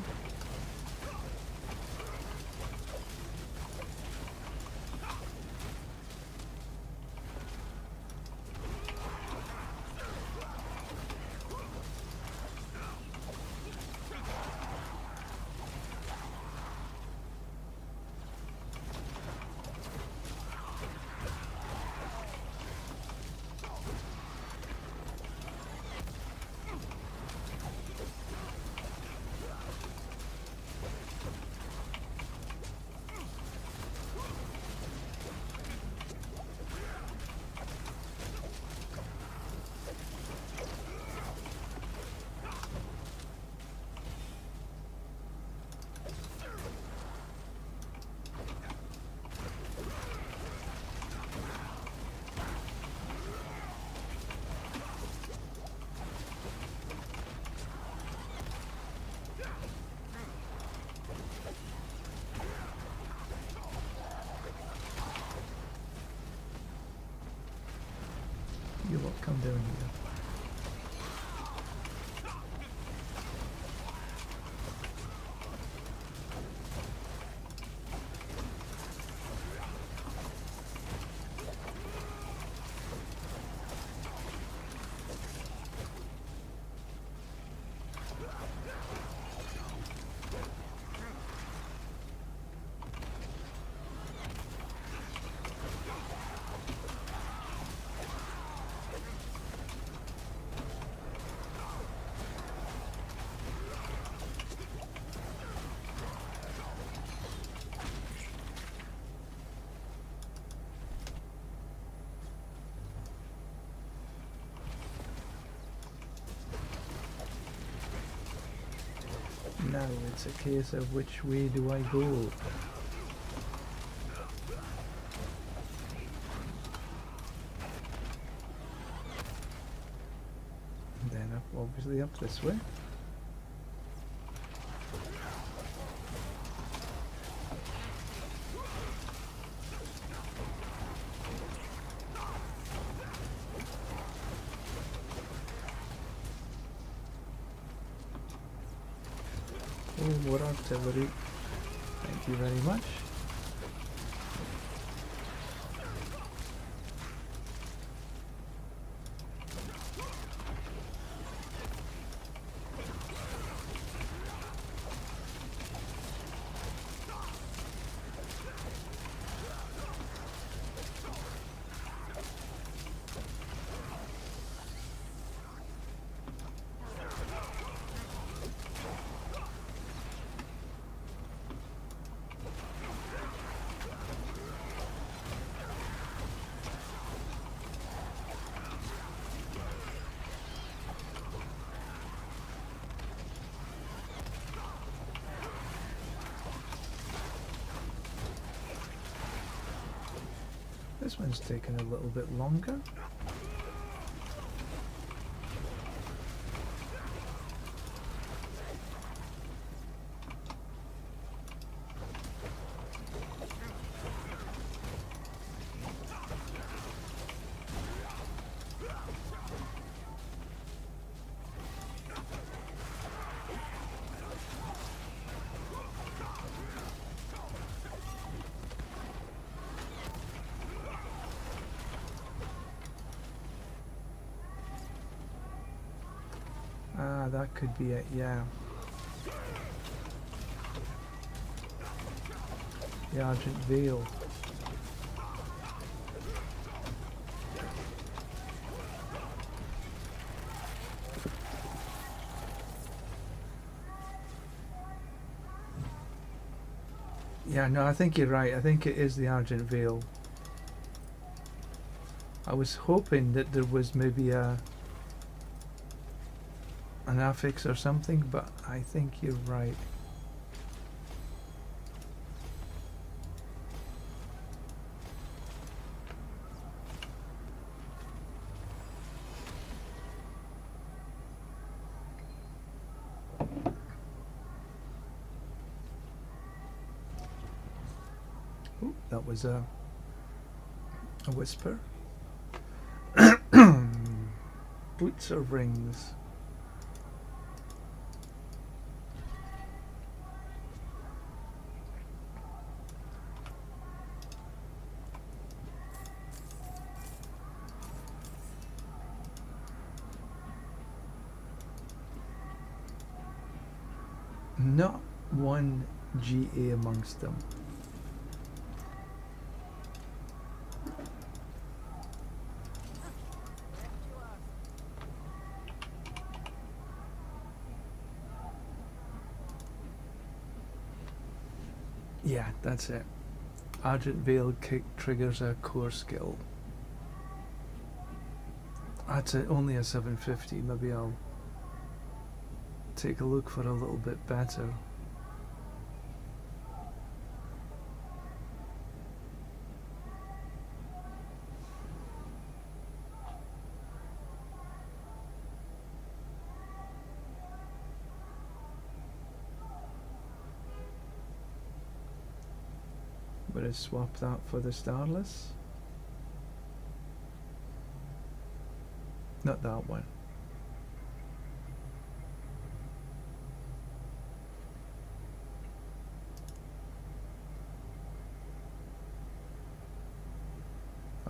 Now it's a case of which way do I go? And then up, obviously up this way. Oh, more artillery. Thank you very much. This one's taking a little bit longer. Ah, that could be it, yeah. The Argent Veil. Yeah, no, I think you're right. I think it is the Argent Veil. I was hoping that there was maybe an affix or something, but I think you're right. Ooh, that was a whisper. Boots or rings? Not one GA amongst them. Yeah, that's it. Argent Veil kick triggers a core skill. That's only a 750. Maybe I'll take a look for a little bit better. Better swap that for the Starless. Not that one.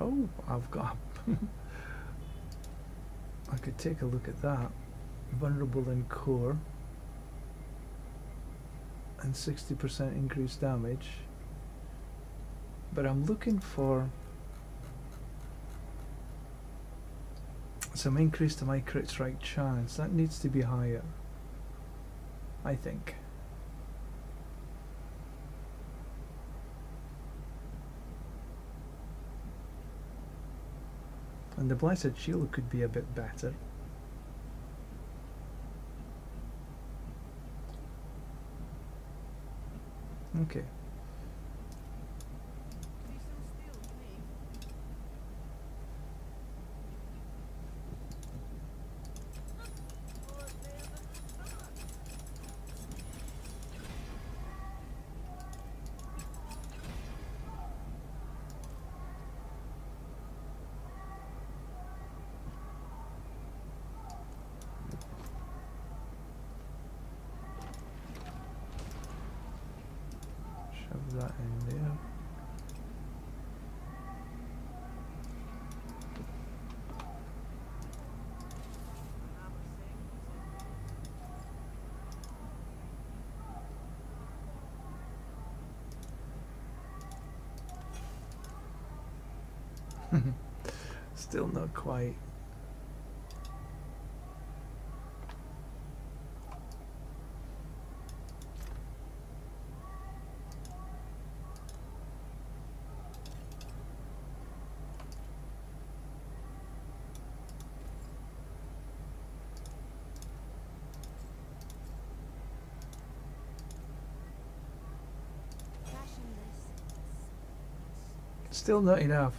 Oh, I've got... I could take a look at that. Vulnerable in core. And 60% increased damage. But I'm looking for some increase to my crit strike chance. That needs to be higher, I think. And the Blessed Shield could be a bit better. Okay. Shove that in there. Still not quite. Still not enough.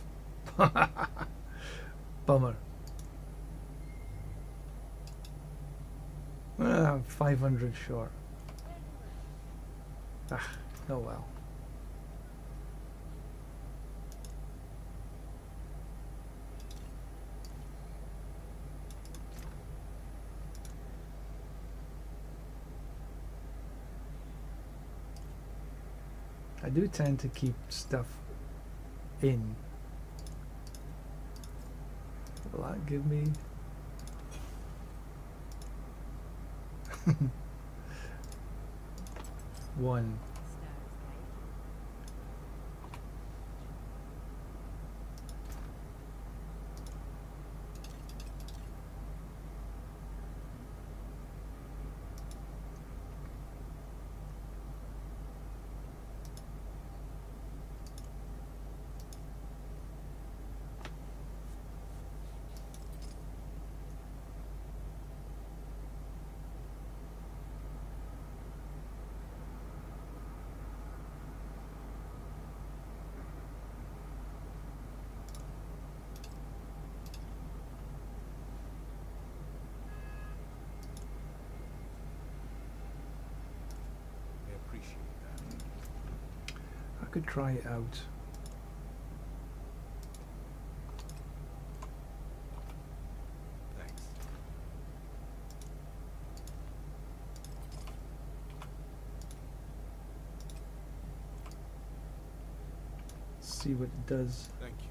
Bummer. 500 short. Ah, oh well. I do tend to keep stuff in. Will that give me one? I could try it out. Thanks. See what it does. Thank you.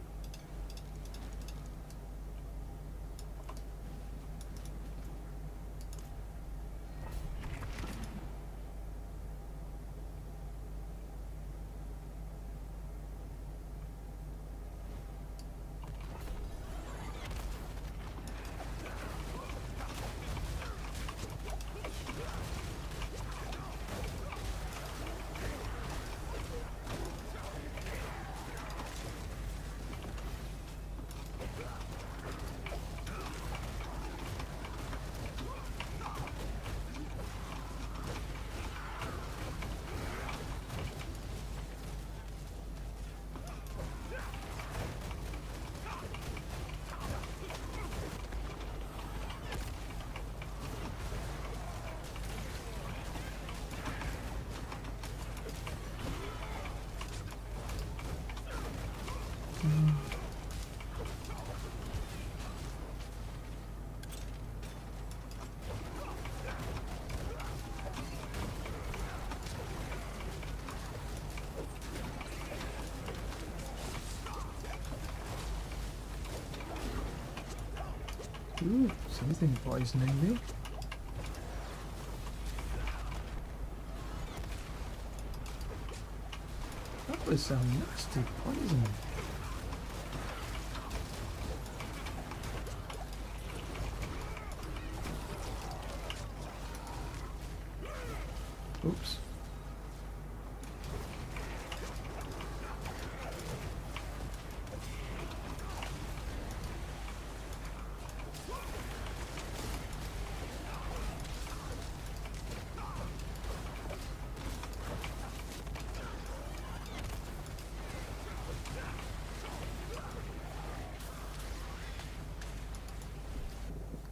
Ooh, something poisoning me. That was some nasty poison. Oops.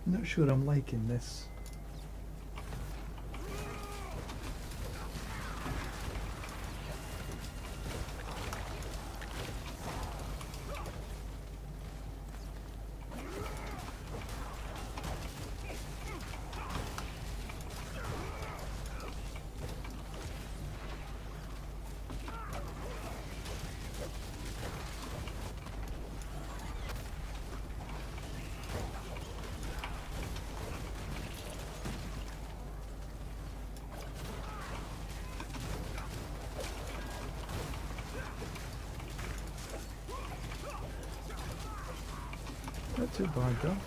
Not sure I'm liking this. Not too bad though.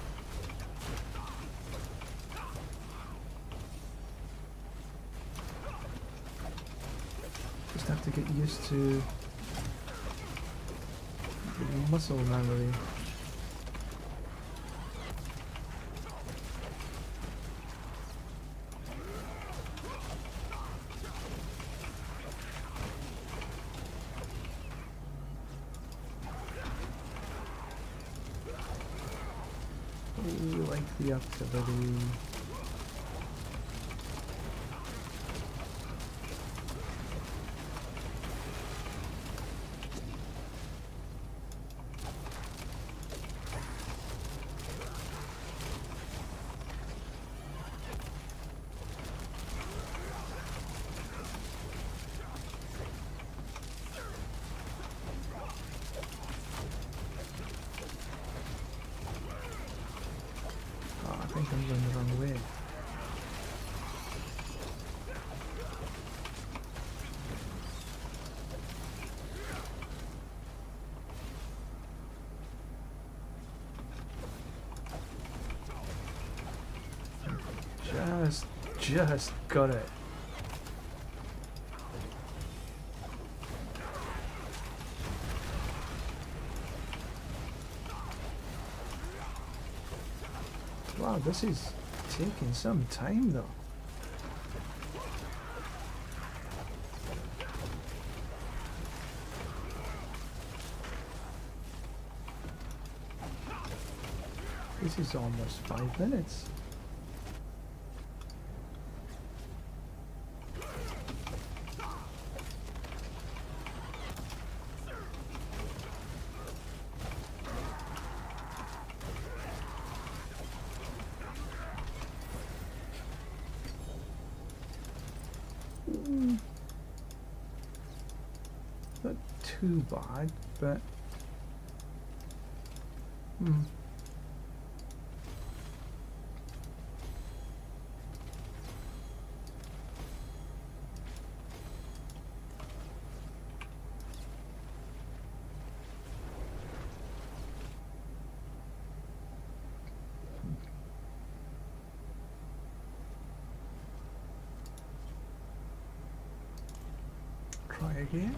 Just have to get used to the muscle memory. Oh, I like the activity. I think I'm going the wrong way. Just got it. Wow, this is taking some time though. This is almost 5 minutes. Not too bad, but try again.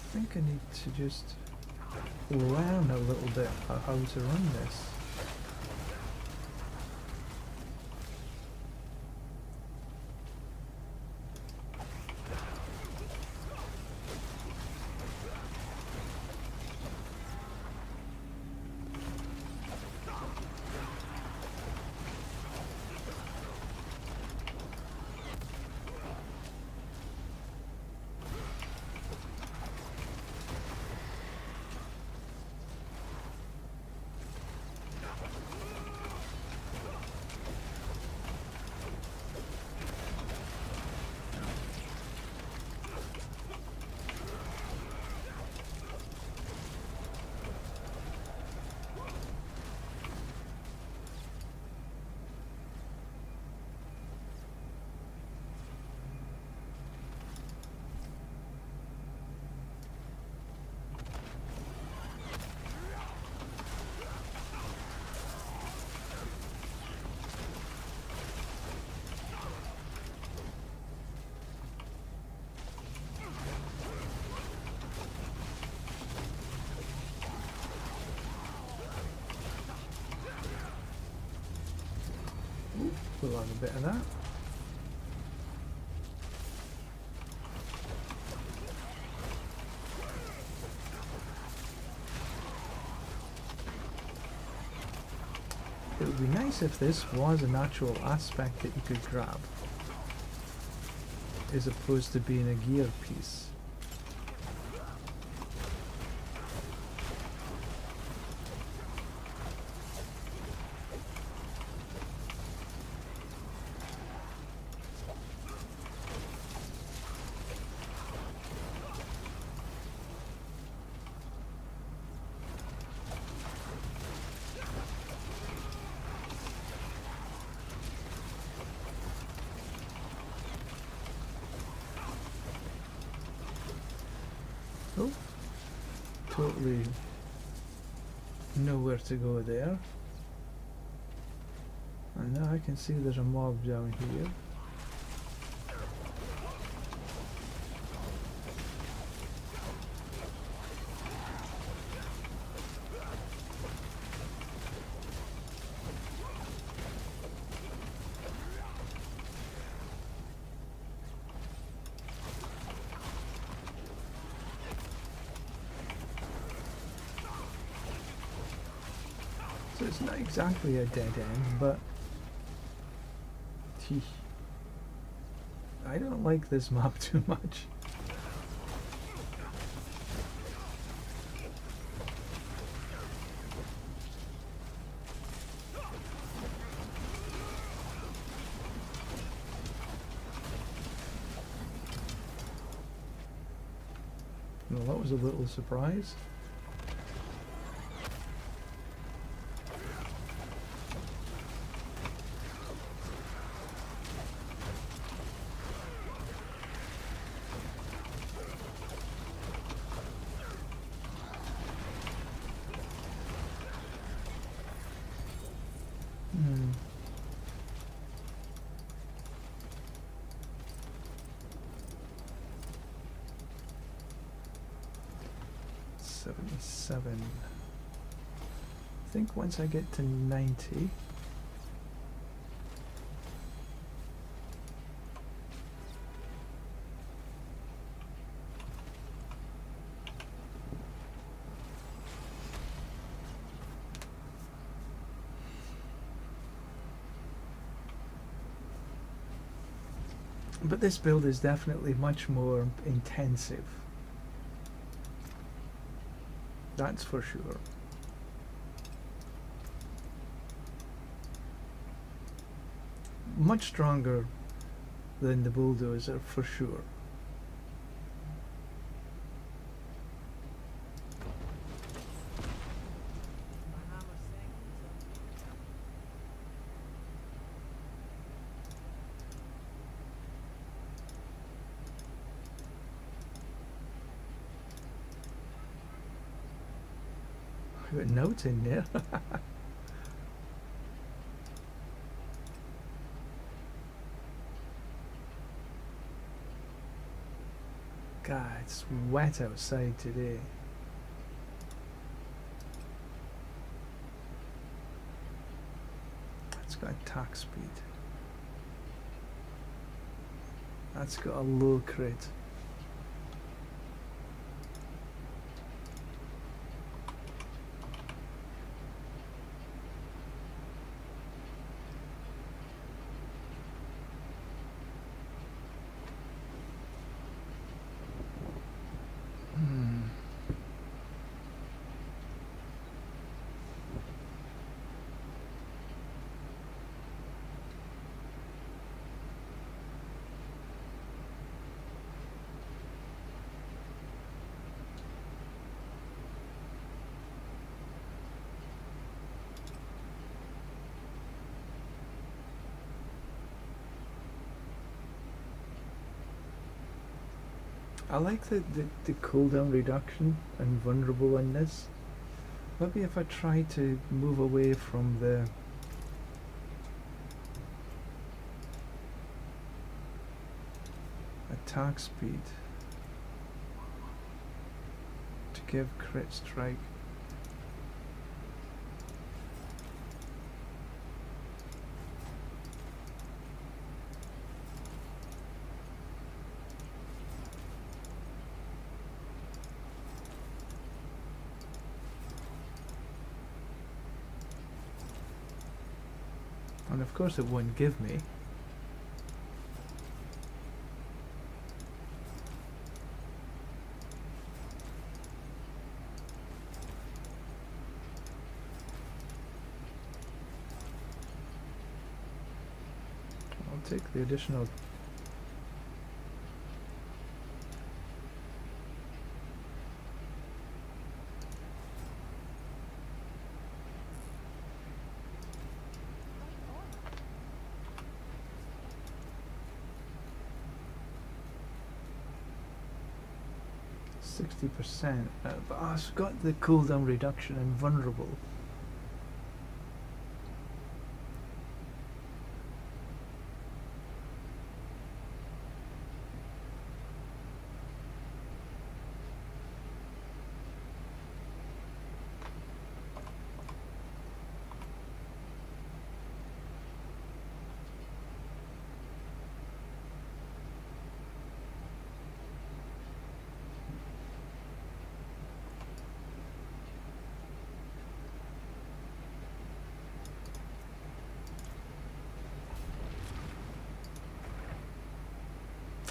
I think I need to just learn a little bit how to run this. We'll have a bit of that. It would be nice if this was an actual aspect that you could grab, as opposed to being a gear piece. Oh, totally nowhere to go there. And now I can see there's a mob down here. So it's not exactly a dead end, but I don't like this map too much. Well, that was a little surprise. Hmm. $77. I think once I get to 90. But this build is definitely much more intensive. That's for sure. Much stronger than the Bulldozer for sure. Got notes in there. God, it's wet outside today. It's got attack speed. That's got a low crit. I like the cooldown reduction and vulnerable in this. Maybe if I try to move away from the attack speed to give crit strike. And of course it won't give me. I'll take the additional. %, but I've got the cooldown reduction and vulnerable.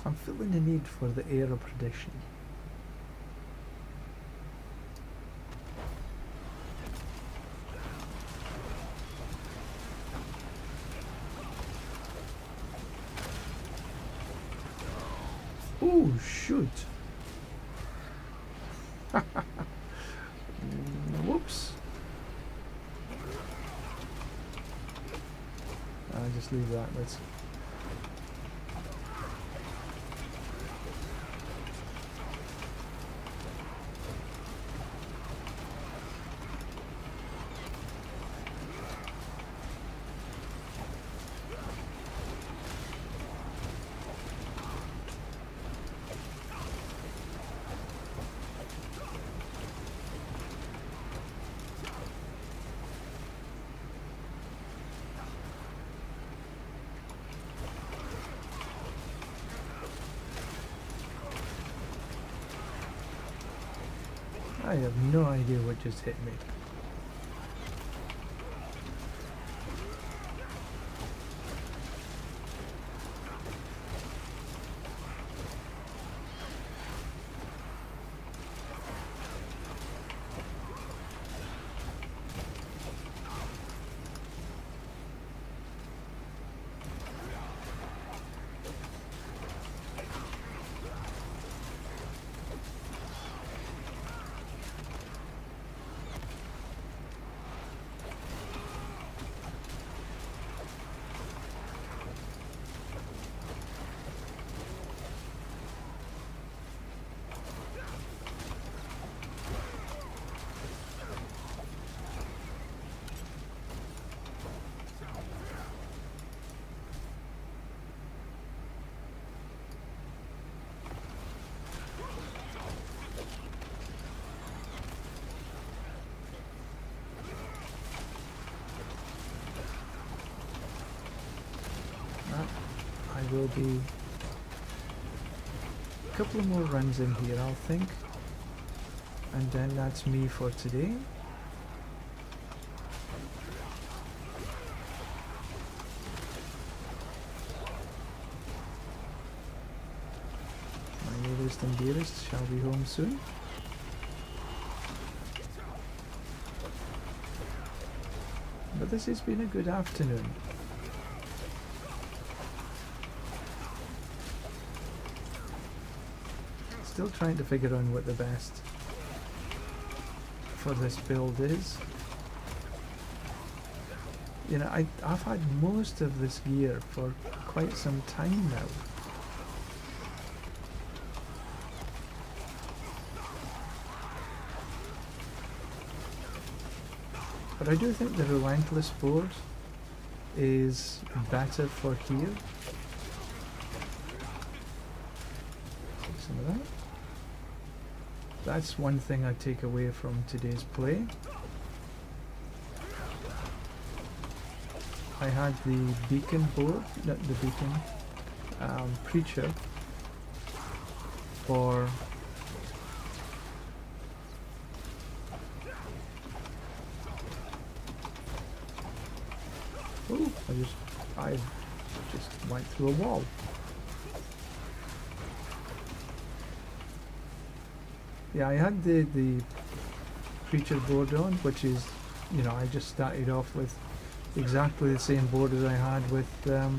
I'm feeling the need for the air of perdition. Oh, shoot. Whoops. I'll just leave that. Let's. I have no idea what just hit me. Will be a couple of more runs in here, I'll think, and then that's me for today. My nearest and dearest shall be home soon. But this has been a good afternoon. Still trying to figure out what the best for this build is. You know, I've had most of this gear for quite some time now. But I do think the Relentless board is better for here. Take some of that. That's one thing I take away from today's play. I had the beacon board, not the beacon, preacher for Oh, I just went through a wall. Yeah, I had the creature board on, which is, you know, I just started off with exactly the same board as I had with the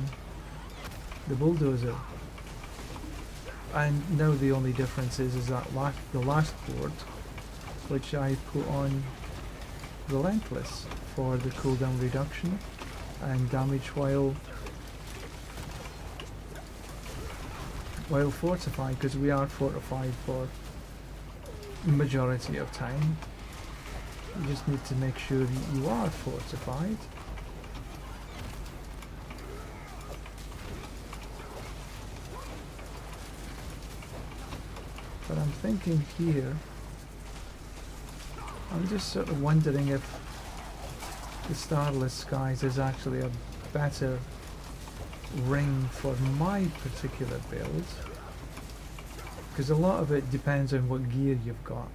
Bulldozer. And now the only difference is that the last board, which I put on Relentless for the cooldown reduction and damage while fortified, because we are fortified for the majority of time. You just need to make sure you are fortified. But I'm thinking here, I'm just sort of wondering if the Starless Skies is actually a better ring for my particular build, because a lot of it depends on what gear you've got.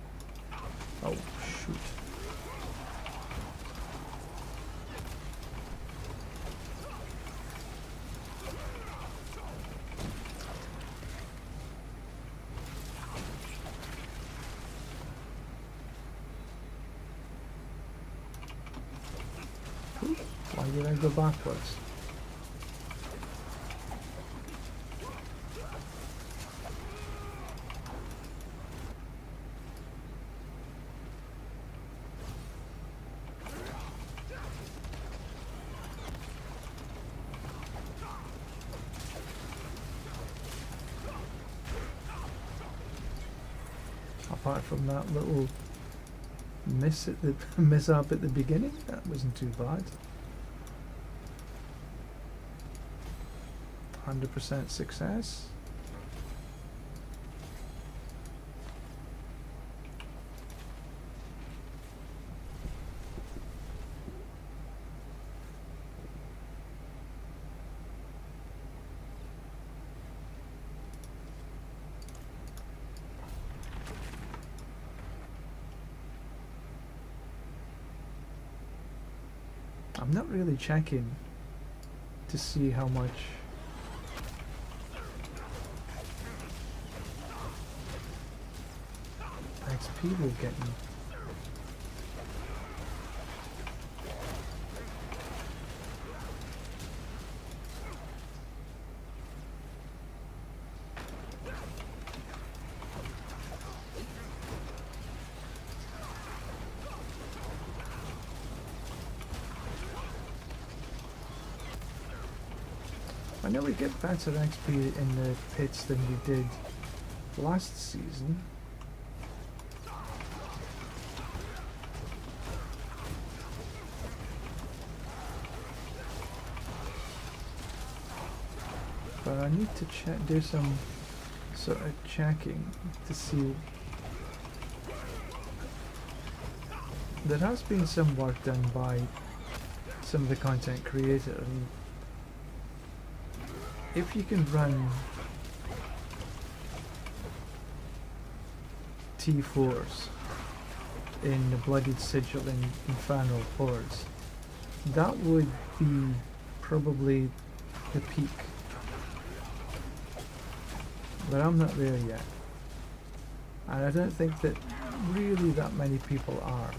Oh shoot. Why did I go backwards? Apart from that little mishap at the beginning, that wasn't too bad. 100% success. I'm not really checking to see how much XP we're getting. I know we get better XP in the pits than we did last season. But I need to do some sort of checking to see. There has been some work done by some of the content creators, and if you can run T4s in the Bloodied Sigil and Infernal Hordes, that would be probably the peak. But I'm not there yet, and I don't think that really that many people are.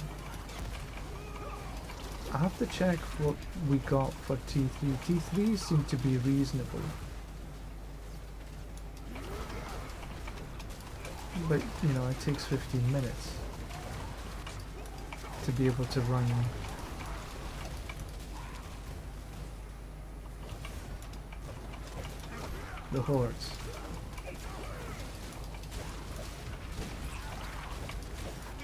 I have to check what we got for T3. T3 seem to be reasonable, but you know, it takes 15 minutes to be able to run the hordes.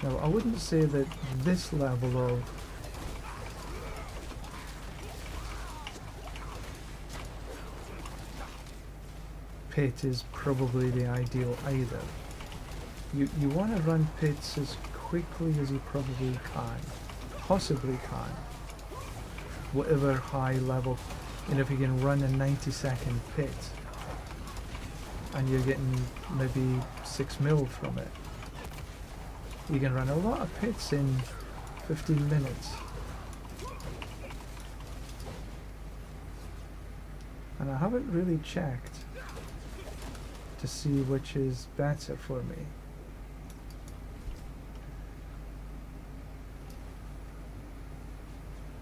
Now, I wouldn't say that this level of pit is probably the ideal either. You want to run pits as quickly as you probably can, possibly can. Whatever high level, and if you can run a 90-second pit and you're getting maybe 6 mil from it, you can run a lot of pits in 15 minutes. And I haven't really checked to see which is better for me.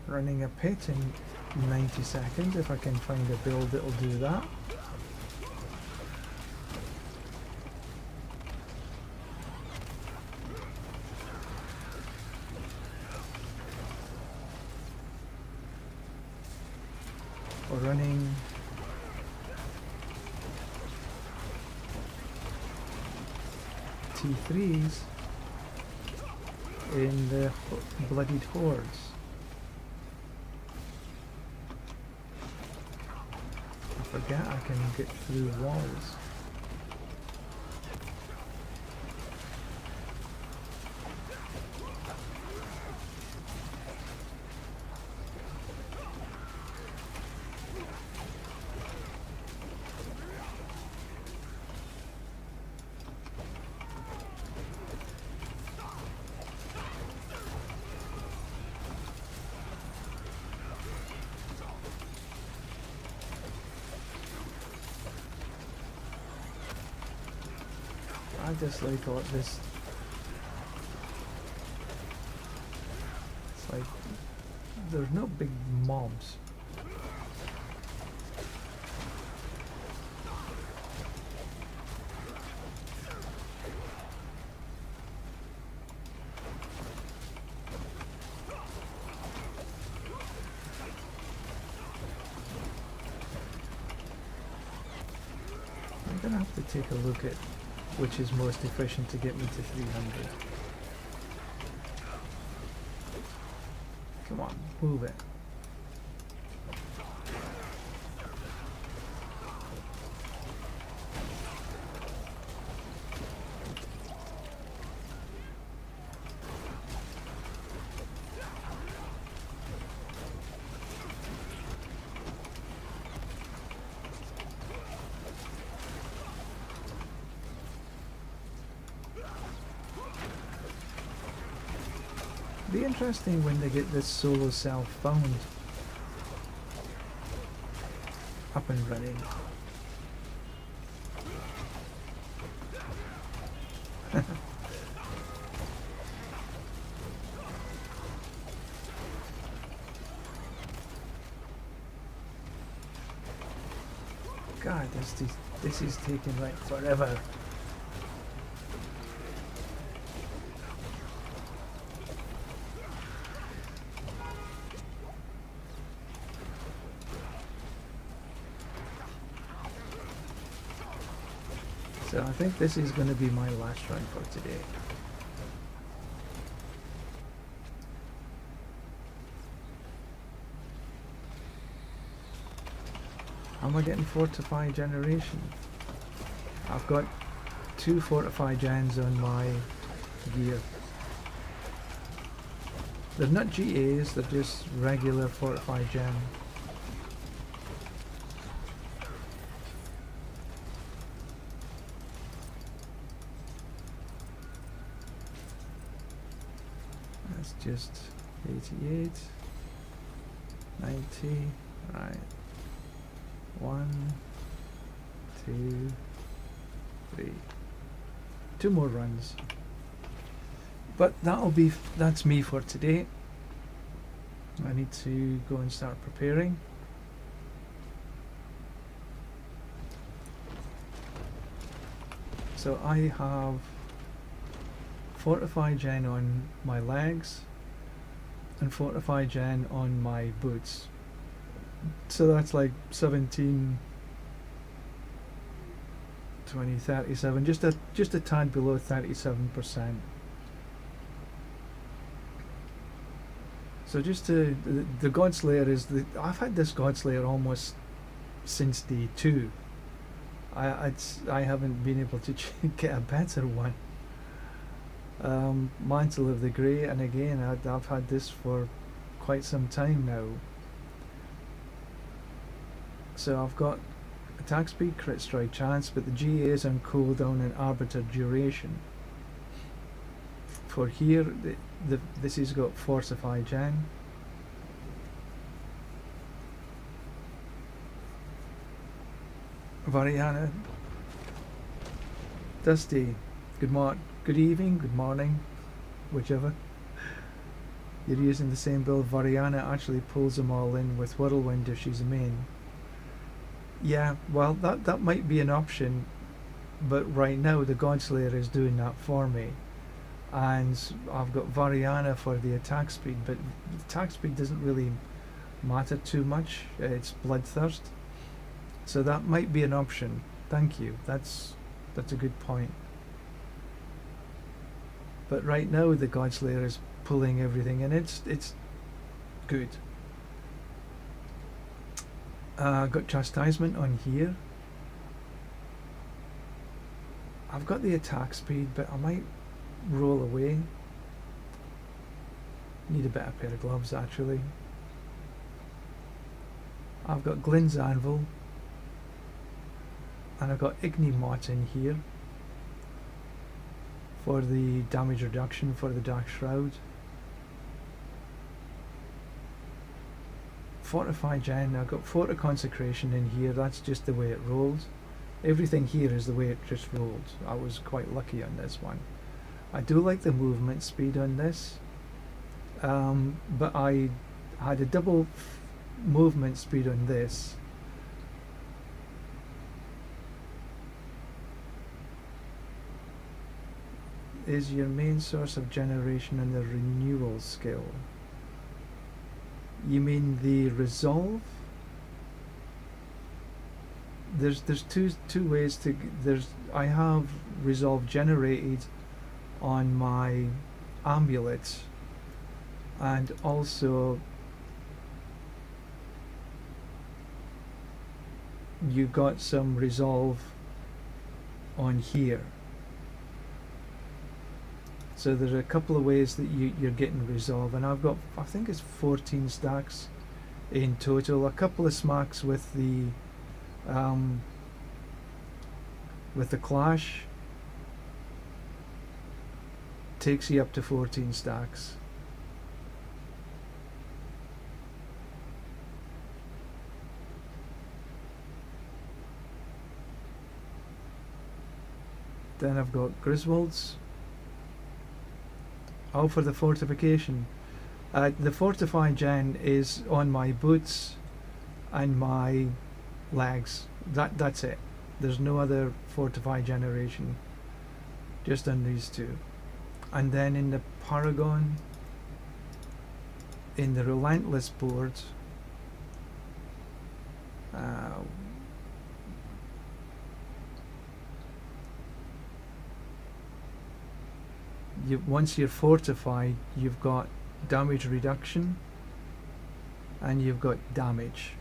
Running a pit in 90 seconds, if I can find a build that'll do that. Or running T3s in the bloodied hordes. I forget I can get through walls. I just like all this. It's like there's no big mobs. I'm gonna have to take a look at which is most efficient to get me to 300. Come on, move it. Be interesting when they get this solo self found up and running. God, this is taking like forever. So I think this is going to be my last run for today. How am I getting fortify generation? I've got 2 fortify gens on my gear. They're not GAs, they're just regular fortify gen. Just 88, 90, right, 1, 2, 3, 2 more runs, but that's me for today. I need to go and start preparing. So I have fortify gen on my legs and fortify gen on my boots, so that's like 17, 20, 37, just a tad below 37%. So just the Godslayer is I've had this Godslayer almost since day 2. I haven't been able to get a better one. Mantle of the Grey, and again I've had this for quite some time now. So I've got attack speed, crit strike chance, but the GA is on cooldown and arbiter duration. For here, this has got fortify gen. Variana, Dusty, good evening, good morning, whichever. You're using the same build. Variana actually pulls them all in with Whirlwind if she's a main. Yeah, well, that might be an option, but right now the Godslayer is doing that for me. And I've got Variana for the attack speed, but attack speed doesn't really matter too much. It's Bloodthirst. So that might be an option. Thank you. That's a good point. But right now the Godslayer is pulling everything, and it's good. Got Chastisement on here. I've got the attack speed, but I might roll away. Need a better pair of gloves actually. I've got Glynn's Anvil, and I've got Ignimot in here for the damage reduction for the Dark Shroud. Fortify Gen, I've got Fort of Consecration in here. That's just the way it rolls. Everything here is the way it just rolled. I was quite lucky on this one. I do like the movement speed on this, but I had a double movement speed on this. Is your main source of generation in the renewal skill? You mean the resolve? There's two ways to I have resolve generated on my amulet, and also you got some resolve on here. So there's a couple of ways that you're getting resolve, and I've got, I think it's 14 stacks in total. A couple of smacks with the clash takes you up to 14 stacks. Then I've got Griswold's. Oh, for the fortification. The Fortify Gen is on my boots and my legs. That's it. There's no other Fortify generation. Just on these two. And then in the Paragon, in the Relentless board, once you're fortified, you've got damage reduction and you've got damage,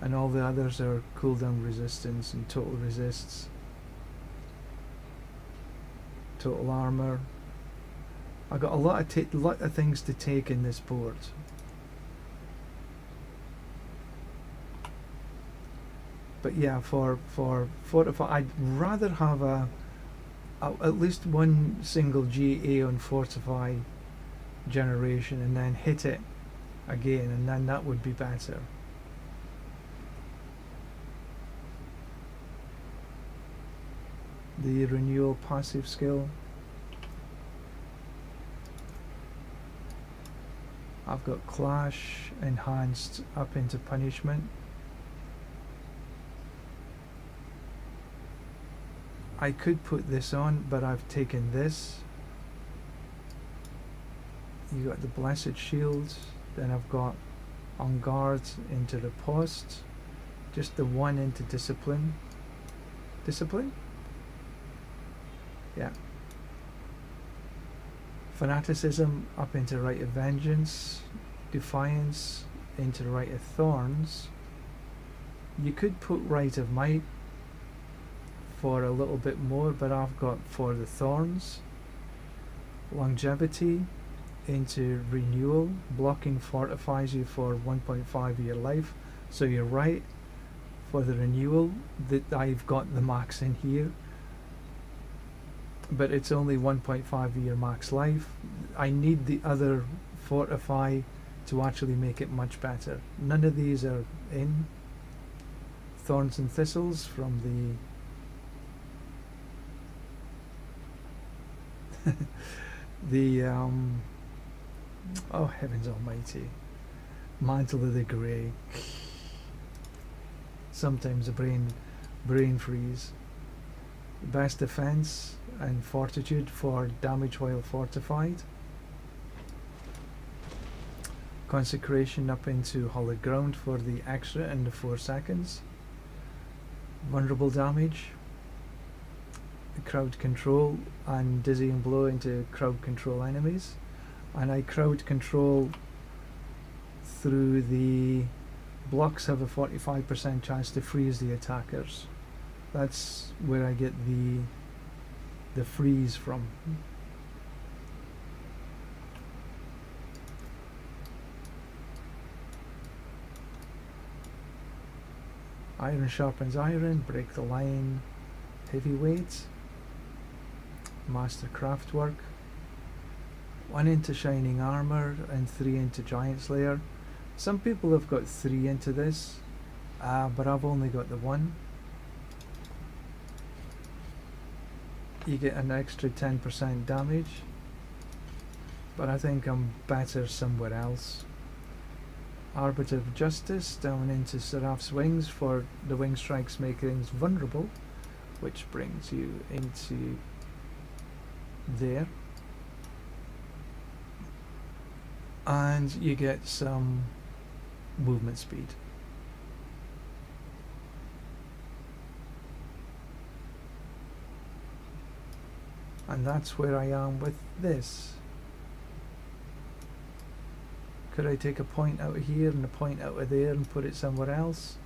and all the others are cooldown resistance and total resists, total armor. I got a lot of things to take in this board. But yeah, for fortify, I'd rather have at least one single GA on Fortify generation and then hit it again, and then that would be better. The renewal passive skill, I've got Clash enhanced up into punishment. I could put this on, but I've taken this. You got the Blessed Shield, then I've got On Guard into Riposte, just the one into Discipline. Discipline? Yeah. Fanaticism up into Rite of Vengeance, Defiance into Rite of Thorns. You could put Rite of Might for a little bit more, but I've got for the Thorns. Longevity into Renewal. Blocking fortifies you for 1.5 of your life, so you're right for the renewal that I've got the max in here, but it's only 1.5 of your max life. I need the other Fortify to actually make it much better. None of these are in. thorns and thistles from the oh heavens almighty, mantle of the grey. Sometimes the brain freeze. Best defense and fortitude for damage while fortified. Consecration up into hallowed ground for the extra in the 4 seconds. Vulnerable damage. Crowd control and dizzying blow into crowd control enemies. And I crowd control through the blocks have a 45% chance to freeze the attackers. That's where I get the freeze from. Iron sharpens iron, break the line, heavyweight, master craftwork, 1 into shining armor and 3 into giant slayer. Some people have got 3 into this, but I've only got the 1. You get an extra 10% damage, but I think I'm better somewhere else. Arbiter of Justice down into Seraph's wings for the wing strikes make things vulnerable, which brings you into there. And you get some movement speed. And that's where I am with this. Could I take a point out of here and a point out of there and put it somewhere else?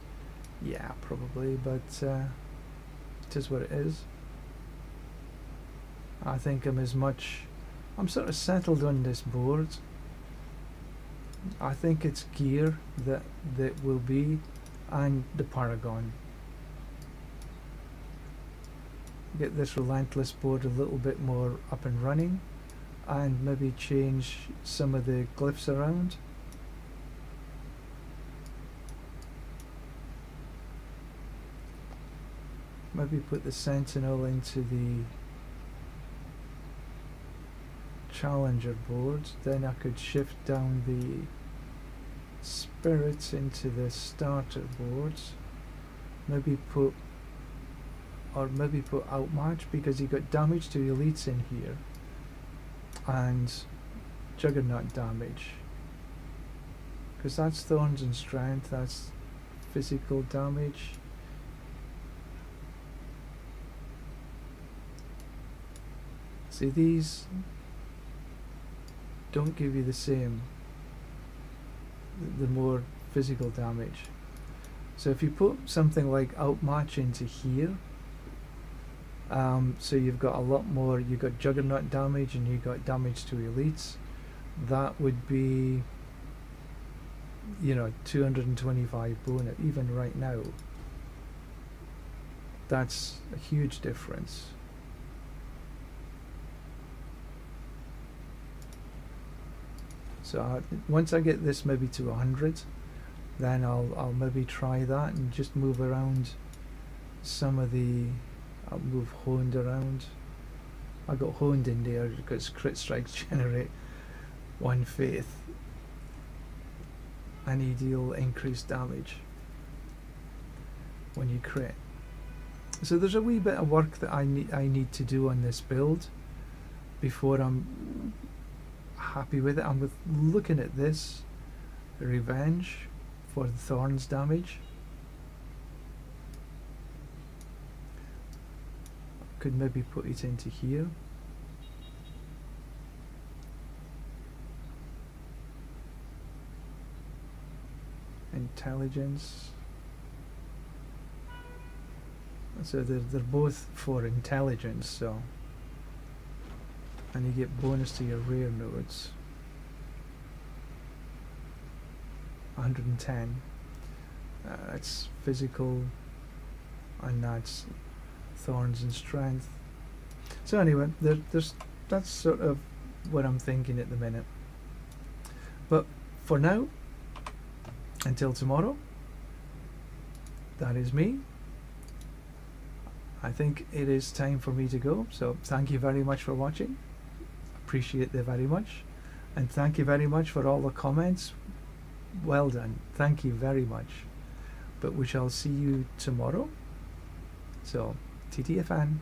Yeah, probably, but it is what it is. I think I'm sort of settled on this board. I think it's gear that will be, and the Paragon. Get this relentless board a little bit more up and running, and maybe change some of the glyphs around. Maybe put the Sentinel into the Challenger board, then I could shift down the Spirits into the starter boards. Maybe put Outmatch, because you got damage to elites in here and Juggernaut damage, because that's thorns and strength, that's physical damage. See, these don't give you the same, the more physical damage. So if you put something like Outmatch into here, so you've got a lot more, you've got Juggernaut damage and you've got damage to elites, that would be, 225 bonus, even right now. That's a huge difference. So once I get this maybe to 100, then I'll maybe try that and just move around some of I'll move honed around. I got honed in there because crit strikes generate 1 faith and you deal increased damage when you crit. So there's a wee bit of work that I need to do on this build before I'm happy with it. I'm looking at this revenge for the thorns damage. Could maybe put it into here. Intelligence. So they're both for intelligence, so, and you get bonus to your rare nodes. 110. That's physical, and that's thorns and strength. So anyway, that's sort of what I'm thinking at the minute. But for now, until tomorrow, that is me. I think it is time for me to go. So thank you very much for watching. Appreciate it very much. And thank you very much for all the comments. Well done. Thank you very much. But we shall see you tomorrow. So, TTFN.